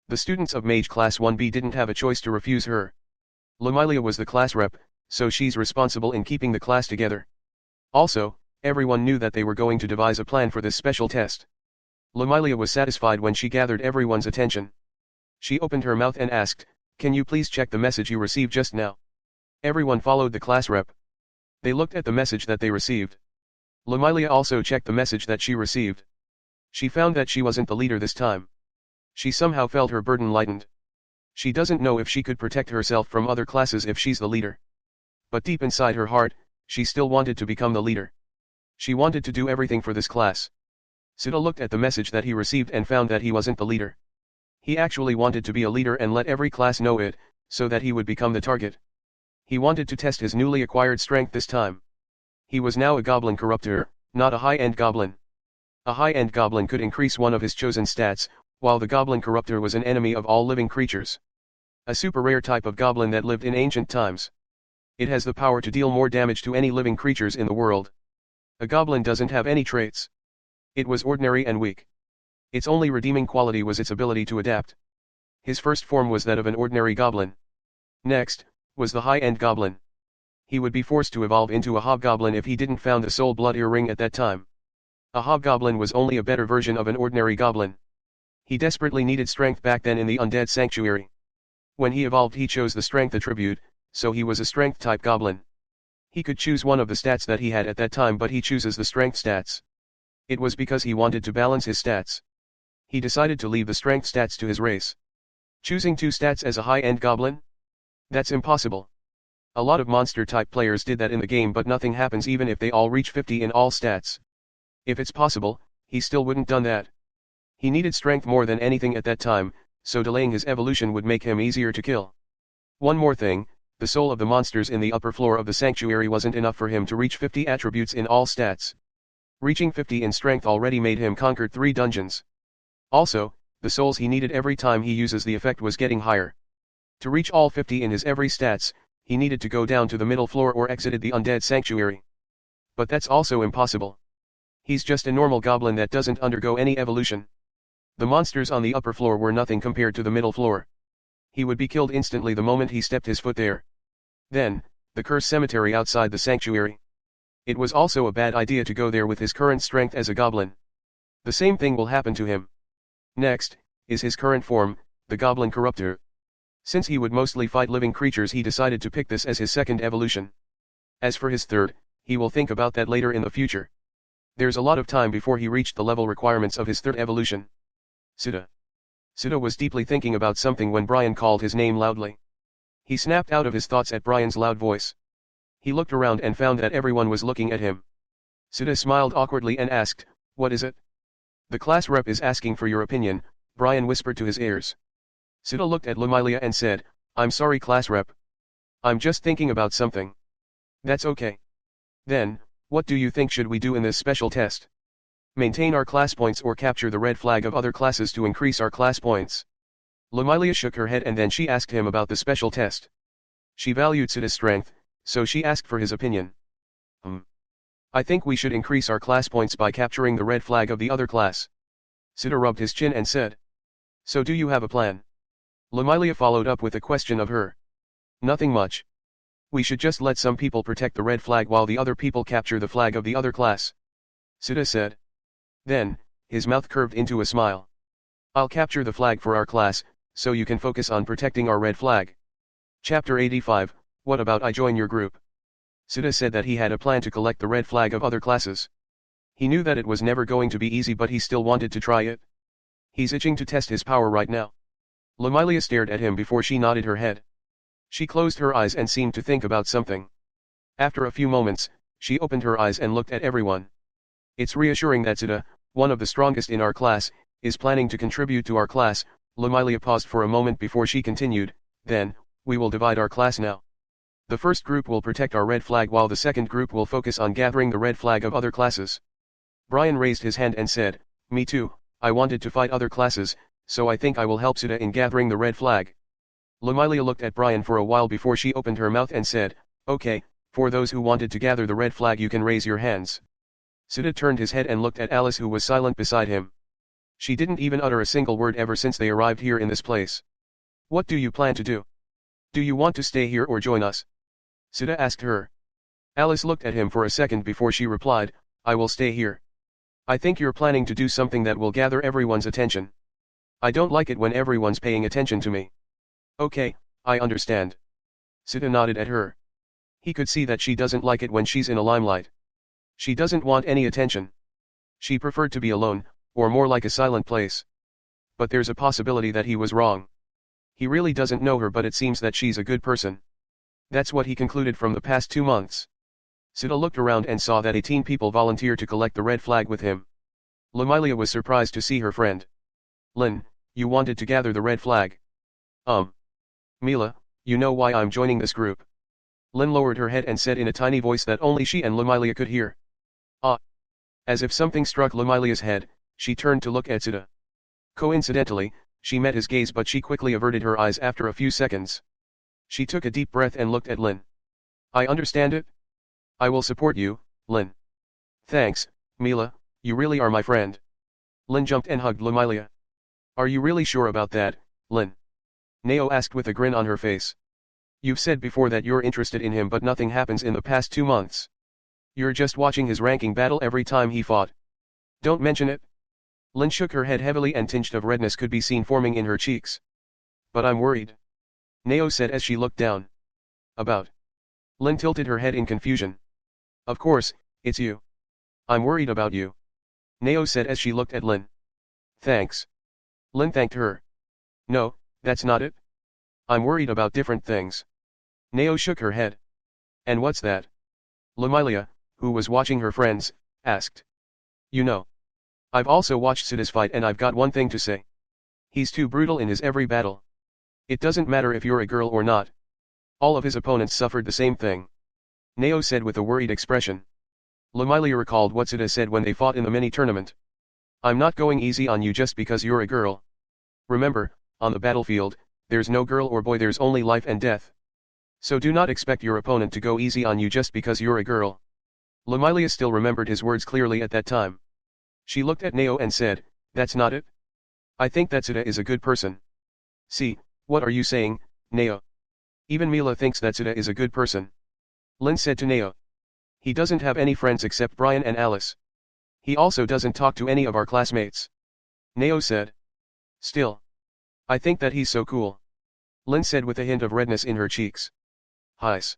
The students of Mage Class 1B didn't have a choice to refuse her. Lamilia was the class rep, so she's responsible in keeping the class together. Also, everyone knew that they were going to devise a plan for this special test. Lamilia was satisfied when she gathered everyone's attention. She opened her mouth and asked, Can you please check the message you received just now? Everyone followed the class rep. They looked at the message that they received. Lamilia also checked the message that she received. She found that she wasn't the leader this time. She somehow felt her burden lightened. She doesn't know if she could protect herself from other classes if she's the leader. But deep inside her heart, she still wanted to become the leader. She wanted to do everything for this class. Sita looked at the message that he received and found that he wasn't the leader. He actually wanted to be a leader and let every class know it, so that he would become the target. He wanted to test his newly acquired strength this time. He was now a goblin corruptor, not a high-end goblin. A high-end goblin could increase one of his chosen stats, while the goblin corruptor was an enemy of all living creatures. A super rare type of goblin that lived in ancient times. It has the power to deal more damage to any living creatures in the world. A goblin doesn't have any traits. It was ordinary and weak. Its only redeeming quality was its ability to adapt. His first form was that of an ordinary goblin. Next, was the high-end goblin. He would be forced to evolve into a hobgoblin if he didn't found the soul blood earring at that time. A hobgoblin was only a better version of an ordinary goblin. He desperately needed strength back then in the undead sanctuary. When he evolved he chose the strength attribute, so he was a strength-type goblin. He could choose one of the stats that he had at that time but he chooses the strength stats. It was because he wanted to balance his stats. He decided to leave the strength stats to his race. Choosing 2 stats as a high-end goblin? That's impossible. A lot of monster-type players did that in the game but nothing happens even if they all reach 50 in all stats. If it's possible, he still wouldn't done that. He needed strength more than anything at that time, so delaying his evolution would make him easier to kill. One more thing, the soul of the monsters in the upper floor of the sanctuary wasn't enough for him to reach 50 attributes in all stats. Reaching 50 in strength already made him conquer 3 dungeons. Also, the souls he needed every time he uses the effect was getting higher. To reach all 50 in his every stats, he needed to go down to the middle floor or exited the undead sanctuary. But that's also impossible. He's just a normal goblin that doesn't undergo any evolution. The monsters on the upper floor were nothing compared to the middle floor. He would be killed instantly the moment he stepped his foot there. Then, the cursed cemetery outside the sanctuary. It was also a bad idea to go there with his current strength as a goblin. The same thing will happen to him. Next, is his current form, the goblin corruptor. Since he would mostly fight living creatures he decided to pick this as his second evolution. As for his third, he will think about that later in the future. There's a lot of time before he reached the level requirements of his third evolution. Suda. Suda was deeply thinking about something when Brian called his name loudly. He snapped out of his thoughts at Brian's loud voice. He looked around and found that everyone was looking at him. Suda smiled awkwardly and asked, "What is it?" "The class rep is asking for your opinion," Brian whispered to his ears. Suda looked at Lamilia and said, "I'm sorry class rep. I'm just thinking about something." "That's okay. Then, what do you think should we do in this special test? Maintain our class points or capture the red flag of other classes to increase our class points?" Lamilia shook her head and then she asked him about the special test. She valued Suda's strength, so she asked for his opinion. I think we should increase our class points by capturing the red flag of the other class." Suda rubbed his chin and said. "So do you have a plan?" Lamilia followed up with a question of her. "Nothing much. We should just let some people protect the red flag while the other people capture the flag of the other class," Suda said. Then, his mouth curved into a smile. "I'll capture the flag for our class, so you can focus on protecting our red flag." Chapter 85, What about I join your group? Suda said that he had a plan to collect the red flag of other classes. He knew that it was never going to be easy but he still wanted to try it. He's itching to test his power right now. Lamilia stared at him before she nodded her head. She closed her eyes and seemed to think about something. After a few moments, she opened her eyes and looked at everyone. It's reassuring that Sita, one of the strongest in our class, is planning to contribute to our class. Lamilia paused for a moment before she continued, then, we will divide our class now. The first group will protect our red flag while the second group will focus on gathering the red flag of other classes. Brian raised his hand and said, me too, I wanted to fight other classes, so I think I will help Sita in gathering the red flag. Lamilia looked at Brian for a while before she opened her mouth and said, okay, for those who wanted to gather the red flag you can raise your hands. Sita turned his head and looked at Alice who was silent beside him. She didn't even utter a single word ever since they arrived here in this place. What do you plan to do? Do you want to stay here or join us? Sita asked her. Alice looked at him for a second before she replied, I will stay here. I think you're planning to do something that will gather everyone's attention. I don't like it when everyone's paying attention to me. Okay, I understand. Sita nodded at her. He could see that she doesn't like it when she's in a limelight. She doesn't want any attention. She preferred to be alone, or more like a silent place. But there's a possibility that he was wrong. He really doesn't know her, but it seems that she's a good person. That's what he concluded from the past 2 months. Sita looked around and saw that 18 people volunteered to collect the red flag with him. Lamilia was surprised to see her friend. Lin, you wanted to gather the red flag. Mila, you know why I'm joining this group. Lin lowered her head and said in a tiny voice that only she and Lamilia could hear. Ah. As if something struck Lamilia's head, she turned to look at Sita. Coincidentally, she met his gaze but she quickly averted her eyes after a few seconds. She took a deep breath and looked at Lin. I understand it. I will support you, Lin. Thanks, Mila, you really are my friend. Lin jumped and hugged Lamilia. Are you really sure about that, Lin? Nao asked with a grin on her face. You've said before that you're interested in him but nothing happens in the past 2 months. You're just watching his ranking battle every time he fought. Don't mention it. Lin shook her head heavily and tinge of redness could be seen forming in her cheeks. But I'm worried. Nao said as she looked down. About. Lin tilted her head in confusion. Of course, it's you. I'm worried about you. Nao said as she looked at Lin. Thanks. Lin thanked her. No, that's not it. I'm worried about different things. Nao shook her head. And what's that? Lamilia, who was watching her friends, asked. You know. I've also watched Sita's fight and I've got one thing to say. He's too brutal in his every battle. It doesn't matter if you're a girl or not. All of his opponents suffered the same thing. Nao said with a worried expression. Lamilia recalled what Sita said when they fought in the mini-tournament. I'm not going easy on you just because you're a girl. Remember, on the battlefield, there's no girl or boy, there's only life and death. So do not expect your opponent to go easy on you just because you're a girl. Lamilia still remembered his words clearly at that time. She looked at Nao and said, that's not it. I think that Sita is a good person. See, what are you saying, Nao? Even Mila thinks that Sita is a good person. Lin said to Nao. He doesn't have any friends except Brian and Alice. He also doesn't talk to any of our classmates. Nao said. Still. I think that he's so cool. Lin said with a hint of redness in her cheeks. Heis.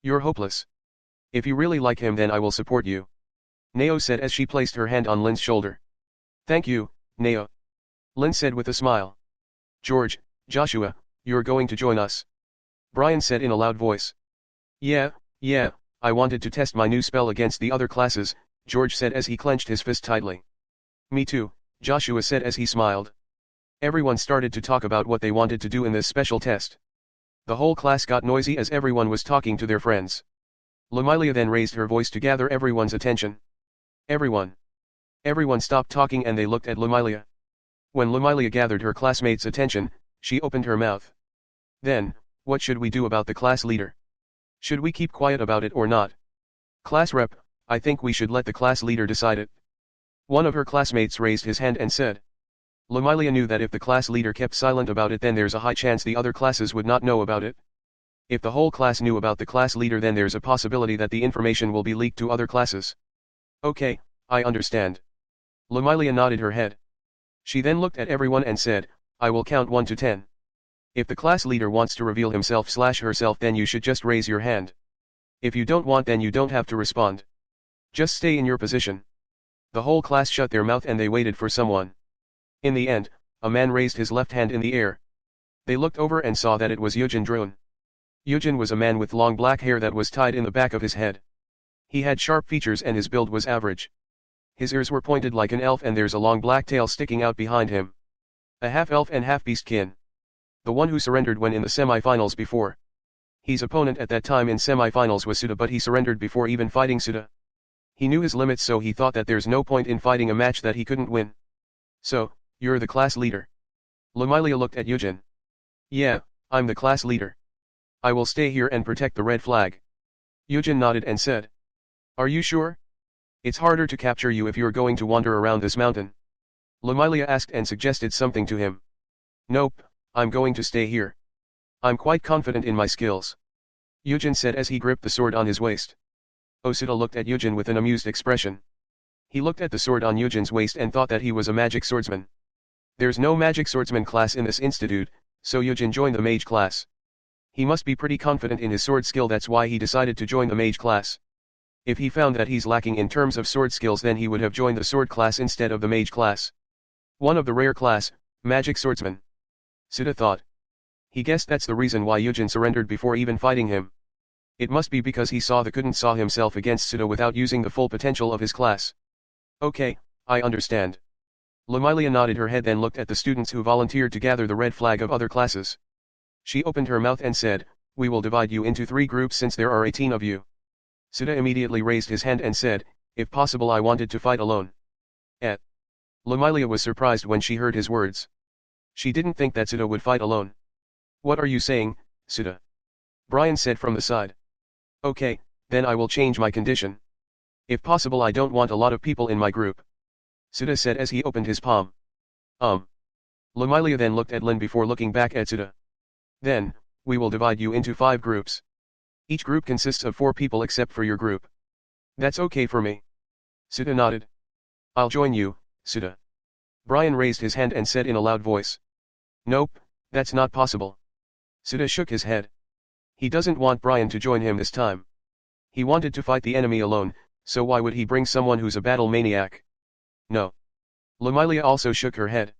You're hopeless. If you really like him then I will support you. Nao said as she placed her hand on Lin's shoulder. Thank you, Nao. Lin said with a smile. George, Joshua, you're going to join us. Brian said in a loud voice. Yeah, I wanted to test my new spell against the other classes, George said as he clenched his fist tightly. Me too, Joshua said as he smiled. Everyone started to talk about what they wanted to do in this special test. The whole class got noisy as everyone was talking to their friends. Lamilia then raised her voice to gather everyone's attention. Everyone stopped talking and they looked at Lamilia. When Lamilia gathered her classmates' attention, she opened her mouth. Then, what should we do about the class leader? Should we keep quiet about it or not? Class rep, I think we should let the class leader decide it. One of her classmates raised his hand and said. Lamilia knew that if the class leader kept silent about it then there's a high chance the other classes would not know about it. If the whole class knew about the class leader then there's a possibility that the information will be leaked to other classes. Okay, I understand. Lamilia nodded her head. She then looked at everyone and said, I will count 1 to 10. If the class leader wants to reveal himself/herself then you should just raise your hand. If you don't want then you don't have to respond. Just stay in your position. The whole class shut their mouth and they waited for someone. In the end, a man raised his left hand in the air. They looked over and saw that it was Eugen Drone. Eugen was a man with long black hair that was tied in the back of his head. He had sharp features and his build was average. His ears were pointed like an elf and there's a long black tail sticking out behind him. A half-elf and half-beast kin. The one who surrendered when in the semi-finals before. His opponent at that time in semi-finals was Suda, but he surrendered before even fighting Suda. He knew his limits, so he thought that there's no point in fighting a match that he couldn't win. So, you're the class leader. Lamilia looked at Eugen. Yeah, I'm the class leader. I will stay here and protect the red flag. Eugen nodded and said. Are you sure? It's harder to capture you if you're going to wander around this mountain. Lamilia asked and suggested something to him. Nope, I'm going to stay here. I'm quite confident in my skills. Eugen said as he gripped the sword on his waist. Osita looked at Eugen with an amused expression. He looked at the sword on Eugen's waist and thought that he was a magic swordsman. There's no magic swordsman class in this institute, so Eugen joined the mage class. He must be pretty confident in his sword skill, that's why he decided to join the mage class. If he found that he's lacking in terms of sword skills, then he would have joined the sword class instead of the mage class. One of the rare class, magic swordsman. Sita thought. He guessed that's the reason why Eugen surrendered before even fighting him. It must be because he couldn't saw himself against Sita without using the full potential of his class. Okay, I understand. Lamilia nodded her head, then looked at the students who volunteered to gather the red flag of other classes. She opened her mouth and said, we will divide you into 3 groups since there are 18 of you. Sita immediately raised his hand and said, if possible I wanted to fight alone. Lamilia was surprised when she heard his words. She didn't think that Sita would fight alone. What are you saying, Sita? Brian said from the side. Okay, then I will change my condition. If possible I don't want a lot of people in my group. Sita said as he opened his palm. Lamilia then looked at Lin before looking back at Sita. Then, we will divide you into 5 groups. Each group consists of 4 people except for your group. That's okay for me. Sita nodded. I'll join you, Sita. Brian raised his hand and said in a loud voice. Nope, that's not possible. Sita shook his head. He doesn't want Brian to join him this time. He wanted to fight the enemy alone, so why would he bring someone who's a battle maniac? No. Lamilia also shook her head.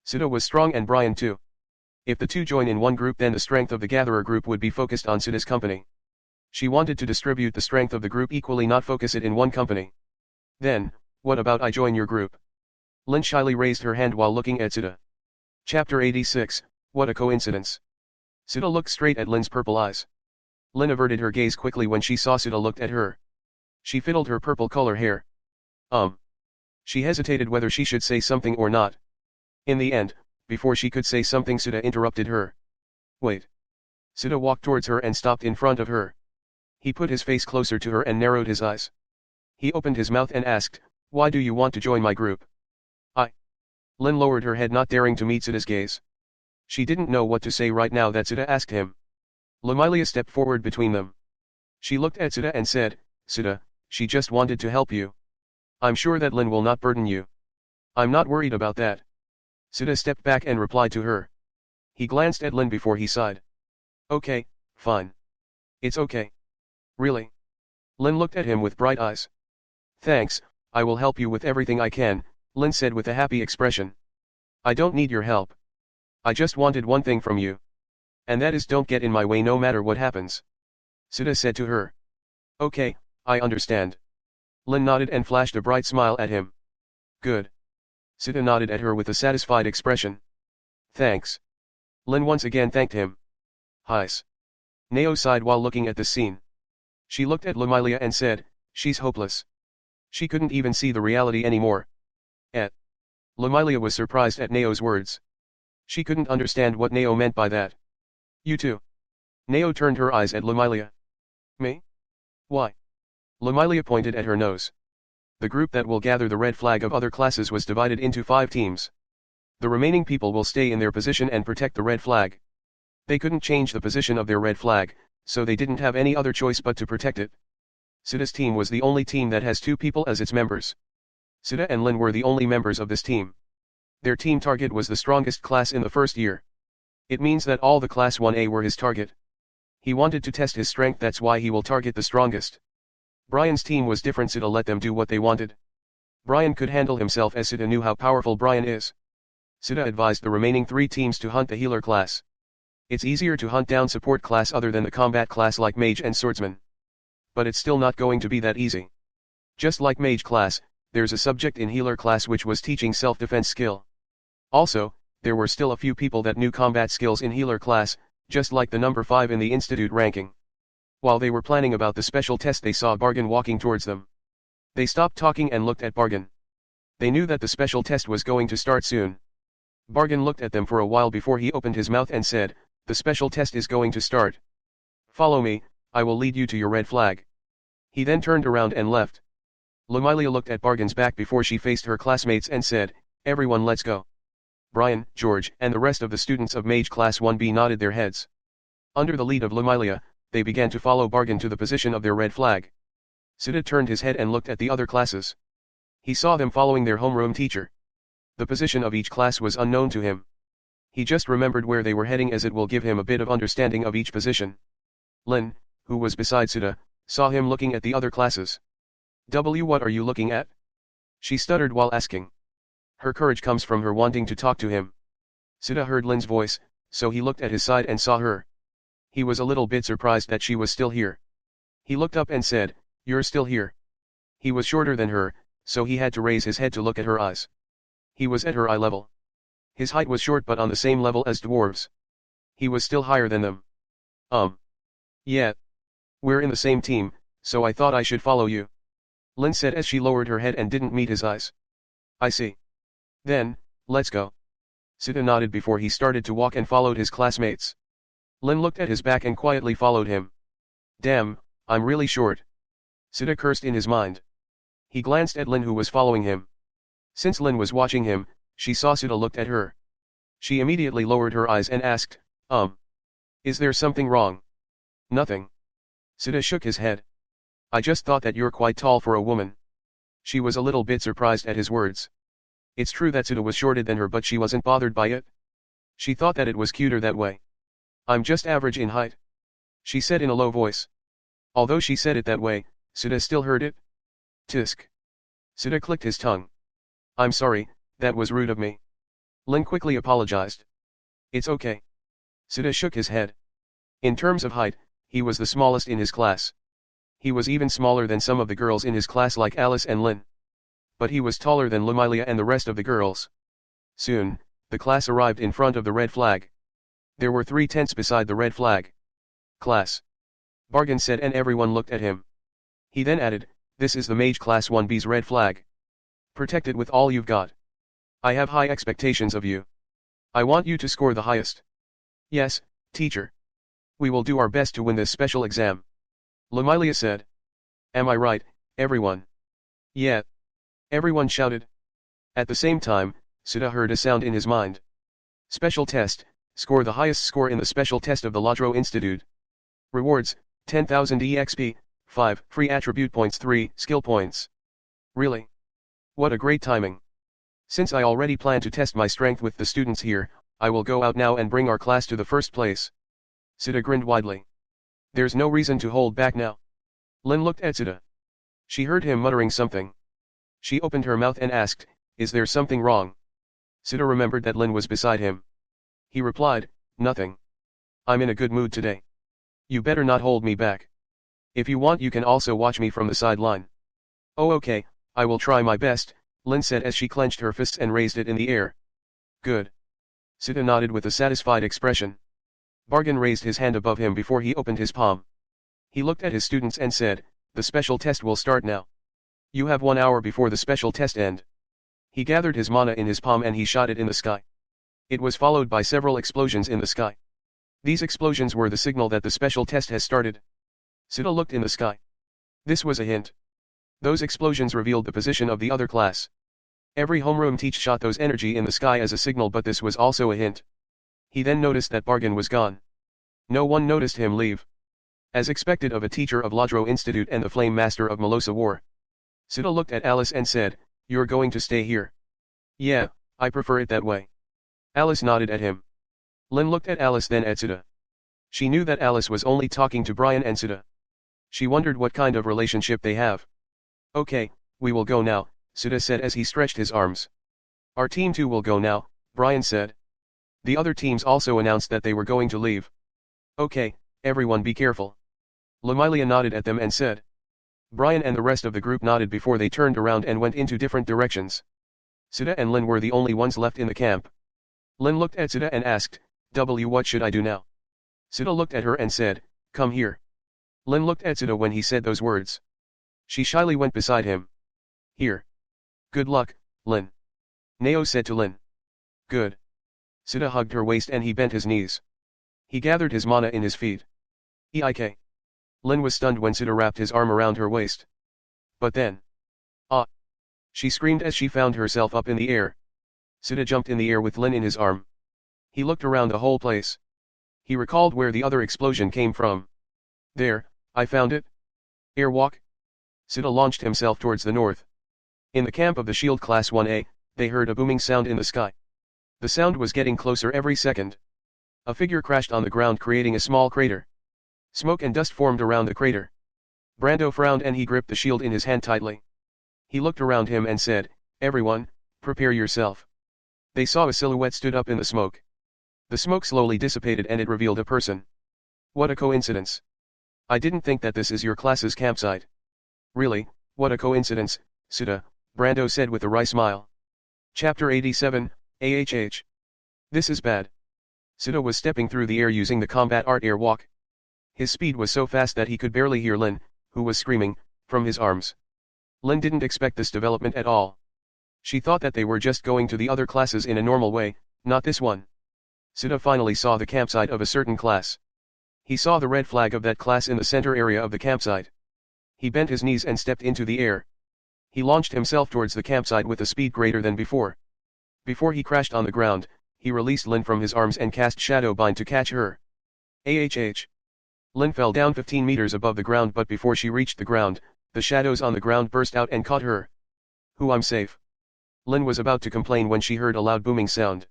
Sita was strong and Brian too. If the two join in one group, then the strength of the gatherer group would be focused on Sita's company. She wanted to distribute the strength of the group equally, not focus it in one company. Then, what about I join your group? Lin shyly raised her hand while looking at Sita. Chapter 86, What a coincidence. Sita looked straight at Lin's purple eyes. Lin averted her gaze quickly when she saw Sita looked at her. She fiddled her purple color hair. She hesitated whether she should say something or not. In the end, before she could say something, Sita interrupted her. Wait. Sita walked towards her and stopped in front of her. He put his face closer to her and narrowed his eyes. He opened his mouth and asked, why do you want to join my group? Lin lowered her head, not daring to meet Sita's gaze. She didn't know what to say right now that Sita asked him. Lamilia stepped forward between them. She looked at Sita and said, Sita, she just wanted to help you. I'm sure that Lin will not burden you. I'm not worried about that. Sita stepped back and replied to her. He glanced at Lin before he sighed. Okay, fine. It's okay. Really? Lin looked at him with bright eyes. Thanks, I will help you with everything I can, Lin said with a happy expression. I don't need your help. I just wanted one thing from you. And that is don't get in my way no matter what happens. Sita said to her. Okay, I understand. Lin nodded and flashed a bright smile at him. Good. Sita nodded at her with a satisfied expression. Thanks. Lin once again thanked him. Heis. Nao sighed while looking at the scene. She looked at Lamilia and said, she's hopeless. She couldn't even see the reality anymore. Lamilia was surprised at Nao's words. She couldn't understand what Nao meant by that. You too. Nao turned her eyes at Lamilia. Me? Why? Lamilia pointed at her nose. The group that will gather the red flag of other classes was divided into 5 teams. The remaining people will stay in their position and protect the red flag. They couldn't change the position of their red flag, so they didn't have any other choice but to protect it. Sita's team was the only team that has 2 people as its members. Sita and Lin were the only members of this team. Their team target was the strongest class in the first year. It means that all the class 1A were his target. He wanted to test his strength, that's why he will target the strongest. Brian's team was different. Sita let them do what they wanted. Brian could handle himself as Sita knew how powerful Brian is. Suda advised the remaining 3 teams to hunt the healer class. It's easier to hunt down support class other than the combat class like mage and swordsman. But it's still not going to be that easy. Just like mage class, there's a subject in healer class which was teaching self-defense skill. Also, there were still a few people that knew combat skills in healer class, just like the number 5 in the institute ranking. While they were planning about the special test, they saw Bargain walking towards them. They stopped talking and looked at Bargain. They knew that the special test was going to start soon. Bargain looked at them for a while before he opened his mouth and said, "The special test is going to start. Follow me, I will lead you to your red flag." He then turned around and left. Lumilia looked at Bargain's back before she faced her classmates and said, "Everyone, let's go." Brian, George, and the rest of the students of Mage Class 1B nodded their heads. Under the lead of Lumilia, they began to follow Bargain to the position of their red flag. Suda turned his head and looked at the other classes. He saw them following their homeroom teacher. The position of each class was unknown to him. He just remembered where they were heading, as it will give him a bit of understanding of each position. Lin, who was beside Suda, saw him looking at the other classes. What are you looking at?" she stuttered while asking. Her courage comes from her wanting to talk to him. Suda heard Lin's voice, so he looked at his side and saw her. He was a little bit surprised that she was still here. He looked up and said, "You're still here." He was shorter than her, so he had to raise his head to look at her eyes. He was at her eye level. His height was short but on the same level as dwarves. He was still higher than them. Yeah. We're in the same team, so I thought I should follow you," Lin said as she lowered her head and didn't meet his eyes. "I see. Then, let's go." Suda nodded before he started to walk and followed his classmates. Lin looked at his back and quietly followed him. "Damn, I'm really short." Suda cursed in his mind. He glanced at Lin, who was following him. Since Lin was watching him, she saw Suda looked at her. She immediately lowered her eyes and asked, Is there something wrong?" "Nothing." Suda shook his head. "I just thought that you're quite tall for a woman." She was a little bit surprised at his words. It's true that Suda was shorter than her, but she wasn't bothered by it. She thought that it was cuter that way. "I'm just average in height," she said in a low voice. Although she said it that way, Suda still heard it. Tisk. Suda clicked his tongue. "I'm sorry, that was rude of me." Lin quickly apologized. "It's okay." Suda shook his head. In terms of height, he was the smallest in his class. He was even smaller than some of the girls in his class like Alice and Lin. But he was taller than Lumilia and the rest of the girls. Soon, the class arrived in front of the red flag. There were 3 tents beside the red flag. "Class," Bargain said, and everyone looked at him. He then added, "This is the Mage Class 1B's red flag. Protect it with all you've got. I have high expectations of you. I want you to score the highest." "Yes, teacher. We will do our best to win this special exam," Lumilia said. "Am I right, everyone?" "Yeah." Everyone shouted. At the same time, Suda heard a sound in his mind. "Special test, score the highest score in the special test of the Ladro Institute. Rewards, 10,000 EXP, 5 free attribute points, 3 skill points." Really? What a great timing. Since I already plan to test my strength with the students here, I will go out now and bring our class to the first place. Suda grinned widely. There's no reason to hold back now. Lin looked at Suda. She heard him muttering something. She opened her mouth and asked, "Is there something wrong?" Suda remembered that Lin was beside him. He replied, "Nothing. I'm in a good mood today. You better not hold me back. If you want, you can also watch me from the sideline." "Oh, okay, I will try my best," Lin said as she clenched her fists and raised it in the air. "Good." Suda nodded with a satisfied expression. Bargain raised his hand above him before he opened his palm. He looked at his students and said, "The special test will start now. You have 1 hour before the special test end." He gathered his mana in his palm and he shot it in the sky. It was followed by several explosions in the sky. These explosions were the signal that the special test has started. Suda looked in the sky. This was a hint. Those explosions revealed the position of the other class. Every homeroom teach shot those energy in the sky as a signal, but this was also a hint. He then noticed that Bargain was gone. No one noticed him leave. As expected of a teacher of Ladro Institute and the Flame Master of Malosa War. Suda looked at Alice and said, "You're going to stay here?" "Yeah, I prefer it that way." Alice nodded at him. Lin looked at Alice, then at Suda. She knew that Alice was only talking to Brian and Suda. She wondered what kind of relationship they have. "Okay, we will go now," Suda said as he stretched his arms. "Our team too will go now, Brian said. The other teams also announced that they were going to leave. Okay, everyone be careful. Lamilia nodded at them and said. Brian and the rest of the group nodded before they turned around and went into different directions. Sita and Lin were the only ones left in the camp. Lin looked at Sita and asked, what should I do now? Sita looked at her and said, come here. Lin looked at Sita when he said those words. She shyly went beside him. Here. Good luck, Lin. Nao said to Lin. Good. Sita hugged her waist and he bent his knees. He gathered his mana in his feet. Eik. Lin was stunned when Sita wrapped his arm around her waist. But then. Ah! She screamed as she found herself up in the air. Sita jumped in the air with Lin in his arm. He looked around the whole place. He recalled where the other explosion came from. There, I found it. Airwalk. Sita launched himself towards the north. In the camp of the Shield Class 1A, they heard a booming sound in the sky. The sound was getting closer every second. A figure crashed on the ground creating a small crater. Smoke and dust formed around the crater. Brando frowned and he gripped the shield in his hand tightly. He looked around him and said, everyone, prepare yourself. They saw a silhouette stood up in the smoke. The smoke slowly dissipated and it revealed a person. What a coincidence. I didn't think that this is your class's campsite. Really, what a coincidence, Sita, Brando said with a wry smile. Chapter 87, AHH. This is bad. Sita was stepping through the air using the combat art airwalk. His speed was so fast that he could barely hear Lin, who was screaming, from his arms. Lin didn't expect this development at all. She thought that they were just going to the other classes in a normal way, not this one. Sita finally saw the campsite of a certain class. He saw the red flag of that class in the center area of the campsite. He bent his knees and stepped into the air. He launched himself towards the campsite with a speed greater than before. Before he crashed on the ground, he released Lin from his arms and cast Shadow Bind to catch her. AHH. Lin fell down 15 meters above the ground, but before she reached the ground, the shadows on the ground burst out and caught her. I'm safe. Lin was about to complain when she heard a loud booming sound.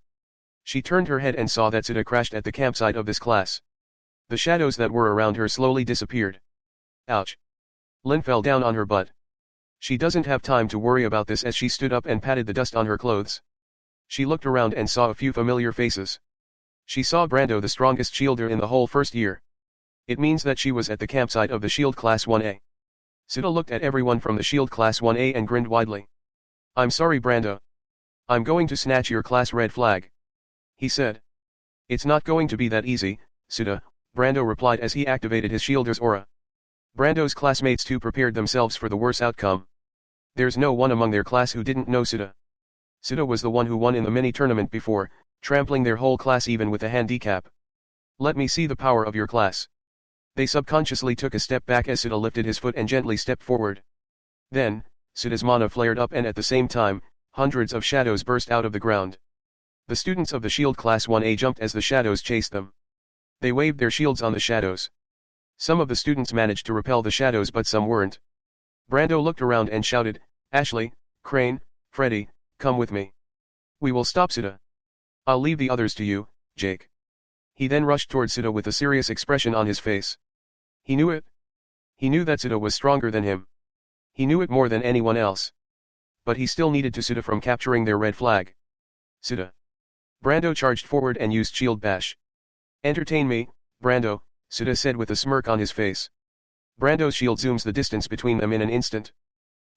She turned her head and saw that Sita crashed at the campsite of this class. The shadows that were around her slowly disappeared. Ouch. Lin fell down on her butt. She doesn't have time to worry about this as she stood up and patted the dust on her clothes. She looked around and saw a few familiar faces. She saw Brando, the strongest shielder in the whole first year. It means that she was at the campsite of the Shield Class 1A. Sita looked at everyone from the Shield Class 1A and grinned widely. I'm sorry, Brando. I'm going to snatch your class red flag. He said. It's not going to be that easy, Sita, Brando replied as he activated his shielder's aura. Brando's classmates too prepared themselves for the worst outcome. There's no one among their class who didn't know Sita. Sita was the one who won in the mini-tournament before, trampling their whole class even with a handicap. Let me see the power of your class. They subconsciously took a step back as Sita lifted his foot and gently stepped forward. Then, Sita's mana flared up and at the same time, hundreds of shadows burst out of the ground. The students of the Shield Class 1A jumped as the shadows chased them. They waved their shields on the shadows. Some of the students managed to repel the shadows but some weren't. Brando looked around and shouted, Ashley, Crane, Freddy, come with me. We will stop Sita. I'll leave the others to you, Jake. He then rushed towards Sita with a serious expression on his face. He knew it. He knew that Sita was stronger than him. He knew it more than anyone else. But he still needed to Sita from capturing their red flag. Sita. Brando charged forward and used Shield Bash. Entertain me, Brando, Sita said with a smirk on his face. Brando's shield zooms the distance between them in an instant.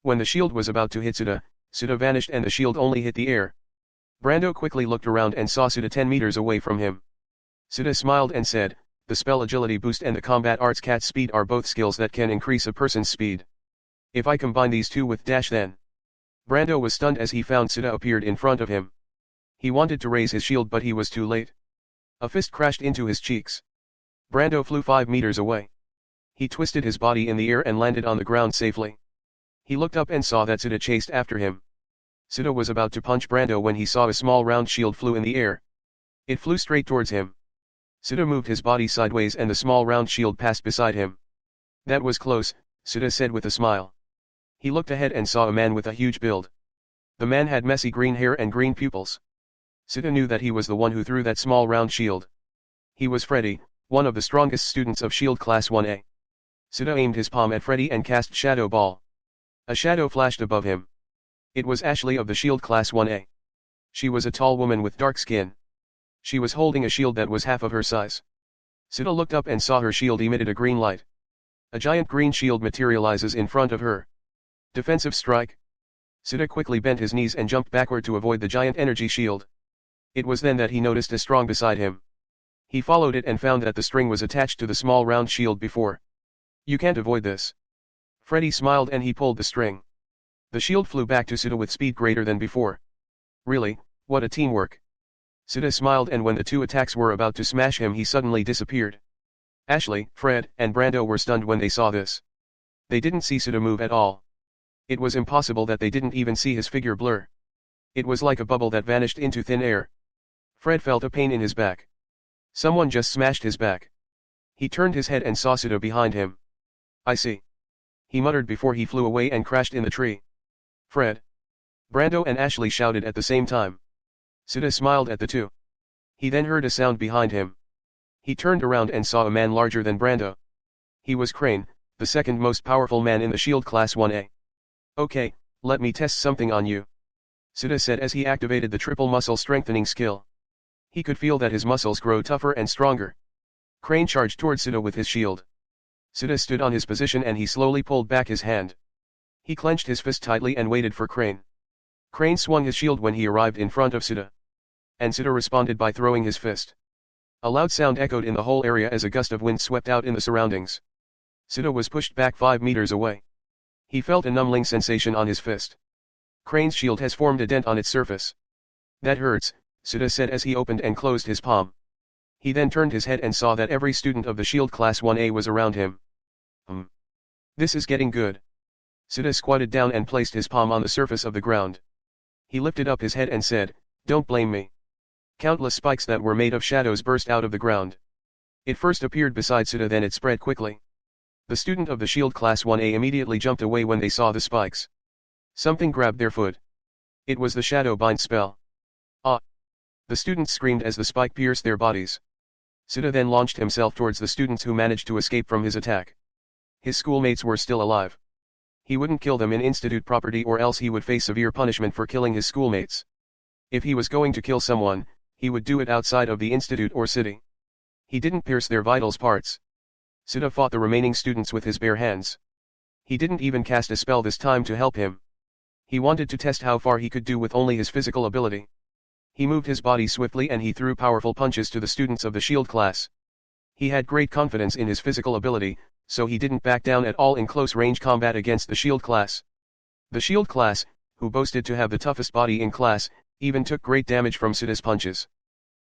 When the shield was about to hit Sita, Sita vanished and the shield only hit the air. Brando quickly looked around and saw Sita 10 meters away from him. Sita smiled and said, the spell agility boost and the combat arts cat speed are both skills that can increase a person's speed. If I combine these two with dash then. Brando was stunned as he found Sita appeared in front of him. He wanted to raise his shield but he was too late. A fist crashed into his cheeks. Brando flew 5 meters away. He twisted his body in the air and landed on the ground safely. He looked up and saw that Sita chased after him. Sita was about to punch Brando when he saw a small round shield flew in the air. It flew straight towards him. Sita moved his body sideways and the small round shield passed beside him. That was close, Sita said with a smile. He looked ahead and saw a man with a huge build. The man had messy green hair and green pupils. Sita knew that he was the one who threw that small round shield. He was Freddy, one of the strongest students of Shield Class 1A. Sita aimed his palm at Freddy and cast Shadow Ball. A shadow flashed above him. It was Ashley of the Shield Class 1A. She was a tall woman with dark skin. She was holding a shield that was half of her size. Sita looked up and saw her shield emitted a green light. A giant green shield materializes in front of her. Defensive strike. Sita quickly bent his knees and jumped backward to avoid the giant energy shield. It was then that he noticed a string beside him. He followed it and found that the string was attached to the small round shield before. You can't avoid this. Freddy smiled and he pulled the string. The shield flew back to Sita with speed greater than before. Really, what a teamwork. Sita smiled, and when the two attacks were about to smash him, he suddenly disappeared. Ashley, Fred, and Brando were stunned when they saw this. They didn't see Sita move at all. It was impossible that they didn't even see his figure blur. It was like a bubble that vanished into thin air. Fred felt a pain in his back. Someone just smashed his back. He turned his head and saw Sita behind him. I see. He muttered before he flew away and crashed in the tree. Fred. Brando and Ashley shouted at the same time. Sita smiled at the two. He then heard a sound behind him. He turned around and saw a man larger than Brando. He was Crane, the second most powerful man in the Shield Class 1A. Okay, let me test something on you. Sita said as he activated the triple muscle strengthening skill. He could feel that his muscles grow tougher and stronger. Crane charged toward Sita with his shield. Sita stood on his position and he slowly pulled back his hand. He clenched his fist tightly and waited for Crane. Crane swung his shield when he arrived in front of Sita. And Sita responded by throwing his fist. A loud sound echoed in the whole area as a gust of wind swept out in the surroundings. Sita was pushed back 5 meters away. He felt a numbing sensation on his fist. Crane's shield has formed a dent on its surface. That hurts, Sita said as he opened and closed his palm. He then turned his head and saw that every student of the Shield Class 1A was around him. This is getting good. Sita squatted down and placed his palm on the surface of the ground. He lifted up his head and said, "Don't blame me." Countless spikes that were made of shadows burst out of the ground. It first appeared beside Sita, then it spread quickly. The student of the Shield Class 1A immediately jumped away when they saw the spikes. Something grabbed their foot. It was the Shadow Bind spell. Ah! The students screamed as the spike pierced their bodies. Sita then launched himself towards the students who managed to escape from his attack. His schoolmates were still alive. He wouldn't kill them in institute property or else he would face severe punishment for killing his schoolmates. If he was going to kill someone, he would do it outside of the institute or city. He didn't pierce their vitals parts. Sita fought the remaining students with his bare hands. He didn't even cast a spell this time to help him. He wanted to test how far he could do with only his physical ability. He moved his body swiftly and he threw powerful punches to the students of the Shield class. He had great confidence in his physical ability, so he didn't back down at all in close-range combat against the Shield class. The Shield class, who boasted to have the toughest body in class, even took great damage from Sita's punches.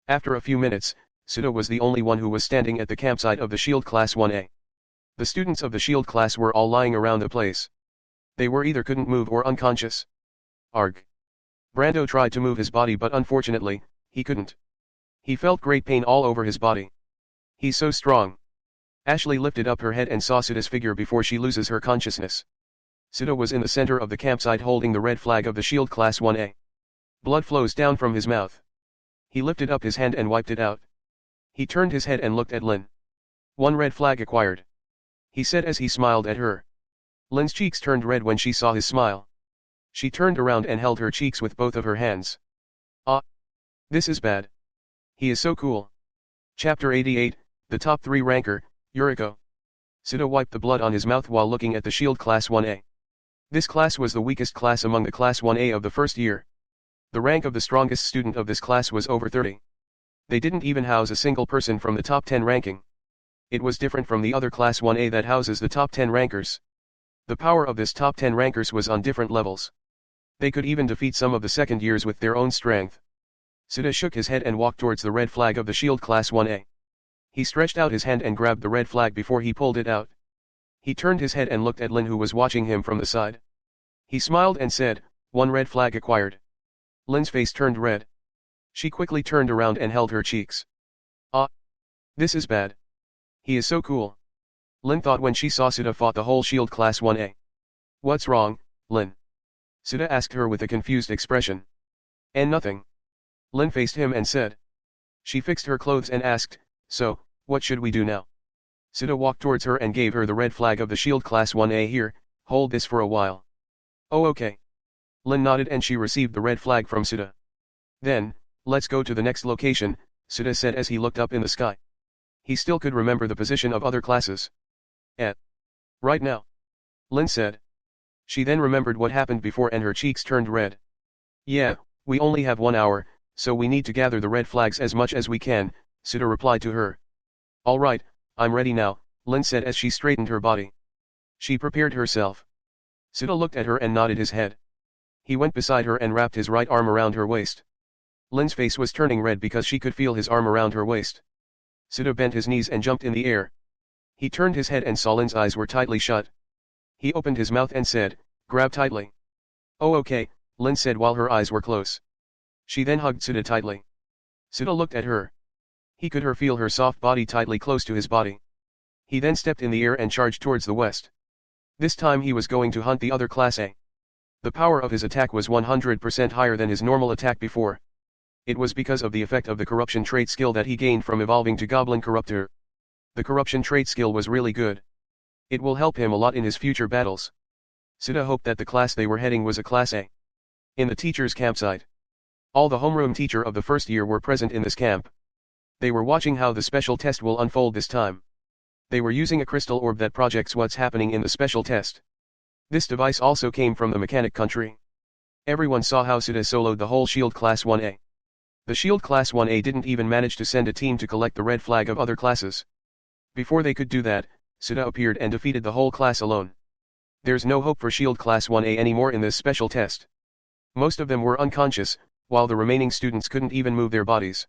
After a few minutes, Sita was the only one who was standing at the campsite of the Shield Class 1A. The students of the Shield class were all lying around the place. They were either couldn't move or unconscious. Arg. Brando tried to move his body but unfortunately, he couldn't. He felt great pain all over his body. He's so strong. Ashley lifted up her head and saw Sita's figure before she loses her consciousness. Sita was in the center of the campsite holding the red flag of the Shield Class 1A. Blood flows down from his mouth. He lifted up his hand and wiped it out. He turned his head and looked at Lin. "1 red flag acquired," he said as he smiled at her. Lin's cheeks turned red when she saw his smile. She turned around and held her cheeks with both of her hands. Ah! This is bad. He is so cool. Chapter 88, The Top 3 Ranker, Yuriko. Sita wiped the blood on his mouth while looking at the Shield Class 1A. This class was the weakest class among the Class 1A of the first year. The rank of the strongest student of this class was over 30. They didn't even house a single person from the top 10 ranking. It was different from the other Class 1A that houses the top 10 rankers. The power of this top 10 rankers was on different levels. They could even defeat some of the second years with their own strength. Sita shook his head and walked towards the red flag of the Shield Class 1A. He stretched out his hand and grabbed the red flag before he pulled it out. He turned his head and looked at Lin, who was watching him from the side. He smiled and said, "1 red flag acquired." Lin's face turned red. She quickly turned around and held her cheeks. Ah! This is bad. He is so cool. Lin thought when she saw Sita fought the whole Shield Class 1A. "What's wrong, Lin?" Sita asked her with a confused expression. "And nothing." Lin faced him and said. She fixed her clothes and asked, "So, what should we do now?" Sita walked towards her and gave her the red flag of the Shield Class 1A. "Here, hold this for a while." "Oh, okay." Lin nodded and she received the red flag from Sita. Then, let's go to the next location, Suda said as he looked up in the sky. He still could remember the position of other classes. Right now. Lin said. She then remembered what happened before and her cheeks turned red. Yeah, we only have 1 hour, so we need to gather the red flags as much as we can, Suda replied to her. Alright, I'm ready now, Lin said as she straightened her body. She prepared herself. Suda looked at her and nodded his head. He went beside her and wrapped his right arm around her waist. Lin's face was turning red because she could feel his arm around her waist. Suda bent his knees and jumped in the air. He turned his head and saw Lin's eyes were tightly shut. He opened his mouth and said, grab tightly. Oh okay, Lin said while her eyes were closed. She then hugged Suda tightly. Suda looked at her. He could feel her soft body tightly close to his body. He then stepped in the air and charged towards the west. This time he was going to hunt the other class A. The power of his attack was 100% higher than his normal attack before. It was because of the effect of the corruption trait skill that he gained from evolving to Goblin Corruptor. The corruption trait skill was really good. It will help him a lot in his future battles. Suda hoped that the class they were heading was a class A. In the teacher's campsite. All the homeroom teacher of the first year were present in this camp. They were watching how the special test will unfold this time. They were using a crystal orb that projects what's happening in the special test. This device also came from the mechanic country. Everyone saw how Suda soloed the whole Shield Class 1A. The Shield Class 1A didn't even manage to send a team to collect the red flag of other classes. Before they could do that, Suda appeared and defeated the whole class alone. There's no hope for Shield Class 1A anymore in this special test. Most of them were unconscious, while the remaining students couldn't even move their bodies.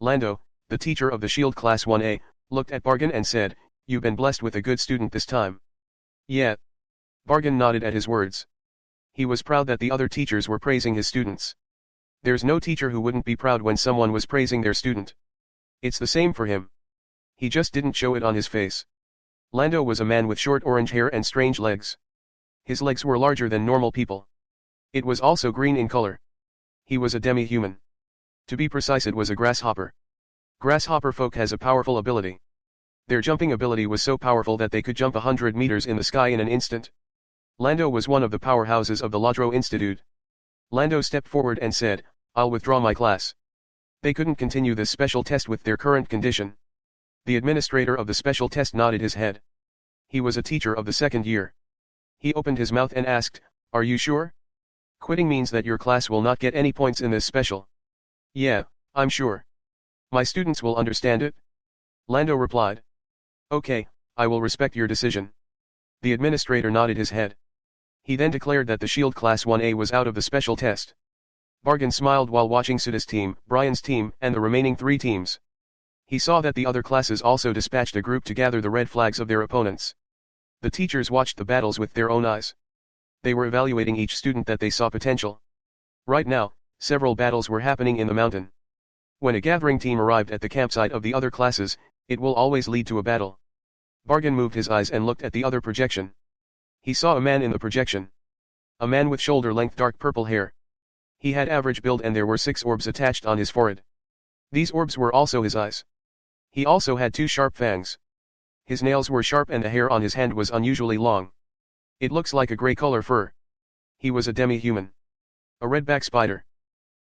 Lando, the teacher of the Shield Class 1A, looked at Bargain and said, "You've been blessed with a good student this time." Yeah. Bargain nodded at his words. He was proud that the other teachers were praising his students. There's no teacher who wouldn't be proud when someone was praising their student. It's the same for him. He just didn't show it on his face. Lando was a man with short orange hair and strange legs. His legs were larger than normal people. It was also green in color. He was a demi-human. To be precise, it was a grasshopper. Grasshopper folk has a powerful ability. Their jumping ability was so powerful that they could jump 100 meters in the sky in an instant. Lando was one of the powerhouses of the Ladro Institute. Lando stepped forward and said, "I'll withdraw my class." They couldn't continue this special test with their current condition. The administrator of the special test nodded his head. He was a teacher of the second year. He opened his mouth and asked, "Are you sure? Quitting means that your class will not get any points in this special." "Yeah, I'm sure. My students will understand it." Lando replied. "Okay, I will respect your decision." The administrator nodded his head. He then declared that the Shield Class 1A was out of the special test. Bargain smiled while watching Suda's team, Brian's team, and the remaining 3 teams. He saw that the other classes also dispatched a group to gather the red flags of their opponents. The teachers watched the battles with their own eyes. They were evaluating each student that they saw potential. Right now, several battles were happening in the mountain. When a gathering team arrived at the campsite of the other classes, it will always lead to a battle. Bargain moved his eyes and looked at the other projection. He saw a man in the projection. A man with shoulder-length dark purple hair. He had average build and there were 6 orbs attached on his forehead. These orbs were also his eyes. He also had 2 sharp fangs. His nails were sharp and the hair on his hand was unusually long. It looks like a gray color fur. He was a demi-human. A redback spider.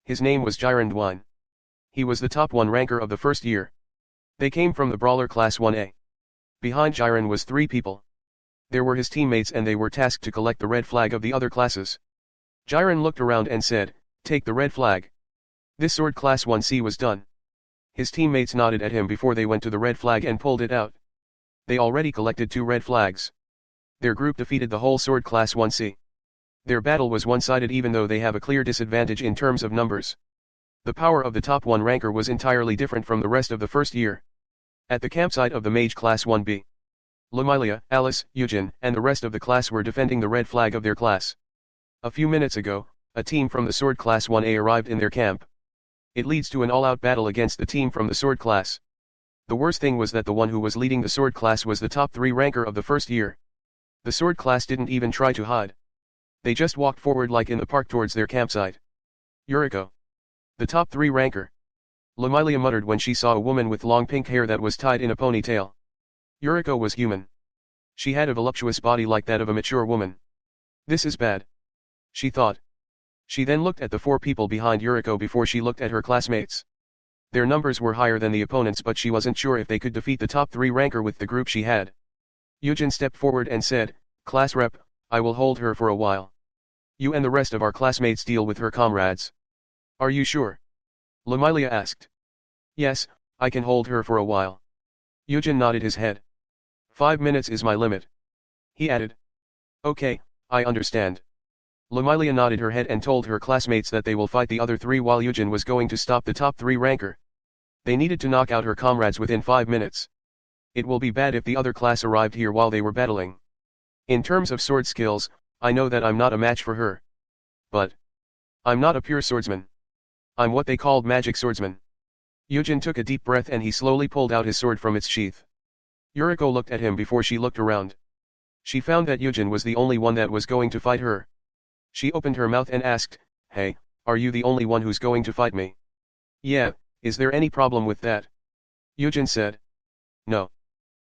His name was Jiren Dwine. He was the top 1 ranker of the first year. They came from the Brawler Class 1A. Behind Jiren was 3 people. There were his teammates and they were tasked to collect the red flag of the other classes. Jiren looked around and said, "Take the red flag." This sword Class 1C was done. His teammates nodded at him before they went to the red flag and pulled it out. They already collected 2 red flags. Their group defeated the whole sword Class 1C. Their battle was one-sided even though they have a clear disadvantage in terms of numbers. The power of the top 1 ranker was entirely different from the rest of the first year. At the campsite of the Mage Class 1B. Lumilia, Alice, Eugen, and the rest of the class were defending the red flag of their class. A few minutes ago, a team from the Sword Class 1A arrived in their camp. It leads to an all-out battle against the team from the Sword Class. The worst thing was that the one who was leading the Sword Class was the top 3 ranker of the first year. The Sword Class didn't even try to hide. They just walked forward like in the park towards their campsite. Yuriko. The top 3 ranker. Lumilia muttered when she saw a woman with long pink hair that was tied in a ponytail. Yuriko was human. She had a voluptuous body like that of a mature woman. This is bad. She thought. She then looked at the 4 people behind Yuriko before she looked at her classmates. Their numbers were higher than the opponents, but she wasn't sure if they could defeat the top 3 ranker with the group she had. Yujin stepped forward and said, "Class rep, I will hold her for a while. You and the rest of our classmates deal with her comrades." "Are you sure?" Lamilia asked. "Yes, I can hold her for a while." Yujin nodded his head. 5 minutes is my limit. He added. "Okay, I understand." Lamilia nodded her head and told her classmates that they will fight the other 3 while Yujin was going to stop the top 3 ranker. They needed to knock out her comrades within 5 minutes. It will be bad if the other class arrived here while they were battling. In terms of sword skills, I know that I'm not a match for her. But I'm not a pure swordsman. I'm what they called magic swordsman. Yujin took a deep breath and he slowly pulled out his sword from its sheath. Yuriko looked at him before she looked around. She found that Yujin was the only one that was going to fight her. She opened her mouth and asked, "Hey, are you the only one who's going to fight me?" "Yeah, is there any problem with that?" Yujin said. "No."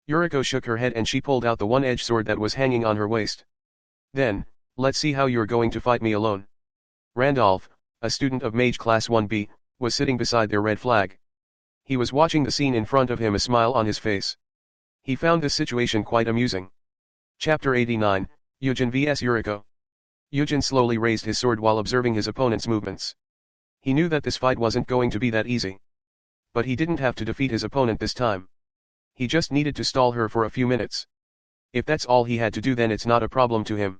Yuriko shook her head and she pulled out the one-edged sword that was hanging on her waist. "Then, let's see how you're going to fight me alone." Randolph, a student of Mage Class 1B, was sitting beside their red flag. He was watching the scene in front of him, a smile on his face. He found this situation quite amusing. Chapter 89, Yujin vs Yuriko. Yujin slowly raised his sword while observing his opponent's movements. He knew that this fight wasn't going to be that easy. But he didn't have to defeat his opponent this time. He just needed to stall her for a few minutes. If that's all he had to do, then it's not a problem to him.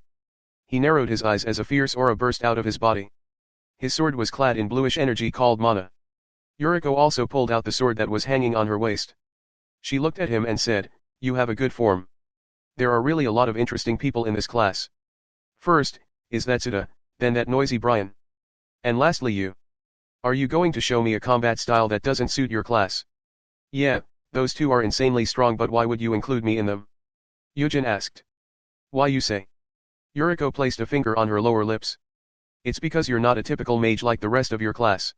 He narrowed his eyes as a fierce aura burst out of his body. His sword was clad in bluish energy called mana. Yuriko also pulled out the sword that was hanging on her waist. She looked at him and said, "You have a good form. There are really a lot of interesting people in this class. First, is that Suda, then that noisy Brian. And lastly you. Are you going to show me a combat style that doesn't suit your class?" "Yeah, those 2 are insanely strong, but why would you include me in them?" Yujin asked. "Why you say?" Yuriko placed a finger on her lower lips. "It's because you're not a typical mage like the rest of your class.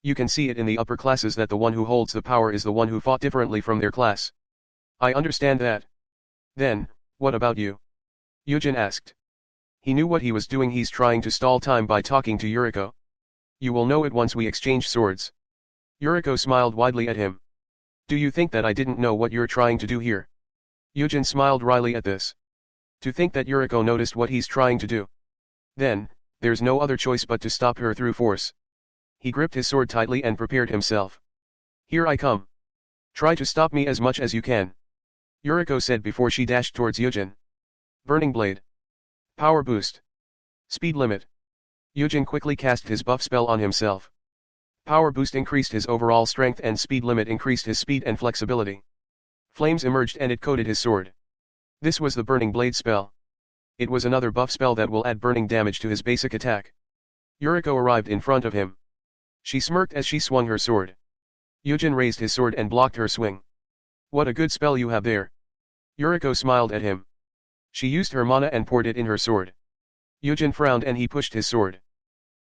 You can see it in the upper classes that the one who holds the power is the one who fought differently from their class." "I understand that. Then, what about you?" Yujin asked. He knew what he was doing. He's trying to stall time by talking to Yuriko. "You will know it once we exchange swords." Yuriko smiled widely at him. "Do you think that I didn't know what you're trying to do here?" Yujin smiled wryly at this. To think that Yuriko noticed what he's trying to do. Then, there's no other choice but to stop her through force. He gripped his sword tightly and prepared himself. "Here I come. Try to stop me as much as you can," Yuriko said before she dashed towards Yujin. Burning Blade. Power boost. Speed limit. Yujin quickly cast his buff spell on himself. Power boost increased his overall strength and speed limit increased his speed and flexibility. Flames emerged and it coated his sword. This was the Burning Blade spell. It was another buff spell that will add burning damage to his basic attack. Yuriko arrived in front of him. She smirked as she swung her sword. Yujin raised his sword and blocked her swing. "What a good spell you have there." Yuriko smiled at him. She used her mana and poured it in her sword. Yujin frowned and he pushed his sword.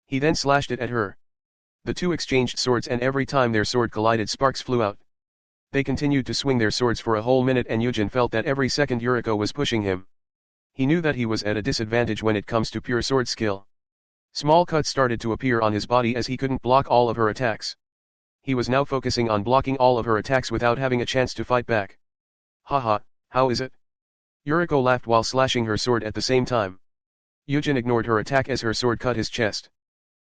He then slashed it at her. The 2 exchanged swords and every time their sword collided sparks flew out. They continued to swing their swords for a whole minute and Yujin felt that every second Yuriko was pushing him. He knew that he was at a disadvantage when it comes to pure sword skill. Small cuts started to appear on his body as he couldn't block all of her attacks. He was now focusing on blocking all of her attacks without having a chance to fight back. "Haha, how is it?" Yuriko laughed while slashing her sword at the same time. Yujin ignored her attack as her sword cut his chest.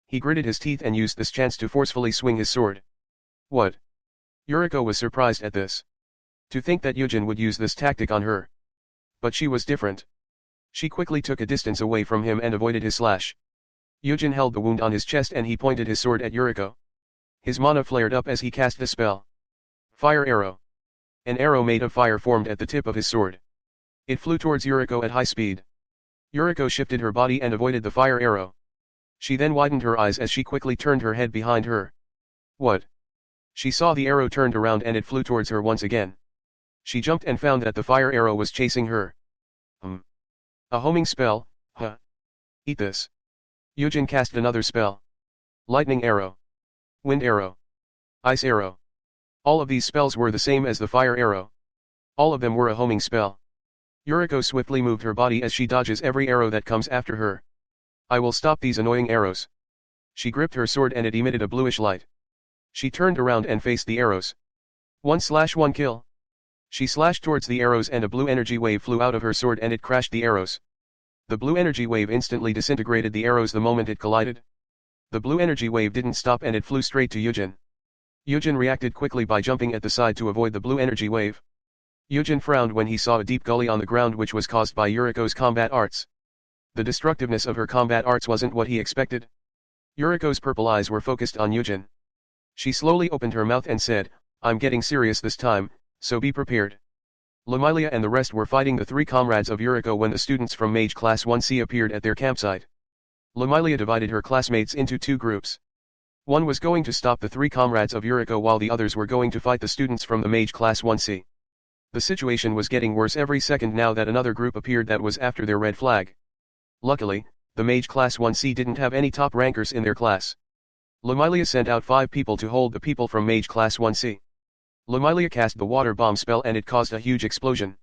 He gritted his teeth and used this chance to forcefully swing his sword. "What?" Yuriko was surprised at this. To think that Yujin would use this tactic on her. But she was different. She quickly took a distance away from him and avoided his slash. Yujin held the wound on his chest and he pointed his sword at Yuriko. His mana flared up as he cast the spell. Fire arrow. An arrow made of fire formed at the tip of his sword. It flew towards Yuriko at high speed. Yuriko shifted her body and avoided the fire arrow. She then widened her eyes as she quickly turned her head behind her. "What?" She saw the arrow turned around and it flew towards her once again. She jumped and found that the fire arrow was chasing her. A homing spell, huh? Eat this. Yujin cast another spell. Lightning arrow. Wind arrow. Ice arrow. All of these spells were the same as the fire arrow. All of them were a homing spell. Yuriko swiftly moved her body as she dodges every arrow that comes after her. "I will stop these annoying arrows." She gripped her sword and it emitted a bluish light. She turned around and faced the arrows. 1/1 kill. She slashed towards the arrows and a blue energy wave flew out of her sword and it crashed the arrows. The blue energy wave instantly disintegrated the arrows the moment it collided. The blue energy wave didn't stop and it flew straight to Yujin. Yujin reacted quickly by jumping at the side to avoid the blue energy wave. Yujin frowned when he saw a deep gully on the ground which was caused by Yuriko's combat arts. The destructiveness of her combat arts wasn't what he expected. Yuriko's purple eyes were focused on Yujin. She slowly opened her mouth and said, "I'm getting serious this time, so be prepared." Lamilia and the rest were fighting the three comrades of Yuriko when the students from Mage Class 1C appeared at their campsite. Lamilia divided her classmates into two groups. One was going to stop the three comrades of Yuriko while the others were going to fight the students from the Mage Class 1C. The situation was getting worse every second now that another group appeared that was after their red flag. Luckily, the Mage Class 1C didn't have any top rankers in their class. Lamilia sent out 5 people to hold the people from Mage Class 1C. Lamilia cast the water bomb spell and it caused a huge explosion.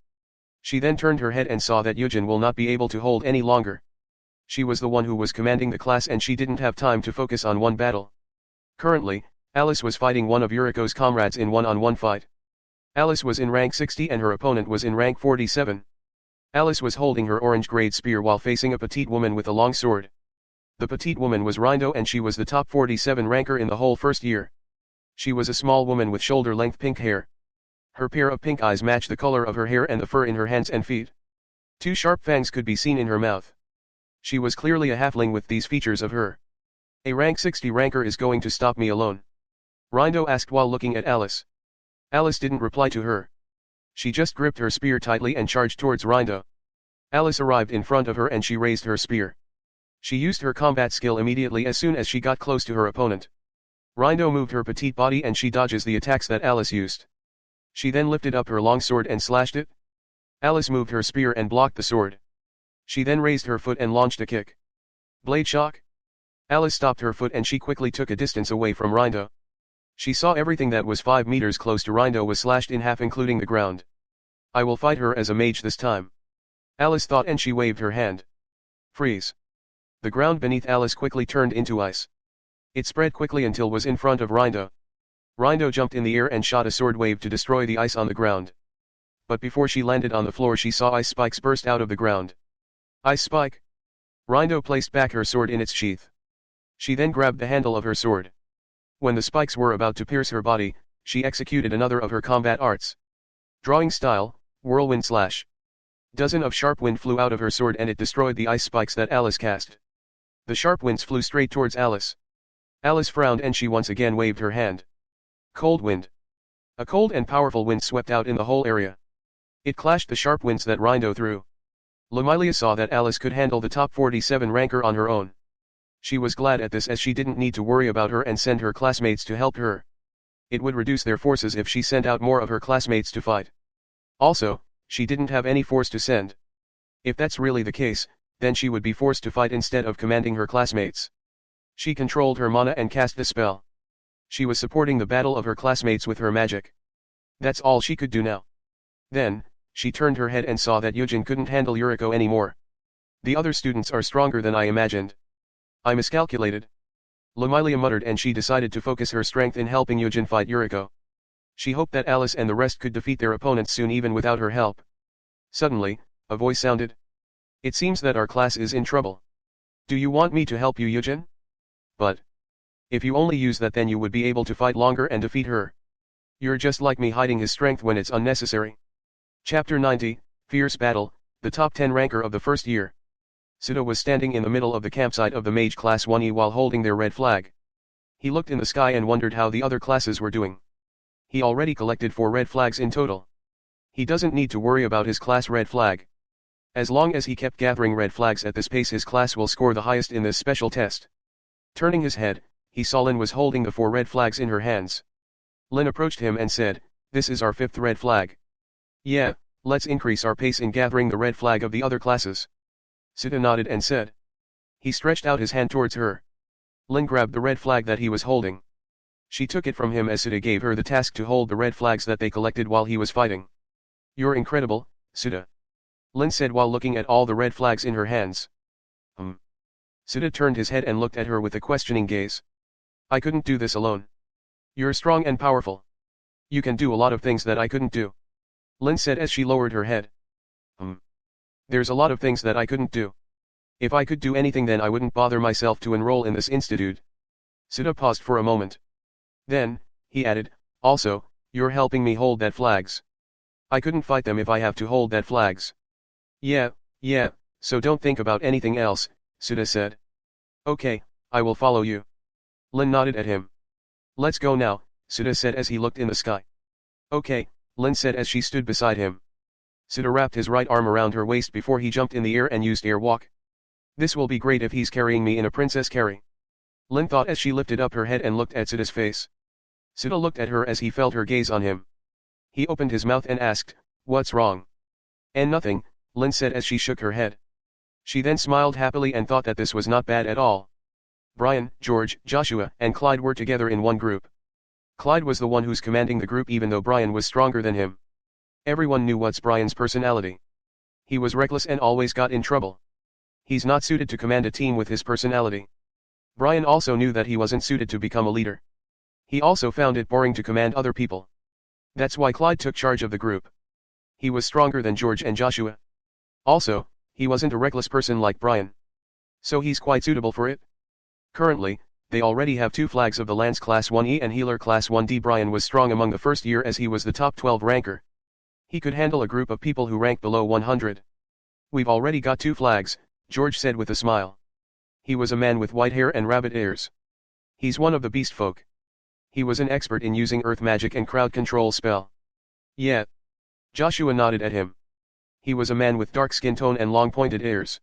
She then turned her head and saw that Yujin will not be able to hold any longer. She was the one who was commanding the class and she didn't have time to focus on one battle. Currently, Alice was fighting one of Yuriko's comrades in one-on-one fight. Alice was in rank 60 and her opponent was in rank 47. Alice was holding her orange-grade spear while facing a petite woman with a long sword. The petite woman was Rindo and she was the top 47 ranker in the whole first year. She was a small woman with shoulder-length pink hair. Her pair of pink eyes matched the color of her hair and the fur in her hands and feet. 2 sharp fangs could be seen in her mouth. She was clearly a halfling with these features of her. A rank 60 ranker is going to stop me alone? Rindo asked while looking at Alice. Alice didn't reply to her. She just gripped her spear tightly and charged towards Rindo. Alice arrived in front of her and she raised her spear. She used her combat skill immediately as soon as she got close to her opponent. Rindo moved her petite body and she dodges the attacks that Alice used. She then lifted up her long sword and slashed it. Alice moved her spear and blocked the sword. She then raised her foot and launched a kick. Blade shock? Alice stopped her foot and she quickly took a distance away from Rindo. She saw everything that was 5 meters close to Rindo was slashed in half including the ground. I will fight her as a mage this time. Alice thought and she waved her hand. Freeze. The ground beneath Alice quickly turned into ice. It spread quickly until was in front of Rindo. Rindo jumped in the air and shot a sword wave to destroy the ice on the ground. But before she landed on the floor she saw ice spikes burst out of the ground. Ice spike. Rindo placed back her sword in its sheath. She then grabbed the handle of her sword. When the spikes were about to pierce her body, she executed another of her combat arts. Drawing style, whirlwind slash. Dozen of sharp wind flew out of her sword and it destroyed the ice spikes that Alice cast. The sharp winds flew straight towards Alice. Alice frowned and she once again waved her hand. Cold wind. A cold and powerful wind swept out in the whole area. It clashed the sharp winds that Rindo threw. Lamilia saw that Alice could handle the top 47 ranker on her own. She was glad at this as she didn't need to worry about her and send her classmates to help her. It would reduce their forces if she sent out more of her classmates to fight. Also, she didn't have any force to send. If that's really the case, then she would be forced to fight instead of commanding her classmates. She controlled her mana and cast the spell. She was supporting the battle of her classmates with her magic. That's all she could do now. Then, she turned her head and saw that Yujin couldn't handle Yuriko anymore. The other students are stronger than I imagined. I miscalculated. Lamilia muttered and she decided to focus her strength in helping Yujin fight Yuriko. She hoped that Alice and the rest could defeat their opponents soon even without her help. Suddenly, a voice sounded. It seems that our class is in trouble. Do you want me to help you, Yujin? But if you only use that then you would be able to fight longer and defeat her. You're just like me hiding his strength when it's unnecessary. Chapter 90, Fierce Battle, the top 10 ranker of the first year. Suda was standing in the middle of the campsite of the Mage Class 1E while holding their red flag. He looked in the sky and wondered how the other classes were doing. He already collected 4 red flags in total. He doesn't need to worry about his class red flag. As long as he kept gathering red flags at this pace his class will score the highest in this special test. Turning his head, he saw Lin was holding the 4 red flags in her hands. Lin approached him and said, "This is our 5th red flag. Yeah, let's increase our pace in gathering the red flag of the other classes." Suda nodded and said. He stretched out his hand towards her. Lin grabbed the red flag that he was holding. She took it from him as Suda gave her the task to hold the red flags that they collected while he was fighting. "You're incredible, Suda," Lin said while looking at all the red flags in her hands. Sita turned his head and looked at her with a questioning gaze. I couldn't do this alone. You're strong and powerful. You can do a lot of things that I couldn't do. Lin said as she lowered her head. There's a lot of things that I couldn't do. If I could do anything then I wouldn't bother myself to enroll in this institute. Sita paused for a moment. Then, he added, also, you're helping me hold that flags. I couldn't fight them if I have to hold that flags. Yeah, so don't think about anything else, Sita said. Okay, I will follow you. Lin nodded at him. Let's go now, Sita said as he looked in the sky. Okay, Lin said as she stood beside him. Sita wrapped his right arm around her waist before he jumped in the air and used air walk. This will be great if he's carrying me in a princess carry. Lin thought as she lifted up her head and looked at Sita's face. Sita looked at her as he felt her gaze on him. He opened his mouth and asked, what's wrong? And nothing, Lin said as she shook her head. She then smiled happily and thought that this was not bad at all. Brian, George, Joshua, and Clyde were together in one group. Clyde was the one who's commanding the group even though Brian was stronger than him. Everyone knew what's Brian's personality. He was reckless and always got in trouble. He's not suited to command a team with his personality. Brian also knew that he wasn't suited to become a leader. He also found it boring to command other people. That's why Clyde took charge of the group. He was stronger than George and Joshua. Also, he wasn't a reckless person like Brian. So he's quite suitable for it. Currently, they already have 2 flags of the Lance Class 1E and Healer Class 1D. Brian was strong among the first year as he was the top 12 ranker. He could handle a group of people who rank below 100. We've already got 2 flags, George said with a smile. He was a man with white hair and rabbit ears. He's one of the beast folk. He was an expert in using earth magic and crowd control spell. Yeah. Joshua nodded at him. He was a man with dark skin tone and long pointed ears.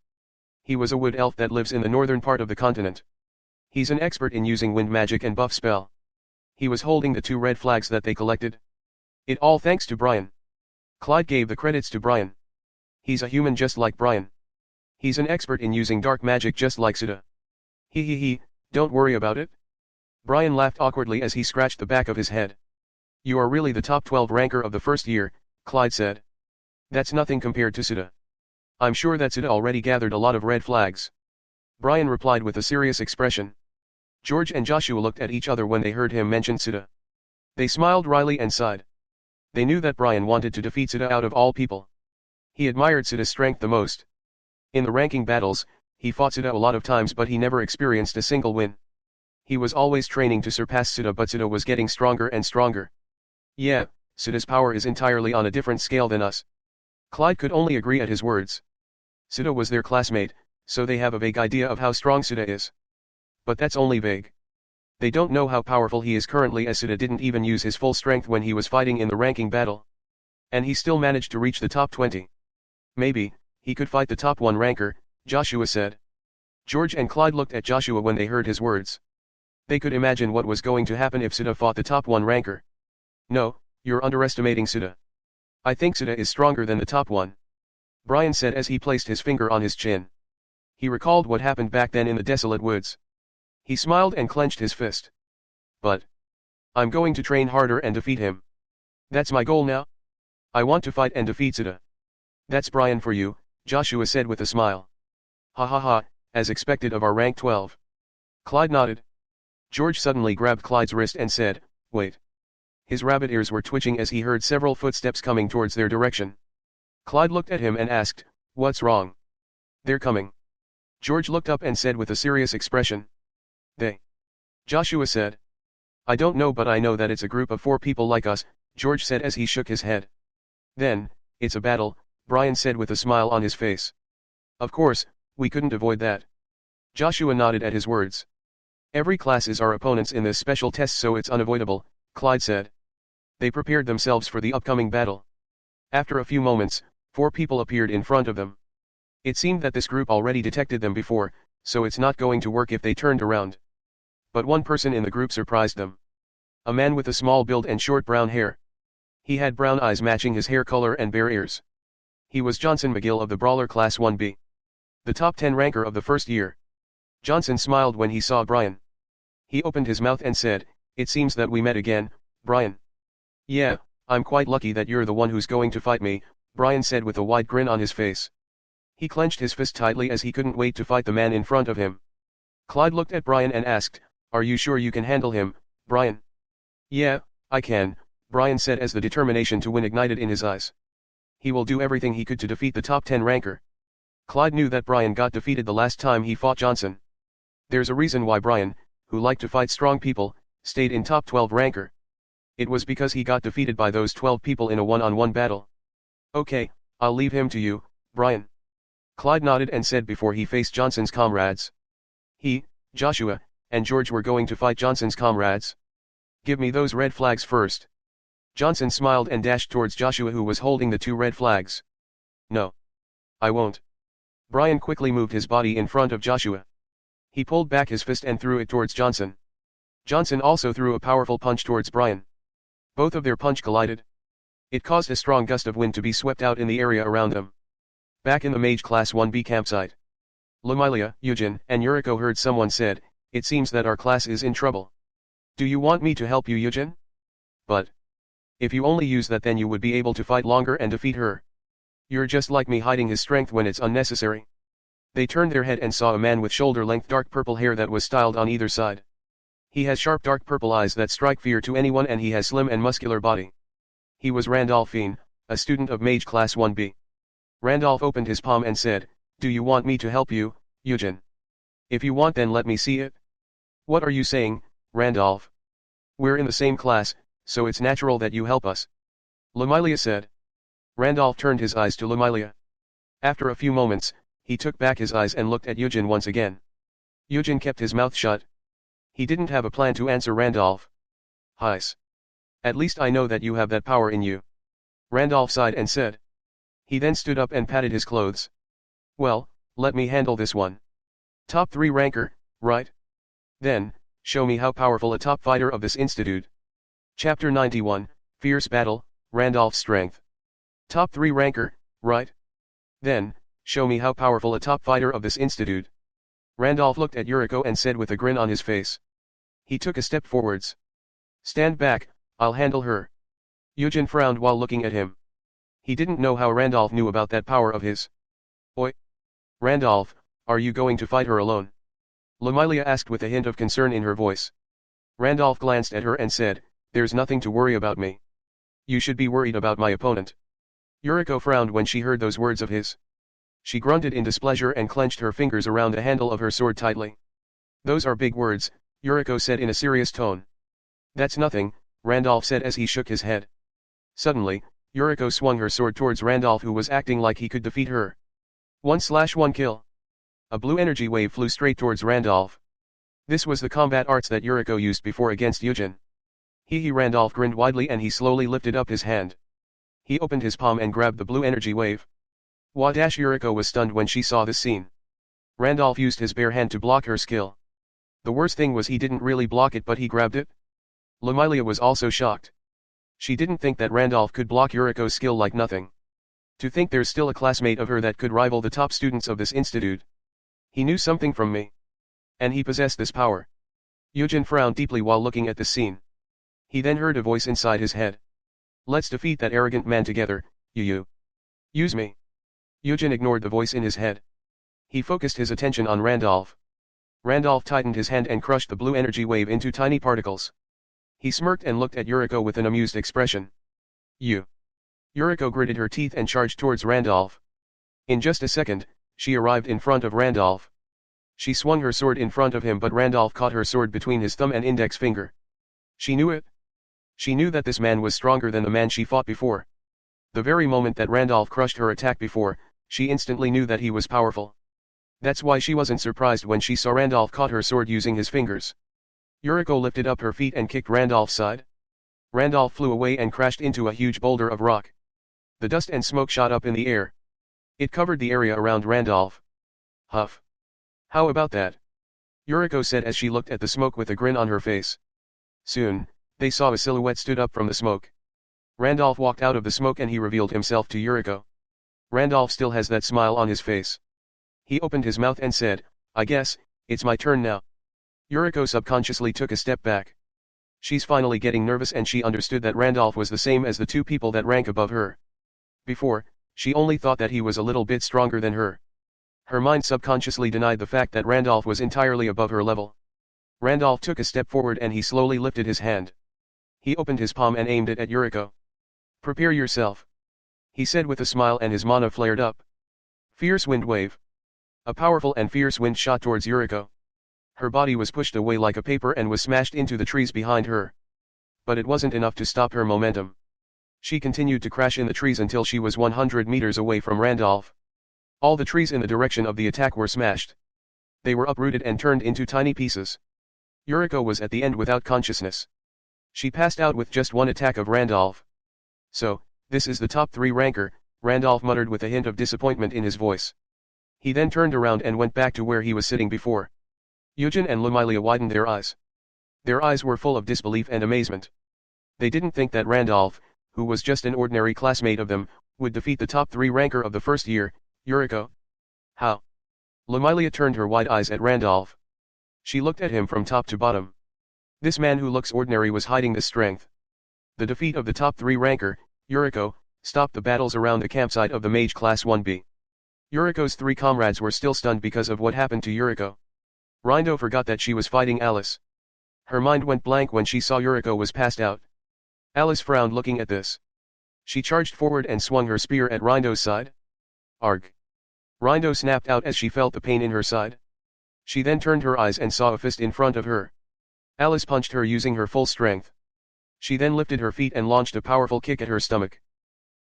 He was a wood elf that lives in the northern part of the continent. He's an expert in using wind magic and buff spell. He was holding the 2 red flags that they collected. It all thanks to Brian. Clyde gave the credits to Brian. He's a human just like Brian. He's an expert in using dark magic just like Sita. Don't worry about it. Brian laughed awkwardly as he scratched the back of his head. You are really the top 12 ranker of the first year, Clyde said. That's nothing compared to Sita. I'm sure that Sita already gathered a lot of red flags. Brian replied with a serious expression. George and Joshua looked at each other when they heard him mention Sita. They smiled wryly and sighed. They knew that Brian wanted to defeat Sita out of all people. He admired Sita's strength the most. In the ranking battles, he fought Sita a lot of times but he never experienced a single win. He was always training to surpass Sita but Sita was getting stronger and stronger. Yeah, Sita's power is entirely on a different scale than us. Clyde could only agree at his words. Sita was their classmate, so they have a vague idea of how strong Sita is. But that's only vague. They don't know how powerful he is currently as Sita didn't even use his full strength when he was fighting in the ranking battle. And he still managed to reach the top 20. Maybe, he could fight the top 1 ranker, Joshua said. George and Clyde looked at Joshua when they heard his words. They could imagine what was going to happen if Sita fought the top 1 ranker. No, you're underestimating Sita. I think Sita is stronger than the top 1. Brian said as he placed his finger on his chin. He recalled what happened back then in the desolate woods. He smiled and clenched his fist. But I'm going to train harder and defeat him. That's my goal now. I want to fight and defeat Sita. That's Brian for you, Joshua said with a smile. Ha, as expected of our rank 12. Clyde nodded. George suddenly grabbed Clyde's wrist and said, wait. His rabbit ears were twitching as he heard several footsteps coming towards their direction. Clyde looked at him and asked, what's wrong? They're coming. George looked up and said with a serious expression. They. Joshua said. I don't know but I know that it's a group of 4 people like us, George said as he shook his head. Then, it's a battle, Brian said with a smile on his face. Of course, we couldn't avoid that. Joshua nodded at his words. Every class is our opponents in this special test so it's unavoidable, Clyde said. They prepared themselves for the upcoming battle. After a few moments, 4 people appeared in front of them. It seemed that this group already detected them before, so it's not going to work if they turned around. But one person in the group surprised them. A man with a small build and short brown hair. He had brown eyes matching his hair color and bare ears. He was Johnson McGill of the Brawler Class 1B. The top 10 ranker of the first year. Johnson smiled when he saw Brian. He opened his mouth and said, it seems that we met again, Brian. Yeah, I'm quite lucky that you're the one who's going to fight me, Brian said with a wide grin on his face. He clenched his fist tightly as he couldn't wait to fight the man in front of him. Clyde looked at Brian and asked, "Are you sure you can handle him, Brian?" "Yeah, I can," Brian said as the determination to win ignited in his eyes. He will do everything he could to defeat the top 10 ranker. Clyde knew that Brian got defeated the last time he fought Johnson. There's a reason why Brian, who liked to fight strong people, stayed in top 12 ranker. It was because he got defeated by those 12 people in a one-on-one battle. "Okay, I'll leave him to you, Brian." Clyde nodded and said before he faced Johnson's comrades. He, Joshua, and George were going to fight Johnson's comrades. "Give me those red flags first." Johnson smiled and dashed towards Joshua who was holding the 2 red flags. "No. I won't." Brian quickly moved his body in front of Joshua. He pulled back his fist and threw it towards Johnson. Johnson also threw a powerful punch towards Brian. Both of their punch collided. It caused a strong gust of wind to be swept out in the area around them. Back in the Mage Class 1B campsite, Lamilia, Eugen, and Yuriko heard someone said, "It seems that our class is in trouble. Do you want me to help you, Eugen? But if you only use that, then you would be able to fight longer and defeat her. You're just like me, hiding his strength when it's unnecessary." They turned their head and saw a man with shoulder-length dark purple hair that was styled on either side. He has sharp dark purple eyes that strike fear to anyone, and he has slim and muscular body. He was Randolphine, a student of Mage Class 1B. Randolph opened his palm and said, "Do you want me to help you, Eugen? If you want, then let me see it." "What are you saying, Randolph? We're in the same class, so it's natural that you help us," Lamilia said. Randolph turned his eyes to Lamilia. After a few moments, he took back his eyes and looked at Eugen once again. Eugen kept his mouth shut. He didn't have a plan to answer Randolph. "Hiss. At least I know that you have that power in you," Randolph sighed and said. He then stood up and patted his clothes. "Well, let me handle this one. Top 3 ranker, right? Then, show me how powerful a top fighter of this institute." Chapter 91, Fierce Battle, Randolph's Strength. Top 3 ranker, right? Then, show me how powerful a top fighter of this institute. Randolph looked at Yuriko and said with a grin on his face. He took a step forwards. "Stand back, I'll handle her." Eugen frowned while looking at him. He didn't know how Randolph knew about that power of his. "Oi! Randolph, are you going to fight her alone?" Lamilia asked with a hint of concern in her voice. Randolph glanced at her and said, "There's nothing to worry about me. You should be worried about my opponent." Yuriko frowned when she heard those words of his. She grunted in displeasure and clenched her fingers around the handle of her sword tightly. "Those are big words," Yuriko said in a serious tone. "That's nothing," Randolph said as he shook his head. Suddenly, Yuriko swung her sword towards Randolph, who was acting like he could defeat her. 1/1 kill. A blue energy wave flew straight towards Randolph. This was the combat arts that Yuriko used before against Eugen. Randolph grinned widely and he slowly lifted up his hand. He opened his palm and grabbed the blue energy wave. Yuriko was stunned when she saw this scene. Randolph used his bare hand to block her skill. The worst thing was he didn't really block it, but he grabbed it. Lamilia was also shocked. She didn't think that Randolph could block Yuriko's skill like nothing. To think there's still a classmate of her that could rival the top students of this institute. He knew something from me. And he possessed this power. Eugen frowned deeply while looking at this scene. He then heard a voice inside his head. "Let's defeat that arrogant man together, you. Use me." Eugen ignored the voice in his head. He focused his attention on Randolph. Randolph tightened his hand and crushed the blue energy wave into tiny particles. He smirked and looked at Yuriko with an amused expression. "You." Yuriko gritted her teeth and charged towards Randolph. In just a second, she arrived in front of Randolph. She swung her sword in front of him, but Randolph caught her sword between his thumb and index finger. She knew it. She knew that this man was stronger than the man she fought before. The very moment that Randolph crushed her attack before, she instantly knew that he was powerful. That's why she wasn't surprised when she saw Randolph caught her sword using his fingers. Yuriko lifted up her feet and kicked Randolph's side. Randolph flew away and crashed into a huge boulder of rock. The dust and smoke shot up in the air. It covered the area around Randolph. "Huff. How about that?" Yuriko said as she looked at the smoke with a grin on her face. Soon, they saw a silhouette stood up from the smoke. Randolph walked out of the smoke and he revealed himself to Yuriko. Randolph still has that smile on his face. He opened his mouth and said, "I guess, it's my turn now." Yuriko subconsciously took a step back. She's finally getting nervous and she understood that Randolph was the same as the 2 people that rank above her. Before, she only thought that he was a little bit stronger than her. Her mind subconsciously denied the fact that Randolph was entirely above her level. Randolph took a step forward and he slowly lifted his hand. He opened his palm and aimed it at Yuriko. "Prepare yourself," he said with a smile, and his mana flared up. Fierce wind wave. A powerful and fierce wind shot towards Yuriko. Her body was pushed away like a paper and was smashed into the trees behind her. But it wasn't enough to stop her momentum. She continued to crash in the trees until she was 100 meters away from Randolph. All the trees in the direction of the attack were smashed. They were uprooted and turned into tiny pieces. Yuriko was at the end without consciousness. She passed out with just one attack of Randolph. "So, this is the top 3 ranker," Randolph muttered with a hint of disappointment in his voice. He then turned around and went back to where he was sitting before. Eugen and Lumilia widened their eyes. Their eyes were full of disbelief and amazement. They didn't think that Randolph, who was just an ordinary classmate of them, would defeat the top 3 ranker of the first year, Yuriko. How? Lumilia turned her wide eyes at Randolph. She looked at him from top to bottom. This man who looks ordinary was hiding this strength. The defeat of the top 3 ranker, Yuriko, stopped the battles around the campsite of the Mage Class 1B. Yuriko's 3 comrades were still stunned because of what happened to Yuriko. Rindo forgot that she was fighting Alice. Her mind went blank when she saw Yuriko was passed out. Alice frowned looking at this. She charged forward and swung her spear at Rindo's side. Arg! Rindo snapped out as she felt the pain in her side. She then turned her eyes and saw a fist in front of her. Alice punched her using her full strength. She then lifted her feet and launched a powerful kick at her stomach.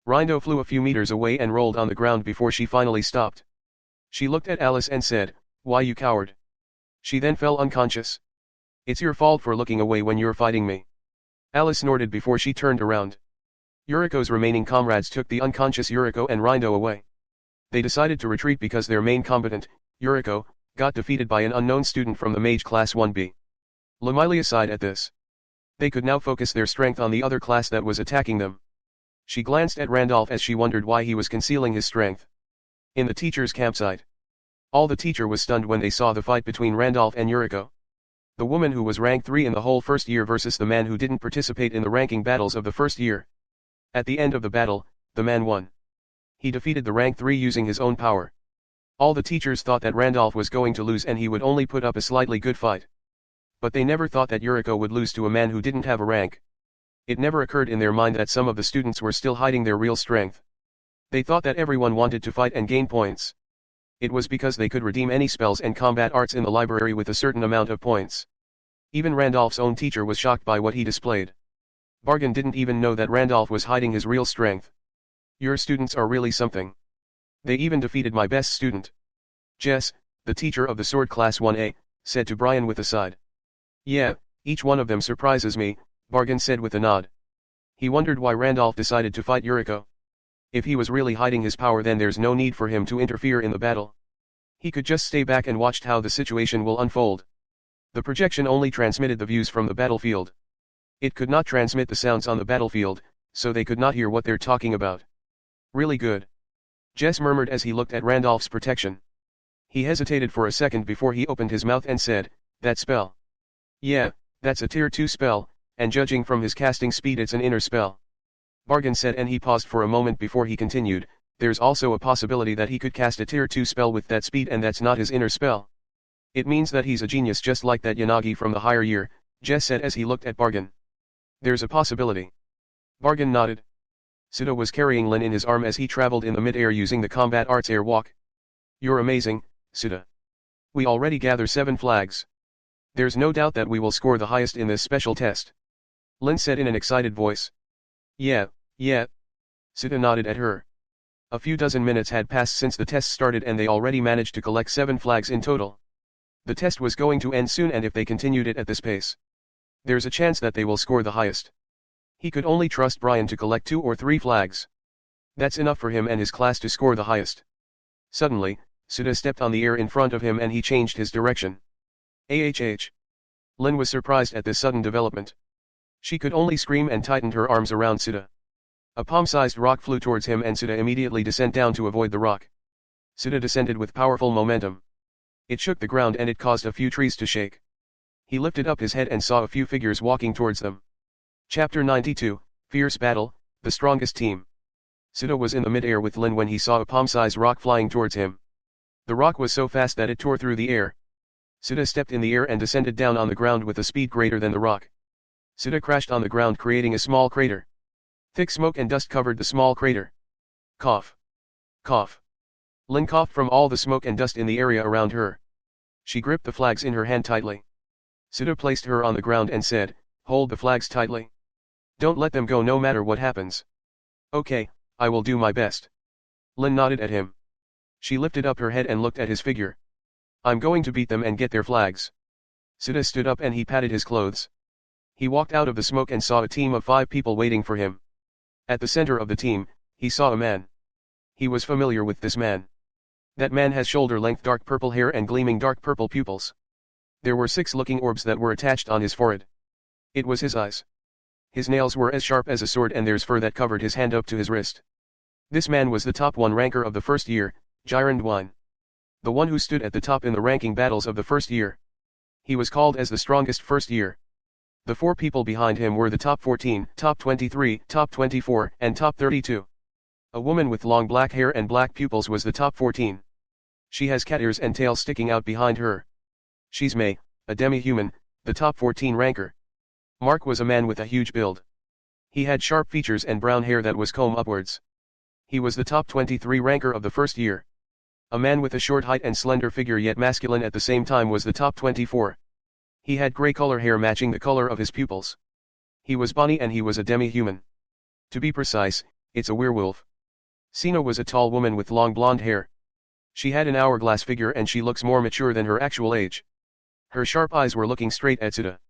Rindo flew a few meters away and rolled on the ground before she finally stopped. She looked at Alice and said, "Why, you coward?" She then fell unconscious. "It's your fault for looking away when you're fighting me." Alice snorted before she turned around. Yuriko's remaining comrades took the unconscious Yuriko and Rindo away. They decided to retreat because their main combatant, Yuriko, got defeated by an unknown student from the Mage Class 1B. Lumilia sighed at this. They could now focus their strength on the other class that was attacking them. She glanced at Randolph as she wondered why he was concealing his strength. In the teacher's campsite. All the teacher was stunned when they saw the fight between Randolph and Yuriko. The woman who was ranked 3 in the whole first year versus the man who didn't participate in the ranking battles of the first year. At the end of the battle, the man won. He defeated the rank 3 using his own power. All the teachers thought that Randolph was going to lose and he would only put up a slightly good fight. But they never thought that Yuriko would lose to a man who didn't have a rank. It never occurred in their mind that some of the students were still hiding their real strength. They thought that everyone wanted to fight and gain points. It was because they could redeem any spells and combat arts in the library with a certain amount of points. Even Randolph's own teacher was shocked by what he displayed. Bargain didn't even know that Randolph was hiding his real strength. "Your students are really something. They even defeated my best student." Jess, the teacher of the Sword Class 1A, said to Brian with a side. "Yeah, each one of them surprises me," Bargain said with a nod. He wondered why Randolph decided to fight Yuriko. If he was really hiding his power, then there's no need for him to interfere in the battle. He could just stay back and watch how the situation will unfold. The projection only transmitted the views from the battlefield. It could not transmit the sounds on the battlefield, so they could not hear what they're talking about. "Really good," Jess murmured as he looked at Randolph's protection. He hesitated for a second before he opened his mouth and said, "That spell." "Yeah, that's a tier 2 spell, and judging from his casting speed it's an inner spell," Bargain said, and he paused for a moment before he continued, "There's also a possibility that he could cast a tier 2 spell with that speed and that's not his inner spell. It means that he's a genius just like that Yanagi from the higher year," Jess said as he looked at Bargain. "There's a possibility." Bargain nodded. Suda was carrying Lin in his arm as he traveled in the mid-air using the combat arts air walk. "You're amazing, Suda. We already gather 7 flags. There's no doubt that we will score the highest in this special test," Lin said in an excited voice. Yeah. Suda nodded at her. A few dozen minutes had passed since the test started and they already managed to collect 7 flags in total. The test was going to end soon, and if they continued it at this pace, there's a chance that they will score the highest. He could only trust Brian to collect 2 or 3 flags. That's enough for him and his class to score the highest. Suddenly, Suda stepped on the air in front of him and he changed his direction. AHH. Lin was surprised at this sudden development. She could only scream and tightened her arms around Suda. A palm-sized rock flew towards him and Suda immediately descended down to avoid the rock. Suda descended with powerful momentum. It shook the ground and it caused a few trees to shake. He lifted up his head and saw a few figures walking towards them. Chapter 92, Fierce Battle, The Strongest Team. Suda was in the mid-air with Lin when he saw a palm-sized rock flying towards him. The rock was so fast that it tore through the air. Sita stepped in the air and descended down on the ground with a speed greater than the rock. Sita crashed on the ground, creating a small crater. Thick smoke and dust covered the small crater. Cough. Cough. Lin coughed from all the smoke and dust in the area around her. She gripped the flags in her hand tightly. Sita placed her on the ground and said, "Hold the flags tightly. Don't let them go no matter what happens." "Okay, I will do my best." Lin nodded at him. She lifted up her head and looked at his figure. "I'm going to beat them and get their flags." Sita stood up and he patted his clothes. He walked out of the smoke and saw a team of 5 people waiting for him. At the center of the team, he saw a man. He was familiar with this man. That man has shoulder-length dark purple hair and gleaming dark purple pupils. There were 6 looking orbs that were attached on his forehead. It was his eyes. His nails were as sharp as a sword and there's fur that covered his hand up to his wrist. This man was the top 1 ranker of the first year, Jirandwine. The one who stood at the top in the ranking battles of the first year. He was called as the strongest first year. The 4 people behind him were the top 14, top 23, top 24, and top 32. A woman with long black hair and black pupils was the top 14. She has cat ears and tail sticking out behind her. She's May, a demi-human, the top 14 ranker. Mark was a man with a huge build. He had sharp features and brown hair that was comb upwards. He was the top 23 ranker of the first year. A man with a short height and slender figure yet masculine at the same time was the top 24. He had grey color hair matching the color of his pupils. He was Bonnie and he was a demi-human. To be precise, it's a werewolf. Sina was a tall woman with long blonde hair. She had an hourglass figure and she looks more mature than her actual age. Her sharp eyes were looking straight at Sita.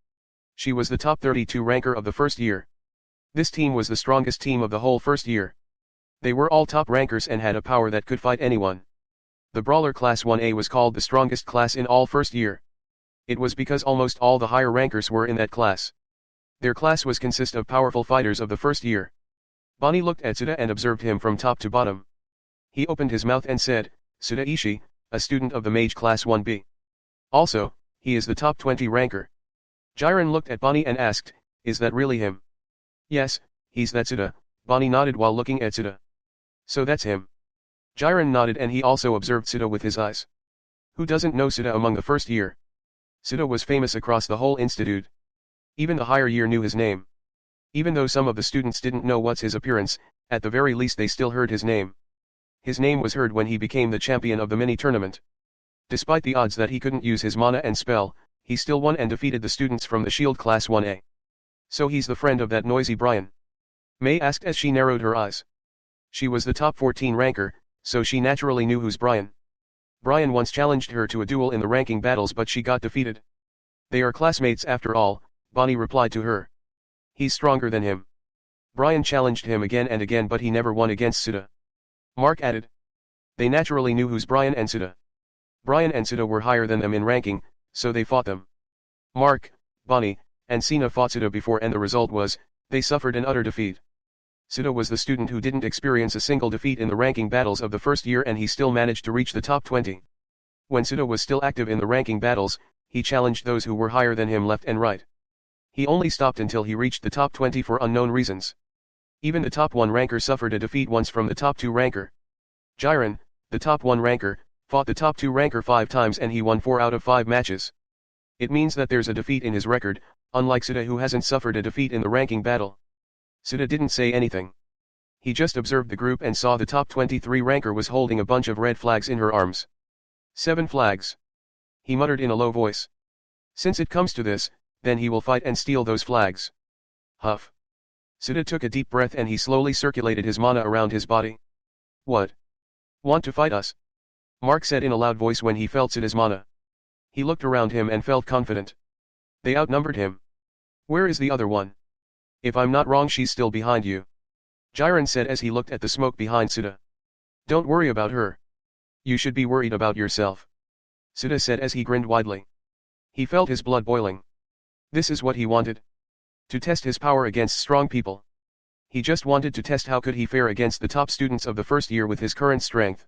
She was the top 32 ranker of the first year. This team was the strongest team of the whole first year. They were all top rankers and had a power that could fight anyone. The Brawler Class 1A was called the strongest class in all first year. It was because almost all the higher rankers were in that class. Their class was consist of powerful fighters of the first year. Bonnie looked at Sita and observed him from top to bottom. He opened his mouth and said, "Sita Ishii, a student of the Mage Class 1B. Also, he is the top 20 ranker." Jiren looked at Bonnie and asked, "Is that really him?" "Yes, he's that Sita," Bonnie nodded while looking at Sita. "So that's him." Jiren nodded and he also observed Sita with his eyes. Who doesn't know Sita among the first year? Sita was famous across the whole institute. Even the higher year knew his name. Even though some of the students didn't know what's his appearance, at the very least they still heard his name. His name was heard when he became the champion of the mini-tournament. Despite the odds that he couldn't use his mana and spell, he still won and defeated the students from the Shield Class 1A. So he's the friend of that noisy Brian? May asked as she narrowed her eyes. She was the top 14 ranker, so she naturally knew who's Brian. Brian once challenged her to a duel in the ranking battles but she got defeated. They are classmates after all, Bonnie replied to her. He's stronger than him. Brian challenged him again and again but he never won against Sita. Mark added. They naturally knew who's Brian and Sita. Brian and Sita were higher than them in ranking, so they fought them. Mark, Bonnie, and Sina fought Sita before and the result was, they suffered an utter defeat. Sita was the student who didn't experience a single defeat in the ranking battles of the first year and he still managed to reach the top 20. When Sita was still active in the ranking battles, he challenged those who were higher than him left and right. He only stopped until he reached the top 20 for unknown reasons. Even the top 1 ranker suffered a defeat once from the top 2 ranker. Jiren, the top 1 ranker, fought the top 2 ranker 5 times and he won 4 out of 5 matches. It means that there's a defeat in his record, unlike Sita who hasn't suffered a defeat in the ranking battle. Sita didn't say anything. He just observed the group and saw the top 23 ranker was holding a bunch of red flags in her arms. 7 flags. He muttered in a low voice. Since it comes to this, then he will fight and steal those flags. Huff. Sita took a deep breath and he slowly circulated his mana around his body. What? Want to fight us? Mark said in a loud voice when he felt Sita's mana. He looked around him and felt confident. They outnumbered him. Where is the other one? If I'm not wrong she's still behind you. Jiren said as he looked at the smoke behind Sita. Don't worry about her. You should be worried about yourself. Sita said as he grinned widely. He felt his blood boiling. This is what he wanted. To test his power against strong people. He just wanted to test how could he fare against the top students of the first year with his current strength.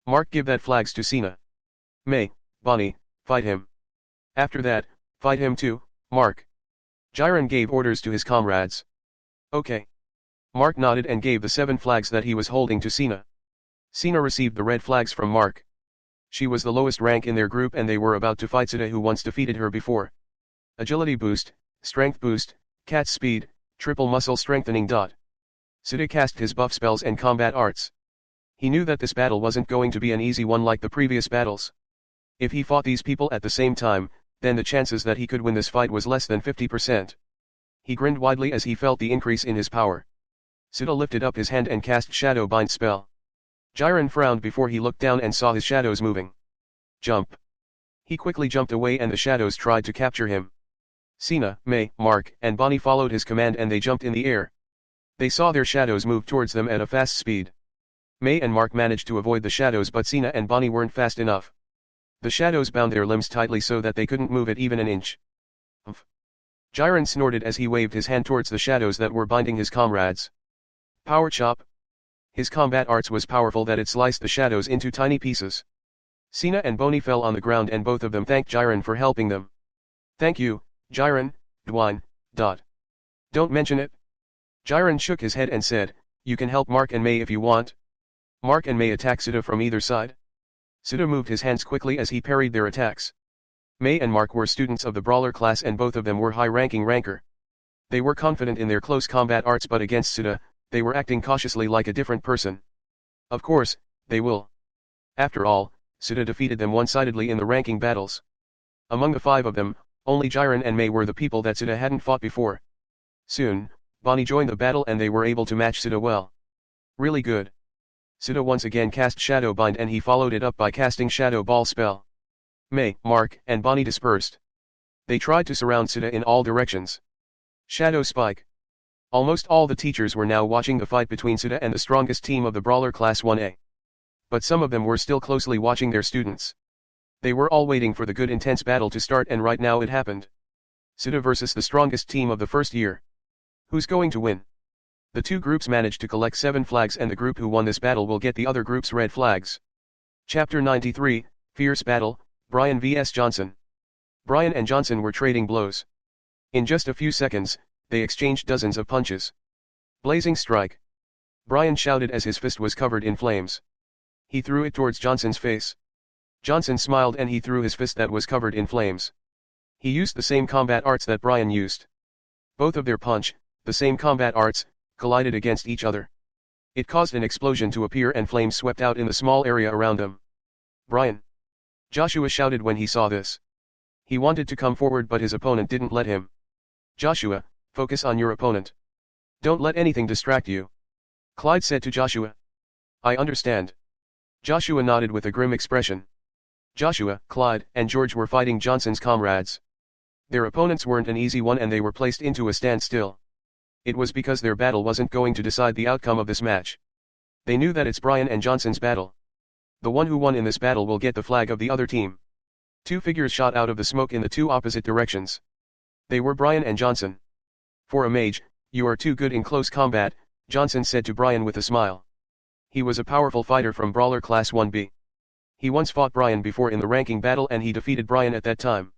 Mark, give that flags to Sina. May, Bonnie, fight him. After that, fight him too, Mark. Jiren gave orders to his comrades. Okay. Mark nodded and gave the 7 flags that he was holding to Sina. Sina received the red flags from Mark. She was the lowest rank in their group and they were about to fight Sita, who once defeated her before. Agility boost, strength boost, cat speed, triple muscle strengthening. Sita cast his buff spells and combat arts. He knew that this battle wasn't going to be an easy one like the previous battles. If he fought these people at the same time, then the chances that he could win this fight was less than 50%. He grinned widely as he felt the increase in his power. Sita lifted up his hand and cast Shadow Bind spell. Jiren frowned before he looked down and saw his shadows moving. Jump. He quickly jumped away and the shadows tried to capture him. Sina, Mei, Mark, and Bonnie followed his command and they jumped in the air. They saw their shadows move towards them at a fast speed. Mei and Mark managed to avoid the shadows, but Sina and Bonnie weren't fast enough. The shadows bound their limbs tightly so that they couldn't move it even an inch. Umph. Jiren snorted as he waved his hand towards the shadows that were binding his comrades. Power chop. His combat arts was powerful that it sliced the shadows into tiny pieces. Sina and Bonnie fell on the ground and both of them thanked Jiren for helping them. Thank you, Jiren, Dwine. Don't mention it. Jiren shook his head and said, you can help Mark and Mei if you want. Mark and Mei attacked Sita from either side. Sita moved his hands quickly as he parried their attacks. Mei and Mark were students of the brawler class and both of them were high-ranking ranker. They were confident in their close combat arts, but against Sita, they were acting cautiously like a different person. Of course, they will. After all, Sita defeated them one-sidedly in the ranking battles. Among the five of them, only Jiren and Mei were the people that Sita hadn't fought before. Soon, Bonnie joined the battle and they were able to match Sita well. Really good. Sita once again cast Shadow Bind and he followed it up by casting Shadow Ball spell. Mei, Mark, and Bonnie dispersed. They tried to surround Sita in all directions. Shadow Spike. Almost all the teachers were now watching the fight between Sita and the strongest team of the Brawler Class 1A. But some of them were still closely watching their students. They were all waiting for the good intense battle to start, and right now it happened. Sita versus the strongest team of the first year. Who's going to win? The two groups managed to collect 7 flags and the group who won this battle will get the other group's red flags. Chapter 93, Fierce Battle, Brian vs Johnson. Brian and Johnson were trading blows. In just a few seconds, they exchanged dozens of punches. Blazing strike. Brian shouted as his fist was covered in flames. He threw it towards Johnson's face. Johnson smiled and he threw his fist that was covered in flames. He used the same combat arts that Brian used. Both of their punch, the same combat arts, collided against each other. It caused an explosion to appear and flames swept out in the small area around them. Brian! Joshua shouted when he saw this. He wanted to come forward but his opponent didn't let him. Joshua, focus on your opponent. Don't let anything distract you. Clyde said to Joshua. I understand. Joshua nodded with a grim expression. Joshua, Clyde, and George were fighting Johnson's comrades. Their opponents weren't an easy one and they were placed into a standstill. It was because their battle wasn't going to decide the outcome of this match. They knew that it's Brian and Johnson's battle. The one who won in this battle will get the flag of the other team. 2 figures shot out of the smoke in the 2 opposite directions. They were Brian and Johnson. For a mage, you are too good in close combat, Johnson said to Brian with a smile. He was a powerful fighter from Brawler Class 1B. He once fought Brian before in the ranking battle and he defeated Brian at that time.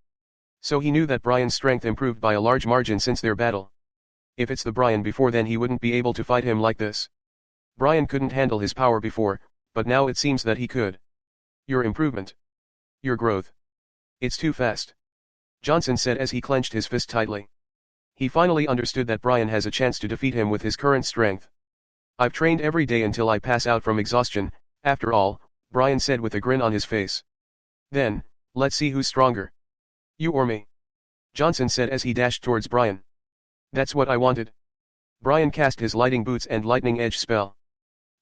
So he knew that Brian's strength improved by a large margin since their battle. If it's the Brian before, then he wouldn't be able to fight him like this. Brian couldn't handle his power before, but now it seems that he could. Your improvement. Your growth. It's too fast. Johnson said as he clenched his fist tightly. He finally understood that Brian has a chance to defeat him with his current strength. I've trained every day until I pass out from exhaustion, after all, Brian said with a grin on his face. Then, let's see who's stronger. You or me? Johnson said as he dashed towards Brian. That's what I wanted. Brian cast his lighting boots and lightning edge spell.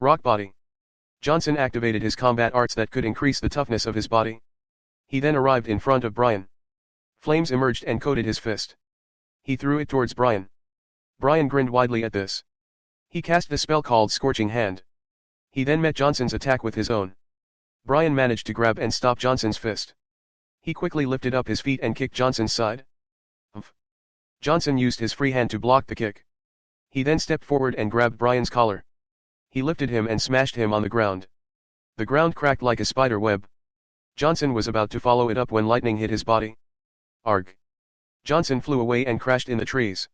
Rock body. Johnson activated his combat arts that could increase the toughness of his body. He then arrived in front of Brian. Flames emerged and coated his fist. He threw it towards Brian. Brian grinned widely at this. He cast the spell called Scorching Hand. He then met Johnson's attack with his own. Brian managed to grab and stop Johnson's fist. He quickly lifted up his feet and kicked Johnson's side. Umph. Johnson used his free hand to block the kick. He then stepped forward and grabbed Brian's collar. He lifted him and smashed him on the ground. The ground cracked like a spider web. Johnson was about to follow it up when lightning hit his body. Arg! Johnson flew away and crashed in the trees.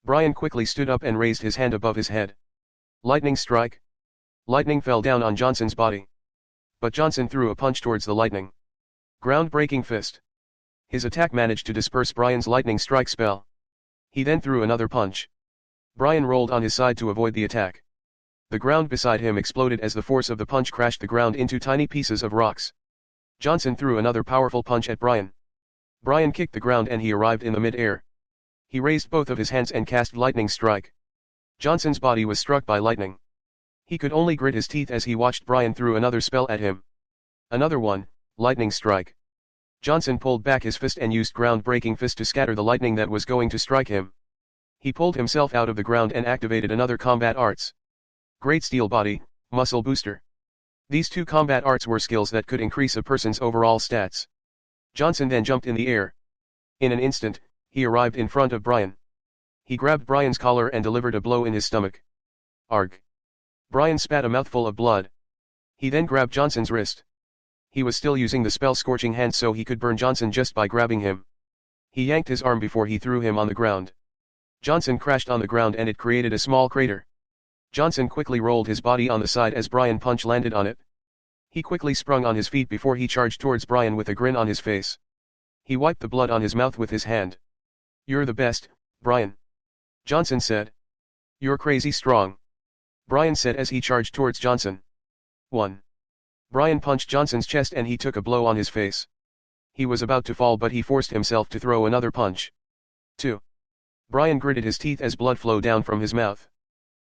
Brian quickly stood up and raised his hand above his head. Lightning strike. Lightning fell down on Johnson's body. But Johnson threw a punch towards the lightning. Ground-breaking fist. His attack managed to disperse Brian's lightning strike spell. He then threw another punch. Brian rolled on his side to avoid the attack. The ground beside him exploded as the force of the punch crashed the ground into tiny pieces of rocks. Johnson threw another powerful punch at Brian. Brian kicked the ground and he arrived in the mid-air. He raised both of his hands and cast lightning strike. Johnson's body was struck by lightning. He could only grit his teeth as he watched Brian throw another spell at him. Another one, lightning strike. Johnson pulled back his fist and used ground-breaking fist to scatter the lightning that was going to strike him. He pulled himself out of the ground and activated another combat arts. Great Steel Body, Muscle Booster. These two combat arts were skills that could increase a person's overall stats. Johnson then jumped in the air. In an instant, he arrived in front of Brian. He grabbed Brian's collar and delivered a blow in his stomach. Arg. Brian spat a mouthful of blood. He then grabbed Johnson's wrist. He was still using the spell Scorching Hand so he could burn Johnson just by grabbing him. He yanked his arm before he threw him on the ground. Johnson crashed on the ground and it created a small crater. Johnson quickly rolled his body on the side as Brian's punch landed on it. He quickly sprung on his feet before he charged towards Brian with a grin on his face. He wiped the blood on his mouth with his hand. "You're the best, Brian," Johnson said. "You're crazy strong," Brian said as he charged towards Johnson. 1. Brian punched Johnson's chest and he took a blow on his face. He was about to fall but he forced himself to throw another punch. 2. Brian gritted his teeth as blood flowed down from his mouth.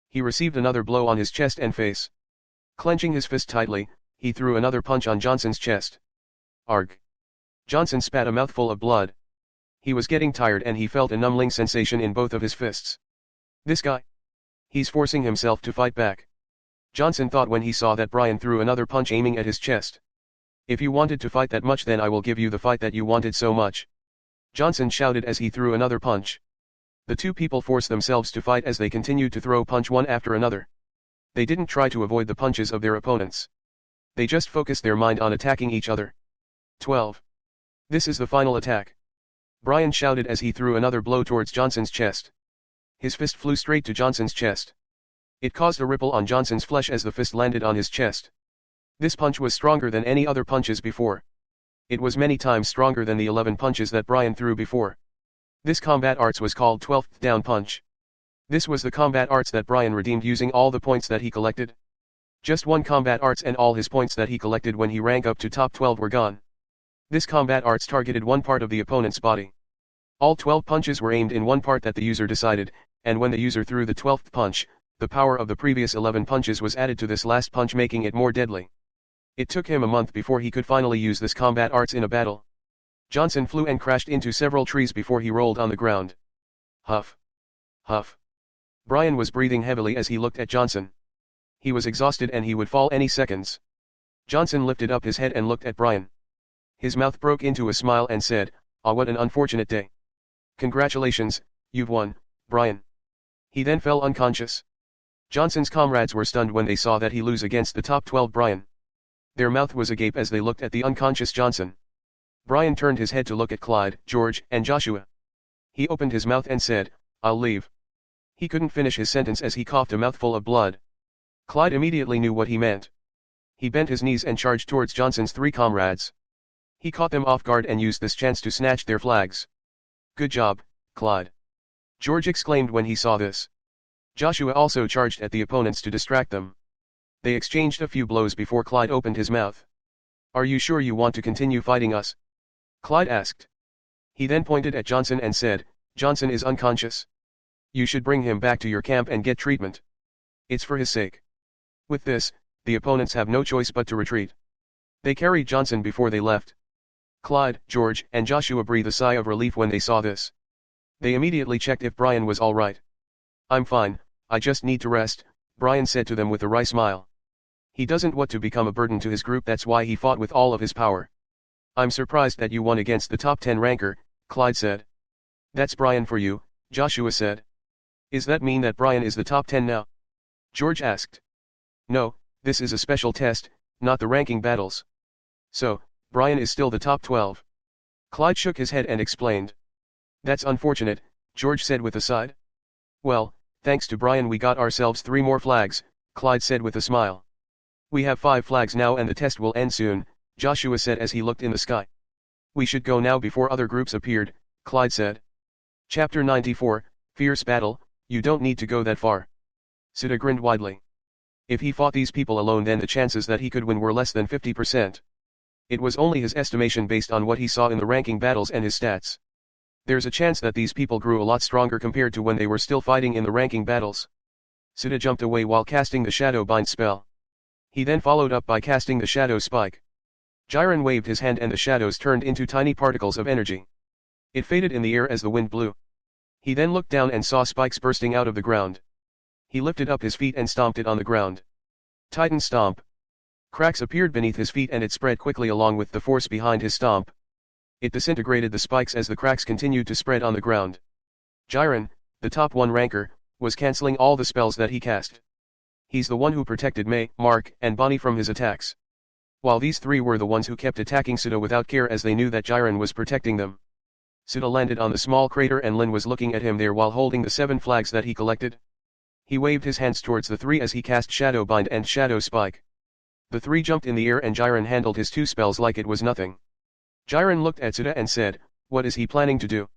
He received another blow on his chest and face. Clenching his fist tightly, he threw another punch on Johnson's chest. Arg. Johnson spat a mouthful of blood. He was getting tired and he felt a numbing sensation in both of his fists. This guy. He's forcing himself to fight back. Johnson thought when he saw that Brian threw another punch aiming at his chest. If you wanted to fight that much then I will give you the fight that you wanted so much, Johnson shouted as he threw another punch. The two people forced themselves to fight as they continued to throw punch one after another. They didn't try to avoid the punches of their opponents. They just focused their mind on attacking each other. 12. This is the final attack, Brian shouted as he threw another blow towards Johnson's chest. His fist flew straight to Johnson's chest. It caused a ripple on Johnson's flesh as the fist landed on his chest. This punch was stronger than any other punches before. It was many times stronger than the 11 punches that Brian threw before. This combat arts was called 12th down punch. This was the combat arts that Brian redeemed using all the points that he collected. Just one combat arts and all his points that he collected when he rank up to top 12 were gone. This combat arts targeted one part of the opponent's body. All 12 punches were aimed in one part that the user decided, and when the user threw the 12th punch, the power of the previous 11 punches was added to this last punch making it more deadly. It took him a month before he could finally use this combat arts in a battle. Johnson flew and crashed into several trees before he rolled on the ground. Huff. Huff. Brian was breathing heavily as he looked at Johnson. He was exhausted and he would fall any seconds. Johnson lifted up his head and looked at Brian. His mouth broke into a smile and said, "Ah, what an unfortunate day. Congratulations, you've won, Brian." He then fell unconscious. Johnson's comrades were stunned when they saw that he lose against the top 12 Brian. Their mouth was agape as they looked at the unconscious Johnson. Brian turned his head to look at Clyde, George, and Joshua. He opened his mouth and said, "I'll leave." He couldn't finish his sentence as he coughed a mouthful of blood. Clyde immediately knew what he meant. He bent his knees and charged towards Johnson's 3 comrades. He caught them off guard and used this chance to snatch their flags. "Good job, Clyde," George exclaimed when he saw this. Joshua also charged at the opponents to distract them. They exchanged a few blows before Clyde opened his mouth. "Are you sure you want to continue fighting us?" Clyde asked. He then pointed at Johnson and said, "Johnson is unconscious. You should bring him back to your camp and get treatment. It's for his sake." With this, the opponents have no choice but to retreat. They carried Johnson before they left. Clyde, George, and Joshua breathed a sigh of relief when they saw this. They immediately checked if Brian was all right. "I'm fine, I just need to rest," Brian said to them with a wry smile. He doesn't want to become a burden to his group, that's why he fought with all of his power. "I'm surprised that you won against the top 10 ranker," Clyde said. "That's Brian for you," Joshua said. "Is that mean that Brian is the top 10 now?" George asked. "No, this is a special test, not the ranking battles. So, Brian is still the top 12. Clyde shook his head and explained. "That's unfortunate," George said with a sigh. "Well, thanks to Brian we got ourselves 3 more flags," Clyde said with a smile. We have 5 flags now and the test will end soon, Joshua said as he looked in the sky. We should go now before other groups appeared, Clyde said. Chapter 94, Fierce Battle, you don't need to go that far. Sita grinned widely. If he fought these people alone then the chances that he could win were less than 50%. It was only his estimation based on what he saw in the ranking battles and his stats. There's a chance that these people grew a lot stronger compared to when they were still fighting in the ranking battles. Sita jumped away while casting the Shadow Bind spell. He then followed up by casting the Shadow Spike. Jiren waved his hand and the shadows turned into tiny particles of energy. It faded in the air as the wind blew. He then looked down and saw spikes bursting out of the ground. He lifted up his feet and stomped it on the ground. Titan Stomp. Cracks appeared beneath his feet and it spread quickly along with the force behind his stomp. It disintegrated the spikes as the cracks continued to spread on the ground. Jiren, the top 1 ranker, was cancelling all the spells that he cast. He's the one who protected Mei, Mark, and Bonnie from his attacks. While these 3 were the ones who kept attacking Sita without care as they knew that Jiren was protecting them. Sita landed on the small crater and Lin was looking at him there while holding the 7 flags that he collected. He waved his hands towards the 3 as he cast Shadow Bind and Shadow Spike. The 3 jumped in the air and Jiren handled his 2 spells like it was nothing. Jiren looked at Sita and said, "What is he planning to do?"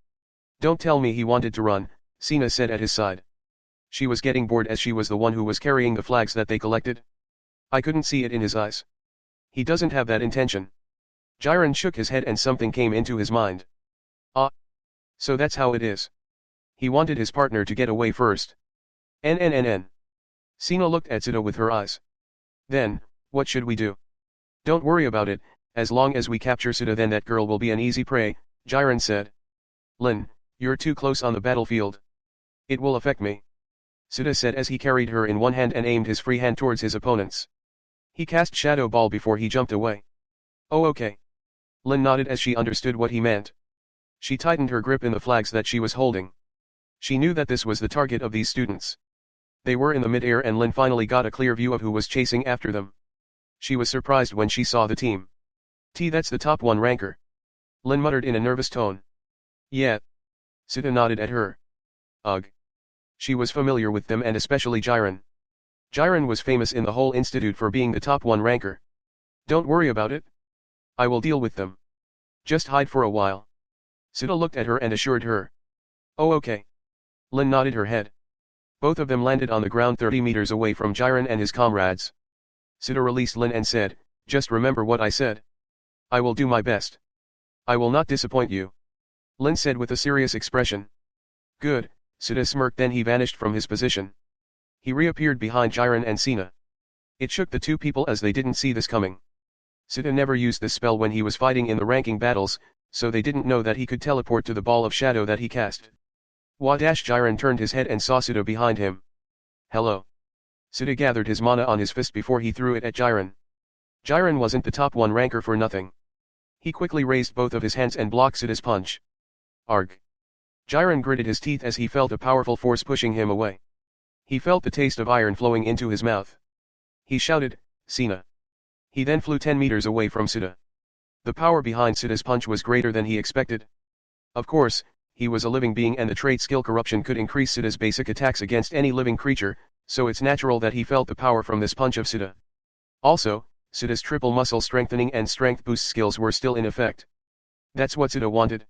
"Don't tell me he wanted to run," Sina said at his side. She was getting bored as she was the one who was carrying the flags that they collected. I couldn't see it in his eyes. He doesn't have that intention. Jiren shook his head and something came into his mind. Ah. So that's how it is. He wanted his partner to get away first. NNNN. Sina looked at Sita with her eyes. Then, what should we do? Don't worry about it, as long as we capture Sita then that girl will be an easy prey, Jiren said. Lin, you're too close on the battlefield. It will affect me. Sita said as he carried her in one hand and aimed his free hand towards his opponents. He cast Shadow Ball before he jumped away. Oh okay. Lin nodded as she understood what he meant. She tightened her grip in the flags that she was holding. She knew that this was the target of these students. They were in the mid-air and Lin finally got a clear view of who was chasing after them. She was surprised when she saw the team. That's the top 1 ranker. Lin muttered in a nervous tone. Yeah. Sita nodded at her. Ugh. She was familiar with them and especially Jiren. Jiren was famous in the whole institute for being the top 1 ranker. Don't worry about it. I will deal with them. Just hide for a while. Sita looked at her and assured her. Oh okay. Lin nodded her head. Both of them landed on the ground 30 meters away from Jiren and his comrades. Sita released Lin and said, just remember what I said. I will do my best. I will not disappoint you. Lin said with a serious expression. Good, Sita smirked then he vanished from his position. He reappeared behind Jiren and Sina. It shook the 2 people as they didn't see this coming. Sita never used this spell when he was fighting in the ranking battles, so they didn't know that he could teleport to the ball of shadow that he cast. Jiren turned his head and saw Sita behind him. Hello. Sita gathered his mana on his fist before he threw it at Jiren. Jiren wasn't the top 1 ranker for nothing. He quickly raised both of his hands and blocked Sita's punch. Arg. Jiren gritted his teeth as he felt a powerful force pushing him away. He felt the taste of iron flowing into his mouth. He shouted, Sina. He then flew 10 meters away from Sita. The power behind Sita's punch was greater than he expected. Of course, he was a living being and the trait skill corruption could increase Sita's basic attacks against any living creature, so it's natural that he felt the power from this punch of Sita. Also, Sita's triple muscle strengthening and strength boost skills were still in effect. That's what Sita wanted.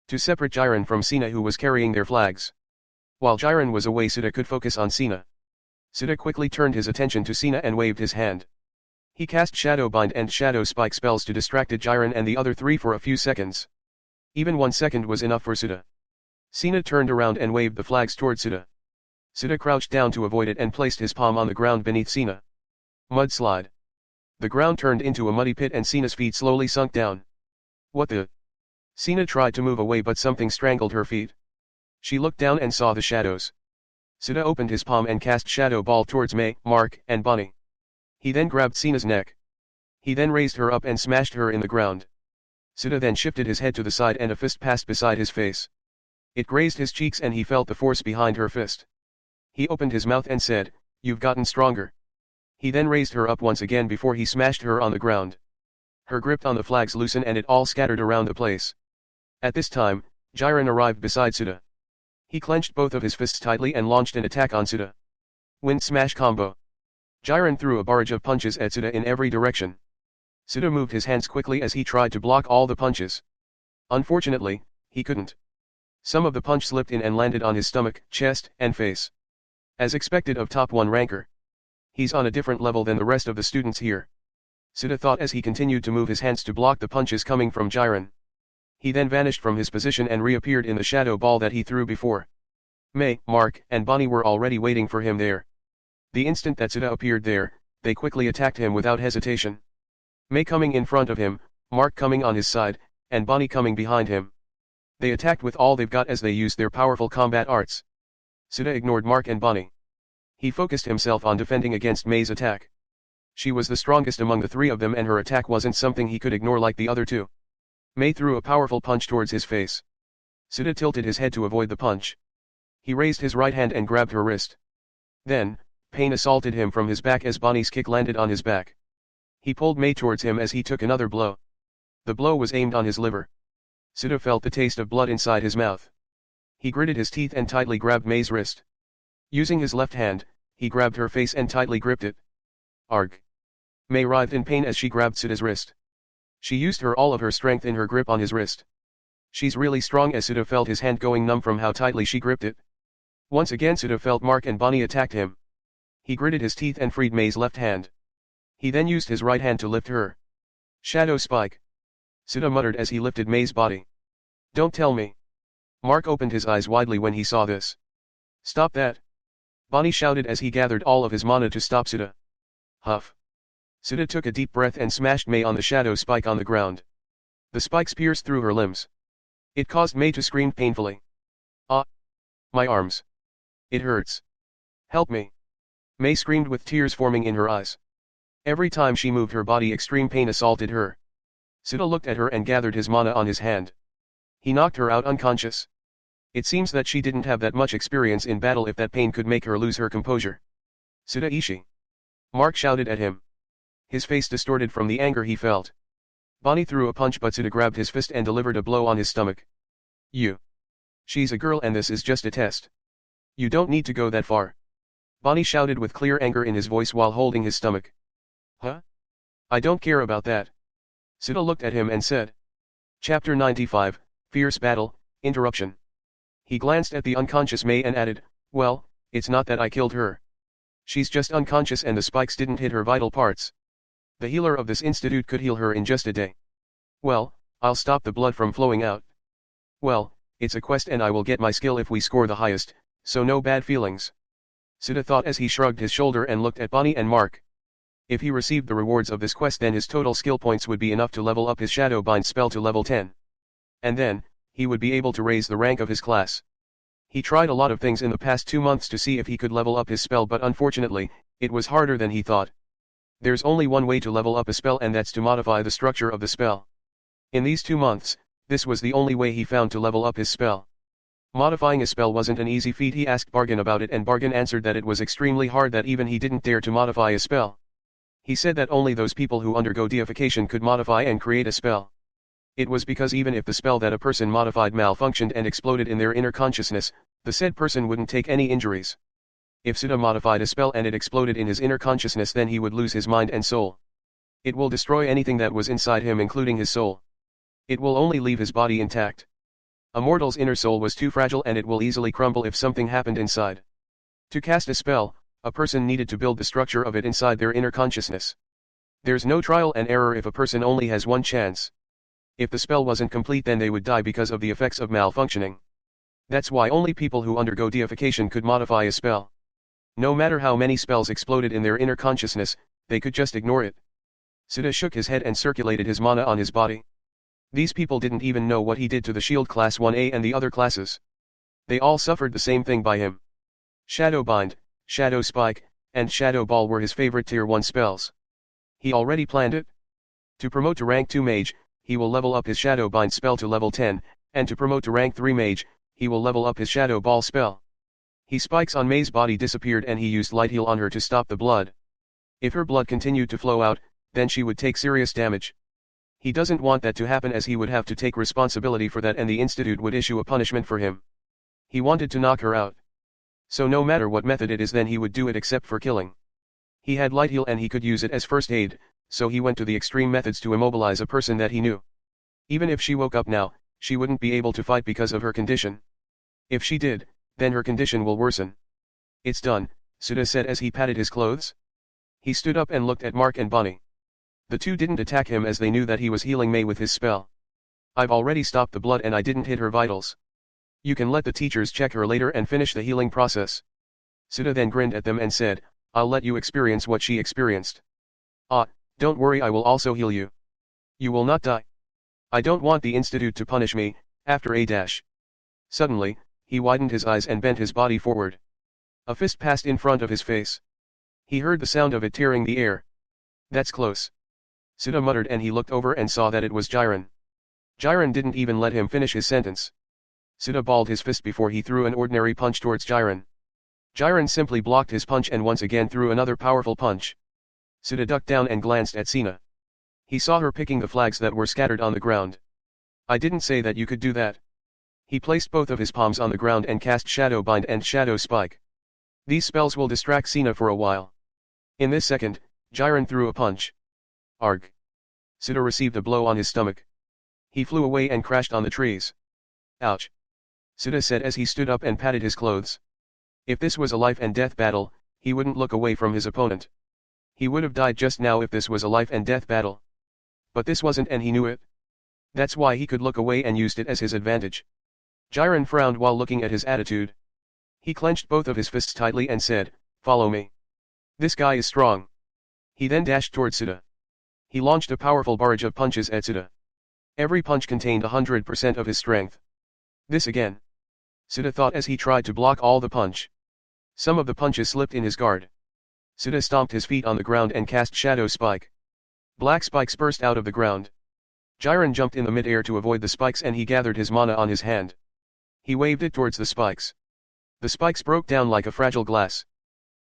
To separate Jiren from Sina who was carrying their flags. While Jiren was away Sita could focus on Sina. Sita quickly turned his attention to Sina and waved his hand. He cast Shadow Bind and Shadow Spike spells to distract Jiren and the other 3 for a few seconds. Even 1 second was enough for Sita. Sina turned around and waved the flags toward Sita. Sita crouched down to avoid it and placed his palm on the ground beneath Sina. Mudslide. The ground turned into a muddy pit and Sina's feet slowly sunk down. What the? Sina tried to move away but something strangled her feet. She looked down and saw the shadows. Sita opened his palm and cast Shadow Ball towards Mei, Mark, and Bonnie. He then grabbed Sina's neck. He then raised her up and smashed her in the ground. Sita then shifted his head to the side and a fist passed beside his face. It grazed his cheeks and he felt the force behind her fist. He opened his mouth and said, "You've gotten stronger." He then raised her up once again before he smashed her on the ground. Her grip on the flags loosened and it all scattered around the place. At this time, Jiren arrived beside Sita. He clenched both of his fists tightly and launched an attack on Sita. Wind Smash Combo. Jiren threw a barrage of punches at Suda in every direction. Suda moved his hands quickly as he tried to block all the punches. Unfortunately, he couldn't. Some of the punch slipped in and landed on his stomach, chest, and face. As expected of top 1 ranker. He's on a different level than the rest of the students here. Suda thought as he continued to move his hands to block the punches coming from Jiren. He then vanished from his position and reappeared in the shadow ball that he threw before. Mei, Mark, and Bonnie were already waiting for him there. The instant that Suda appeared there, they quickly attacked him without hesitation. Mei coming in front of him, Mark coming on his side, and Bonnie coming behind him. They attacked with all they've got as they used their powerful combat arts. Suda ignored Mark and Bonnie. He focused himself on defending against Mei's attack. She was the strongest among the 3 of them and her attack wasn't something he could ignore like the other 2. Mei threw a powerful punch towards his face. Suda tilted his head to avoid the punch. He raised his right hand and grabbed her wrist. Then, pain assaulted him from his back as Bonnie's kick landed on his back. He pulled Mei towards him as he took another blow. The blow was aimed on his liver. Suda felt the taste of blood inside his mouth. He gritted his teeth and tightly grabbed Mei's wrist. Using his left hand, he grabbed her face and tightly gripped it. Arg! Mei writhed in pain as she grabbed Suda's wrist. She used all of her strength in her grip on his wrist. She's really strong as Suda felt his hand going numb from how tightly she gripped it. Once again Suda felt Mark and Bonnie attacked him. He gritted his teeth and freed Mei's left hand. He then used his right hand to lift her. Shadow Spike. Suda muttered as he lifted Mei's body. Don't tell me. Mark opened his eyes widely when he saw this. Stop that. Bonnie shouted as he gathered all of his mana to stop Suda. Huff. Suda took a deep breath and smashed Mei on the shadow spike on the ground. The spikes pierced through her limbs. It caused Mei to scream painfully. Ah! My arms. It hurts. Help me. Mei screamed with tears forming in her eyes. Every time she moved her body extreme pain assaulted her. Suda looked at her and gathered his mana on his hand. He knocked her out unconscious. It seems that she didn't have that much experience in battle if that pain could make her lose her composure. Suda Ishii. Mark shouted at him. His face distorted from the anger he felt. Bonnie threw a punch but Suda grabbed his fist and delivered a blow on his stomach. You. She's a girl and this is just a test. You don't need to go that far. Bonnie shouted with clear anger in his voice while holding his stomach. Huh? I don't care about that. Suda looked at him and said. Chapter 95, Fierce Battle, Interruption. He glanced at the unconscious Mei and added, well, it's not that I killed her. She's just unconscious and the spikes didn't hit her vital parts. The healer of this institute could heal her in just a day. Well, I'll stop the blood from flowing out. Well, it's a quest and I will get my skill if we score the highest, so no bad feelings. Suda thought as he shrugged his shoulder and looked at Bonnie and Mark. If he received the rewards of this quest then his total skill points would be enough to level up his Shadow Bind spell to level 10. And then, he would be able to raise the rank of his class. He tried a lot of things in the past 2 months to see if he could level up his spell but unfortunately, it was harder than he thought. There's only one way to level up a spell and that's to modify the structure of the spell. In these 2 months, this was the only way he found to level up his spell. Modifying a spell wasn't an easy feat. He asked Bargain about it and Bargain answered that it was extremely hard, that even he didn't dare to modify a spell. He said that only those people who undergo deification could modify and create a spell. It was because even if the spell that a person modified malfunctioned and exploded in their inner consciousness, the said person wouldn't take any injuries. If Suda modified a spell and it exploded in his inner consciousness then he would lose his mind and soul. It will destroy anything that was inside him including his soul. It will only leave his body intact. A mortal's inner soul was too fragile and it will easily crumble if something happened inside. To cast a spell, a person needed to build the structure of it inside their inner consciousness. There's no trial and error if a person only has one chance. If the spell wasn't complete then they would die because of the effects of malfunctioning. That's why only people who undergo deification could modify a spell. No matter how many spells exploded in their inner consciousness, they could just ignore it. Suda shook his head and circulated his mana on his body. These people didn't even know what he did to the shield class 1A and the other classes. They all suffered the same thing by him. Shadow Bind, Shadow Spike, and Shadow Ball were his favorite tier 1 spells. He already planned it. To promote to rank 2 mage, he will level up his Shadow Bind spell to level 10, and to promote to rank 3 mage, he will level up his Shadow Ball spell. His spikes on Mei's body disappeared and he used Light Heal on her to stop the blood. If her blood continued to flow out, then she would take serious damage. He doesn't want that to happen as he would have to take responsibility for that and the institute would issue a punishment for him. He wanted to knock her out. So no matter what method it is then he would do it except for killing. He had light heal and he could use it as first aid, so he went to the extreme methods to immobilize a person that he knew. Even if she woke up now, she wouldn't be able to fight because of her condition. If she did, then her condition will worsen. It's done, Suda said as he patted his clothes. He stood up and looked at Mark and Bonnie. The two didn't attack him as they knew that he was healing May with his spell. I've already stopped the blood and I didn't hit her vitals. You can let the teachers check her later and finish the healing process. Suda then grinned at them and said, I'll let you experience what she experienced. Ah, don't worry, I will also heal you. You will not die. I don't want the institute to punish me, after a dash. Suddenly, he widened his eyes and bent his body forward. A fist passed in front of his face. He heard the sound of it tearing the air. That's close. Suda muttered and he looked over and saw that it was Jiren. Jiren didn't even let him finish his sentence. Suda balled his fist before he threw an ordinary punch towards Jiren. Jiren simply blocked his punch and once again threw another powerful punch. Suda ducked down and glanced at Sina. He saw her picking the flags that were scattered on the ground. I didn't say that you could do that. He placed both of his palms on the ground and cast Shadow Bind and Shadow Spike. These spells will distract Sina for a while. In this second, Jiren threw a punch. Arg. Suda received a blow on his stomach. He flew away and crashed on the trees. Ouch. Suda said as he stood up and patted his clothes. If this was a life and death battle, he wouldn't look away from his opponent. He would have died just now if this was a life and death battle. But this wasn't and he knew it. That's why he could look away and used it as his advantage. Jiren frowned while looking at his attitude. He clenched both of his fists tightly and said, follow me. This guy is strong. He then dashed toward Suda. He launched a powerful barrage of punches at Suda. Every punch contained 100% of his strength. This again. Suda thought as he tried to block all the punch. Some of the punches slipped in his guard. Suda stomped his feet on the ground and cast Shadow Spike. Black spikes burst out of the ground. Jiren jumped in the mid-air to avoid the spikes and he gathered his mana on his hand. He waved it towards the spikes. The spikes broke down like a fragile glass.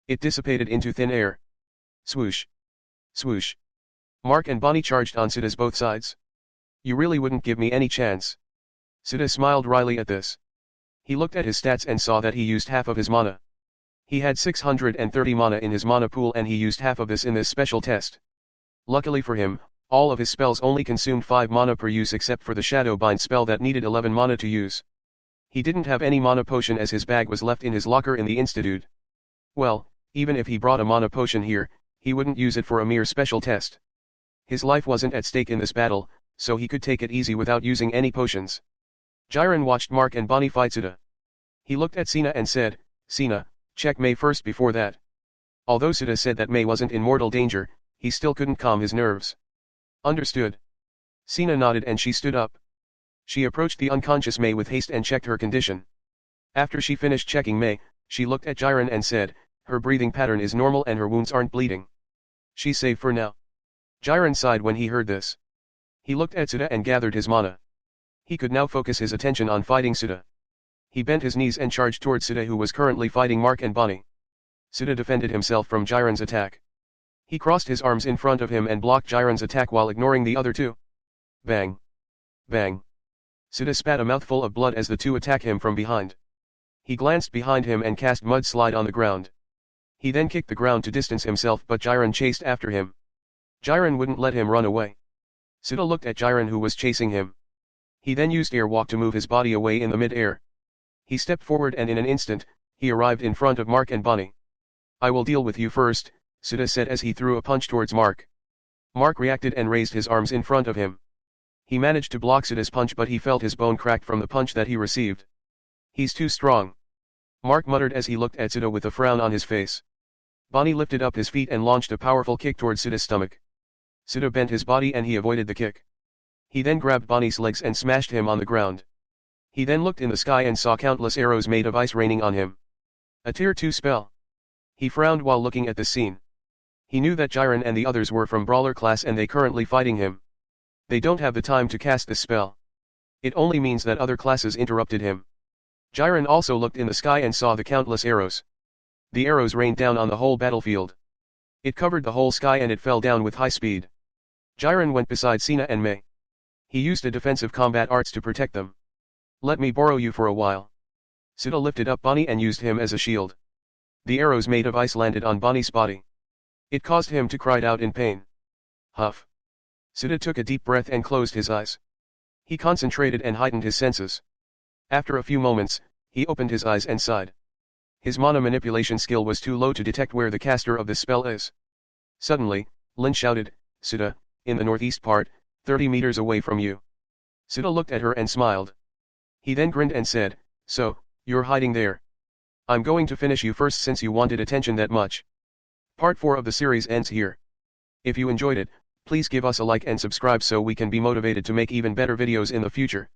It dissipated into thin air. Swoosh. Swoosh. Mark and Bonnie charged on Suda's both sides. You really wouldn't give me any chance. Suda smiled wryly at this. He looked at his stats and saw that he used half of his mana. He had 630 mana in his mana pool and he used half of this in this special test. Luckily for him, all of his spells only consumed 5 mana per use except for the Shadow Bind spell that needed 11 mana to use. He didn't have any mana potion as his bag was left in his locker in the institute. Well, even if he brought a mana potion here, he wouldn't use it for a mere special test. His life wasn't at stake in this battle, so he could take it easy without using any potions. Jiren watched Mark and Bonnie fight Suda. He looked at Sina and said, Sina, check May first before that. Although Suda said that May wasn't in mortal danger, he still couldn't calm his nerves. Understood. Sina nodded and she stood up. She approached the unconscious May with haste and checked her condition. After she finished checking May, she looked at Jiren and said, her breathing pattern is normal and her wounds aren't bleeding. She's safe for now. Jiren sighed when he heard this. He looked at Suda and gathered his mana. He could now focus his attention on fighting Suda. He bent his knees and charged towards Suda who was currently fighting Mark and Bonnie. Suda defended himself from Jiren's attack. He crossed his arms in front of him and blocked Jiren's attack while ignoring the other two. Bang. Bang. Suda spat a mouthful of blood as the two attacked him from behind. He glanced behind him and cast Mud Slide on the ground. He then kicked the ground to distance himself but Jiren chased after him. Jiren wouldn't let him run away. Suda looked at Jiren who was chasing him. He then used Air Walk to move his body away in the mid-air. He stepped forward and in an instant, he arrived in front of Mark and Bonnie. I will deal with you first, Suda said as he threw a punch towards Mark. Mark reacted and raised his arms in front of him. He managed to block Suda's punch but he felt his bone crack from the punch that he received. He's too strong. Mark muttered as he looked at Suda with a frown on his face. Bonnie lifted up his feet and launched a powerful kick towards Suda's stomach. Suda bent his body and he avoided the kick. He then grabbed Bonnie's legs and smashed him on the ground. He then looked in the sky and saw countless arrows made of ice raining on him. A tier 2 spell. He frowned while looking at the scene. He knew that Jiren and the others were from Brawler class and they currently fighting him. They don't have the time to cast this spell. It only means that other classes interrupted him. Jiren also looked in the sky and saw the countless arrows. The arrows rained down on the whole battlefield. It covered the whole sky and it fell down with high speed. Jiren went beside Sina and May. He used a defensive combat arts to protect them. Let me borrow you for a while. Suda lifted up Bonnie and used him as a shield. The arrows made of ice landed on Bonnie's body. It caused him to cry out in pain. Huff. Suda took a deep breath and closed his eyes. He concentrated and heightened his senses. After a few moments, he opened his eyes and sighed. His mana manipulation skill was too low to detect where the caster of this spell is. Suddenly, Lin shouted, "Suda, in the northeast part, 30 meters away from you." Suda looked at her and smiled. He then grinned and said, "So, you're hiding there. I'm going to finish you first since you wanted attention that much." Part 4 of the series ends here. If you enjoyed it, please give us a like and subscribe so we can be motivated to make even better videos in the future.